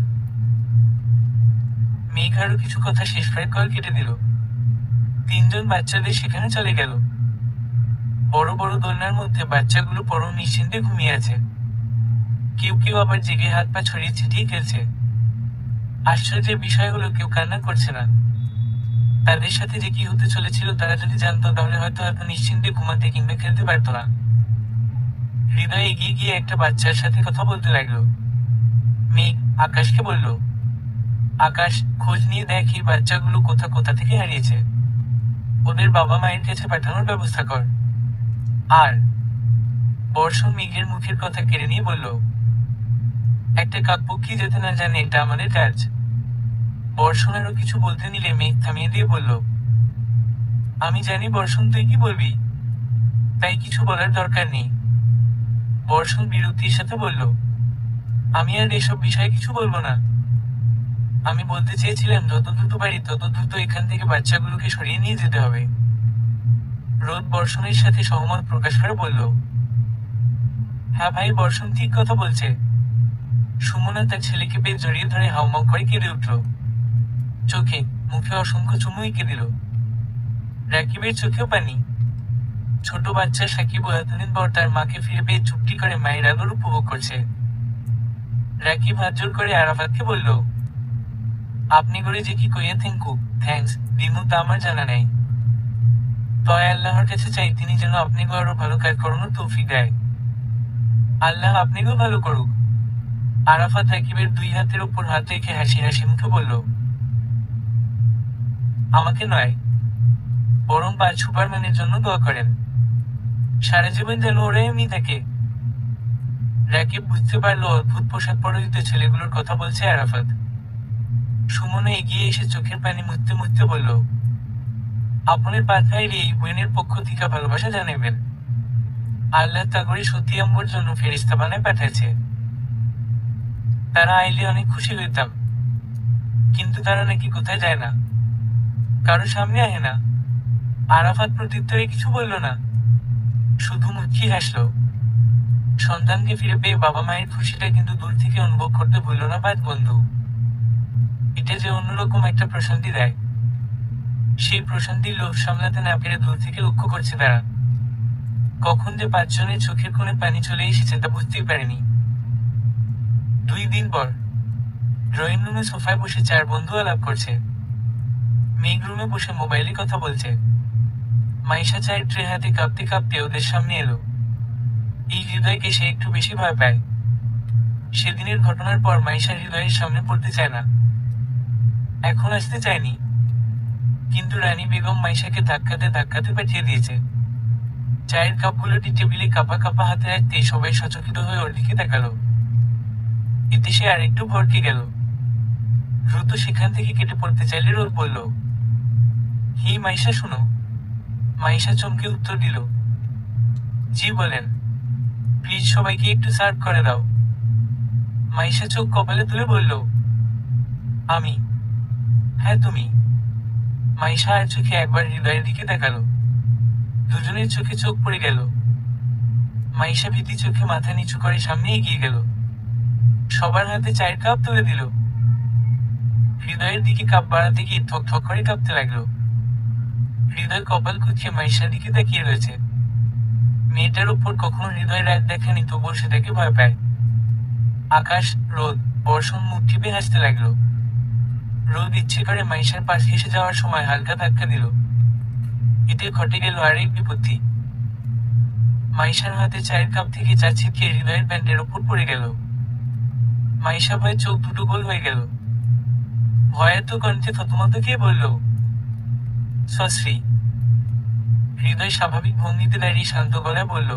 মেঘ আরো কিছু কথা শেষ করে কল কেটে দিল। 3জন বাচ্চাদের সেখানে চলে গেল। বড় বড় দোলনার মধ্যে বাচ্চাগুলো পরম নিশ্চিন্তে ঘুমিয়ে আছে। কেউ কেউ আবার জেগে হাত পা ছড়িয়ে ছিটিয়ে খেলছে। আশ্চর্যের বিষয় হলো কেউ কান্না করছে না। তাদের সাথে যে কি হতে চলেছিল তারা যদি জানতো তাহলে হয়তো এত নিশ্চিন্তে ঘুমাতে কিংবা খেলতে পারতো না। হৃদয় এগিয়ে গিয়ে একটা বাচ্চার সাথে কথা বলতে লাগলো। মেঘ আকাশকে বলল, আকাশ, খোঁজ নিয়ে দেখ এই বাচ্চাগুলো কোথা কোথা থেকে হারিয়েছে। ওদের বাবা মায়ের কাছে পাঠানোর ব্যবস্থা কর। আর বর্ষণ মেঘের মুখের কথা কেড়ে নিয়ে বলল, একটা কাকপক্ষী যেতে না জানে এটা আমাদের কাজ। বর্ষণ আরো কিছু বলতে নিলে মেঘ থামিয়ে দিয়ে বলল, আমি জানি বর্ষণ তুই কি বলবি, তাই কিছু বলার দরকার নেই। বর্ষণ বিরক্তির সাথে বলল, আমি আর এসব বিষয়ে কিছু বলবো না। আমি বলতে চেয়েছিলাম যত দ্রুত পারি তত দ্রুত এখান থেকে বাচ্চাগুলোকে সরিয়ে নিয়ে যেতে হবে। রোদ বর্ষণের সাথে সহমত প্রকাশ করে বলল, হ্যাঁ ভাই, বর্ষণ ঠিক কথা বলছে। সুমনা তার ছেলেকে পেয়ে জড়িয়ে ধরে হাউমাউ করে কেঁদে উঠল। চোখে মুখে অসংখ্য চুমু এঁকে দিল। রাকিবের চোখেও পানি। ছোট বাচ্চা সাকিব এতদিন পর তার মাকে ফিরে পেয়ে চুপটি করে মায়ের আদর উপভোগ করছে। রাকিব হাত জোর করে আরাফাতকে বলল, আপনি করে যে কি কইয়া থ্যাঙ্কস দিমু তা আমার জানা নাই। তয় আল্লাহর কাছে চাই তিনি যেন আপনিকে আরো ভালো কাজ করানোর তৌফিক দেয়। আল্লাহ আপনিকেও ভালো করুক। আরাফাত রাকিবের 2 হাতের উপর হাত রেখে হাসি হাসি মুখে বলল, আমাকে নয়, বরং সুপারম্যানের জন্য দোয়া করেন, সারা জীবন যেন ওরা এমনি থাকে। রাকিব বুঝতে পারলো অদ্ভুত পোশাক পরিহিত ছেলেগুলোর কথা বলছে আরাফাত। সুমনা এগিয়ে এসে চোখের পানি মুছতে মুছতে বলল, আপনার পাঠাইলে এই বোনের পক্ষ থেকে ভালোবাসা জানাবেন। আল্লাহ তাগরে সত্যি আম্বর জন্য ফেরেশতা বানায় পাঠাইছে। তারা আইলে অনেক খুশি হইতাম, কিন্তু তারা নাকি কোথায় যায় না, কারো সামনে আহে না। আরাফাত প্রত্যুত্তরে কিছু বলল না, শুধু মুচকি হাসলো। সন্তানকে ফিরে পেয়ে বাবা মায়ের খুশিটা কিন্তু দূর থেকে অনুভব করতে ভুলল না বন্ধু। এটা যে অন্যরকম একটা প্রশান্তি দেয়। সেই প্রশান্তির লোভ সামলাতে না পেরে দূর থেকে লক্ষ্য করছে তারা। কখন যে 5 জনের চোখের কোণে পানি চলে এসেছে তা বুঝতেই পারেনি। 2 দিন পর ড্রয়িং রুমে সোফায় বসে 4 বন্ধু আলাপ করছে। মেঘ রুমে বসে মোবাইলে কথা বলছে। মাইশা চায়ের ট্রে হাতে কাঁপতে কাঁপতে ওদের সামনে এলো। এই হৃদয়কে সে একটু বেশি ভয় পায়। সেদিনের ঘটনার পর মাইশা হৃদয়ের সামনে পড়তে চায় না, এখন আসতে চায়নি, কিন্তু রানী বেগম মাইশাকে ধাক্কাতে ধাক্কাতে পাঠিয়ে দিয়েছে। চায়ের কাপগুলোটি টেবিলে কাপা কাপা হাতে রাখতেই সবাই সচকিত হয়ে ওর দিকে তাকালো। এতে সে আর একটু ভড়কে গেল। দ্রুত সেখান থেকে কেটে পড়তে চাইলে রোদ বলল, হি মাইশা শুনো। মাইশা চমকে উত্তর দিল, জি বলেন, প্লিজ সবাইকে একটু সার্ভ করে দাও। মাইশা চোখ কপালে তুলে বলল, আমি? হ্যাঁ তুমি। মাইশা আর চোখে একবার হৃদয়ের দিকে তাকালো। দুজনের চোখে চোখ পড়ে গেল। মাইশা ভীতি চোখে মাথা নিচু করে সামনে এগিয়ে গেল। সবার হাতে চায়ের কাপ তুলে দিল। হৃদয়ের দিকে কাপ বাড়াতে গিয়ে থক থক করে কাঁপতে লাগলো। হৃদয় কপাল কুঁচকে মাইশার দিকে তাকিয়ে রয়েছে। মেয়েটার উপর কখনো হৃদয় রাগ দেখানি, তবুও সে তাকে ভয় পায়। আকাশ, রোদ, বর্ষণ মুখ টিপে হাসতে লাগলো। রোদ ইচ্ছে করে মাইশার পাশ ঘেসে যাওয়ার সময় হালকা ধাক্কা দিল। এতে ঘটে গেল আরেক বিপত্তি। মাইশার হাতে চায়ের কাপ থেকে চা ছিটকে হৃদয়ের ব্যান্ডের ওপর পড়ে গেল। মাইশা ভয়ে চোখ দুটো গোল হয়ে গেল। ভয়ের তো কণ্ঠে থতমত খেয়ে বলল, সশ্রী। হৃদয় স্বাভাবিক ভঙ্গিতে দাঁড়িয়ে শান্ত গলায় বলল,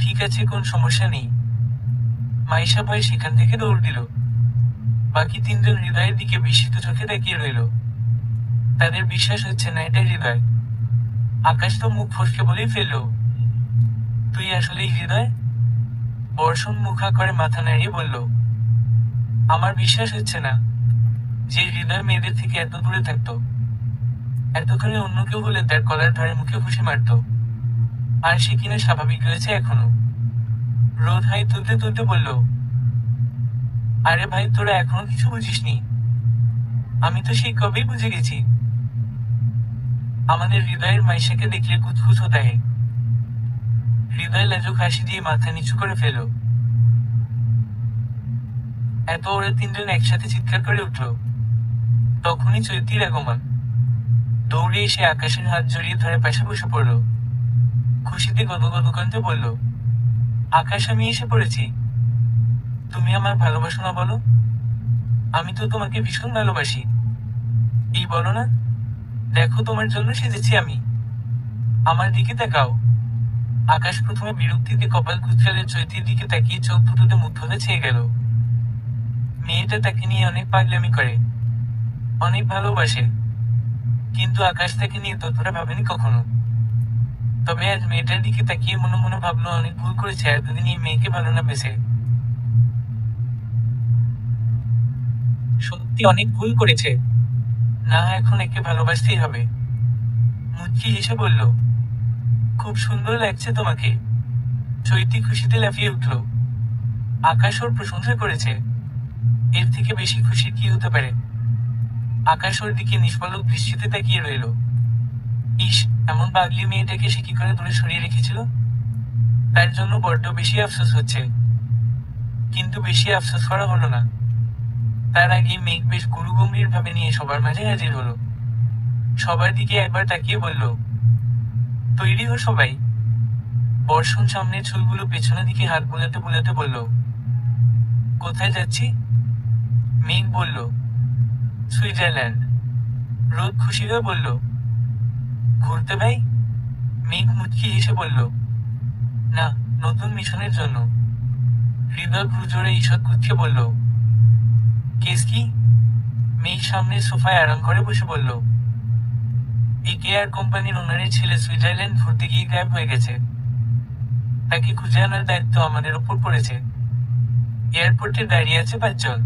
ঠিক আছে, কোন সমস্যা নেই। মাইশা ভয়ে সেখান থেকে দৌড় দিল। বাকি তিনজন হৃদয়ের দিকে বিস্মিত চোখে তাকিয়ে রইল। তাদের বিশ্বাস হচ্ছে না এটা হৃদয়। আকাশ তো মুখ ফসকে বলেই ফেলল, তুই আসলেই হৃদয়? বর্ষণ মুখা করে মাথা নাড়িয়ে বলল, আমার বিশ্বাস হচ্ছে না যে হৃদয় মেয়েদের থেকে এত দূরে থাকতো। এতক্ষণে অন্য কেউ হলে তার কলার ধারে মুখে খুশি মারত, আর সে কিনা স্বাভাবিক রয়েছে এখনো। রোদ হাই তুলতে তুলতে বলল, আরে ভাই, তোরা এখনো কিছু বুঝিসনি। আমি তো সেই কবেই বুঝে গেছি। আমাদের হৃদয়ের মাইশাকে দেখলে কুচকুচ দেয়। হৃদয় লাজুক হাসি দিয়ে মাথা নিচু করে ফেল। এত ওরা তিনজন একসাথে চিৎকার করে উঠল। তখনই চৈতির আগমন। দৌড়ে এসে আকাশের হাত জড়িয়ে ধরে পাশে বসে পড়ল। খুশিতে গদগদ কণ্ঠে বলল, আকাশ, আমি এসে পড়েছি। তুমি আমার ভালোবাসো না বলো? আমি তো তোমাকে ভীষণ ভালোবাসি। এই বলো না, দেখো তোমার জন্য সেজেছি আমি। আমার দিকে তাকাও। আকাশ প্রথমে বিরক্তিতে কপাল কুঁচকালে চৈতির দিকে তাকিয়ে চোখ দুটোতে মুগ্ধতা ছেয়ে গেল। মেয়েটা তাকে নিয়ে অনেক পাগলামি করে, অনেক ভালোবাসে, কিন্তু আকাশ তাকে নিয়ে ততটা ভাবেনি কখনো। তবে আজ মেয়েটার দিকে তাকিয়ে মনে মনে ভাবলো অনেক ভুল করেছে এতদিন এই মেয়েকে ভালো না বেসে। সত্যি অনেক ভুল করেছে। না, এখন একে ভালোবাসতেই হবে। মুচকি হেসে বলল, খুব সুন্দর লাগছে তোমাকে। চৈতি খুশিতে লাফিয়ে উঠল। আকাশ ওর প্রশংসা করেছে, এর থেকে বেশি খুশি কি হতে পারে। আকাশ ওর দিকে নিষ্পলক দৃষ্টিতে তাকিয়ে রইল। ইস, এমন পাগলি মেয়েটাকে সে কি করে দূরে সরিয়ে রেখেছিল। তার জন্য বড্ড বেশি আফসোস হচ্ছে। কিন্তু বেশি আফসোস করা হলো না। তার আগে মেঘ বেশ গুরুগম্ভীর ভাবে নিয়ে সবার মাঝে হাজির হলো। সবার দিকে একবার তাকিয়ে বলল, তৈরি হো সবাই। বর্ষণ সামনের চুলগুলো পেছনের দিকে হাত বোলাতে বোলাতে বলল, কোথায় যাচ্ছি? মেঘ বলল, সুইজারল্যান্ড। রোদ খুশি হয়ে বলল, ঘুরতে ভাই? মেঘ মুচকি হেসে বলল, না, নতুন মিশনের জন্য। হৃদয় ভ্রুজোড়ে ঈষৎ কুঁচকে বলল, কেস কি? মেঘ সামনের সোফায় আরাম করে বসে বলল, একেআর কোম্পানির ওনারের ছেলে সুইজারল্যান্ড ঘুরতে গিয়ে গায়েব হয়ে গেছে। তাকে খুঁজে আনার দায়িত্ব আমাদের উপর পড়েছে। এয়ারপোর্টে দাঁড়িয়ে আছে 5 জন,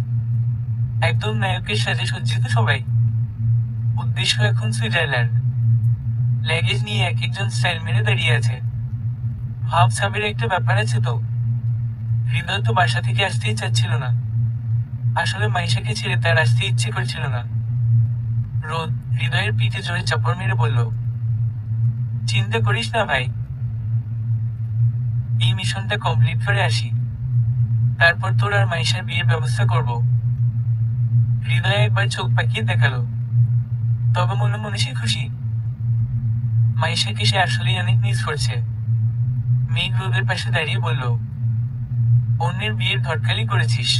একদম নায়কের সাজে সজ্জিত সবাই। উদ্দেশ্য এখন সুইজারল্যান্ড। ল্যাগেজ নিয়ে এক একজন স্টাইল মেরে দাঁড়িয়ে আছে। ভাব সাবের একটা ব্যাপার আছে তো। হৃদয় তো বাসা থেকে আসতেই চাচ্ছিল না। আসলে মাইশাকে ছেড়ে তার আসতে ইচ্ছে করছিল না। রোদ হৃদয়ের পিঠে জোরে চাপড় মেরে বলল, চিন্তা করিস না ভাই, এই মিশনটা কমপ্লিট করে আসি, তারপর তোর আর মাইশার বিয়ের ব্যবস্থা করব। হৃদয় একবার চোখ পাকিয়ে দেখালো, তবে মনে মনে সে খুশি। মাইশাকে সে আসলেই অনেক মিস করছে। মেঘ রোদের পাশে দাঁড়িয়ে বলল, অন্যের বিয়ের ঘটকালি করেছিস,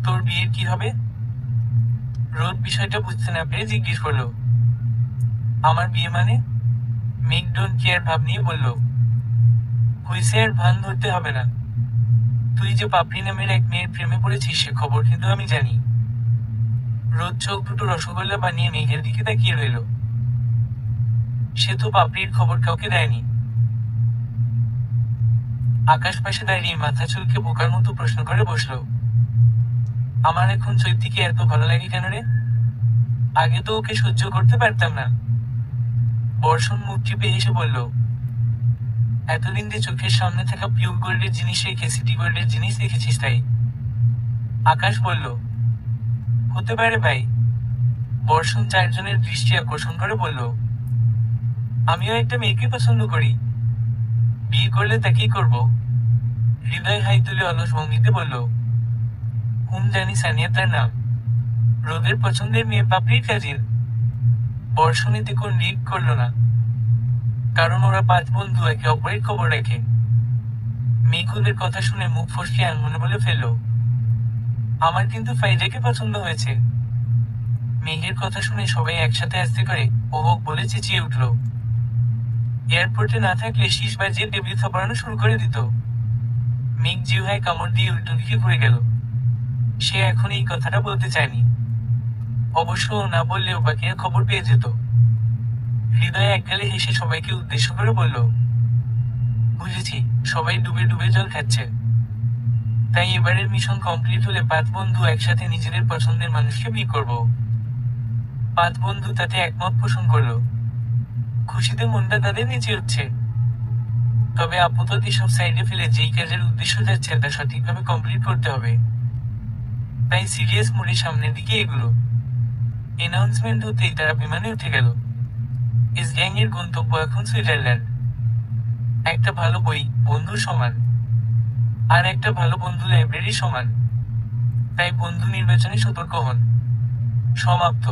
তোর বিয়ের কি হবে? রোদ বিষয়টা বুঝতে না পেরে জিজ্ঞেস করলো, আমার বিয়ে মানে? মেঘ ডোন্ট কেয়ার ভাব নিয়ে বলল, হইসে আর ভান ধরতে হবে না। তুই যে পাপড়ি নামের এক মেয়ের প্রেমে পড়েছিস সে খবর কিন্তু আমি জানি। রোদ চোখ দুটো রসগোল্লা বানিয়ে মেঘের দিকে তাকিয়ে রইল। সে তো পাপড়ির খবর কাউকে দেয়নি। আকাশ পাশে দাঁড়িয়ে মাথা চুলকে বোকার মতো প্রশ্ন করে বসলো, আমার এখন চৈতিকে এত ভালো লাগে কেন রে? আগে তো ওকে সহ্য করতে পারতাম না। বর্ষণ মুখ টিপে হেসে বলল, এতদিন যে চোখের সামনে থাকা পিওর গোল্ডের জিনিস রেখে সিটি গোল্ডের জিনিস দেখেছিস তাই। আকাশ বলল, হতে পারে ভাই। বর্ষণ চারজনের দৃষ্টি আকর্ষণ করে বলল, আমিও একটা মেয়েকে পছন্দ করি, বিয়ে করলে তাকেই করব। হৃদয় হাই তুলে অলস ভঙ্গিতে বলল, জানি সানিয়া তার নাম। রোদের পছন্দের মেয়ে পাপড়ির কাজিন। বর্ষণীতে কোন লিক করলো না, কারণ ওরা 5 বন্ধু একে অপরের খবর রাখে। মেঘ ওদের কথা শুনে মুখ ফসকে আনমনে বলে ফেলল, আমার কিন্তু ফাইজাকে পছন্দ হয়েছে। মেঘের কথা শুনে সবাই একসাথে আসতে করে ওহক বলে চেঁচিয়ে উঠল। এয়ারপোর্টে না থাকলে শীষ বাজিয়ে টেবিল থাপড়ানো শুরু করে দিত। মেঘ জিহ্বায় কামড় দিয়ে উল্টো দিকে ঘুরে গেল। সে এখন এই কথাটা বলতে চায়নি। অবশ্য ও না বললেও বাকিরা খবর পেয়ে যেত। হৃদয় একগালে হেসে সবাইকে উদ্দেশ্য করে বলল, বুঝেছি, সবাই ডুবে ডুবে জল খাচ্ছে। তাই এবারের মিশন কমপ্লিট হলে 5 বন্ধু একসাথে নিজেদের পছন্দের মানুষকে বিয়ে করব। 5 বন্ধু তাতে একমত পোষণ করলো। খুশিতে মনটা তাদের নেচে উঠছে। তবে আপাতত এসব সাইডে ফেলে যেই কাজের উদ্দেশ্য যাচ্ছে তা সঠিকভাবে কমপ্লিট করতে হবে। তাই সিরিয়াস মুডে সামনের দিকে এগুলো। অ্যানাউন্সমেন্ট হতেই তারা বিমানে উঠে গেল। এস গ্যাং এর গন্তব্য এখন সুইজারল্যান্ড। একটা ভালো বই বন্ধুর সমান, আর একটা ভালো বন্ধু লাইব্রেরি সমান। তাই বন্ধু নির্বাচনে সতর্ক হন। সমাপ্ত।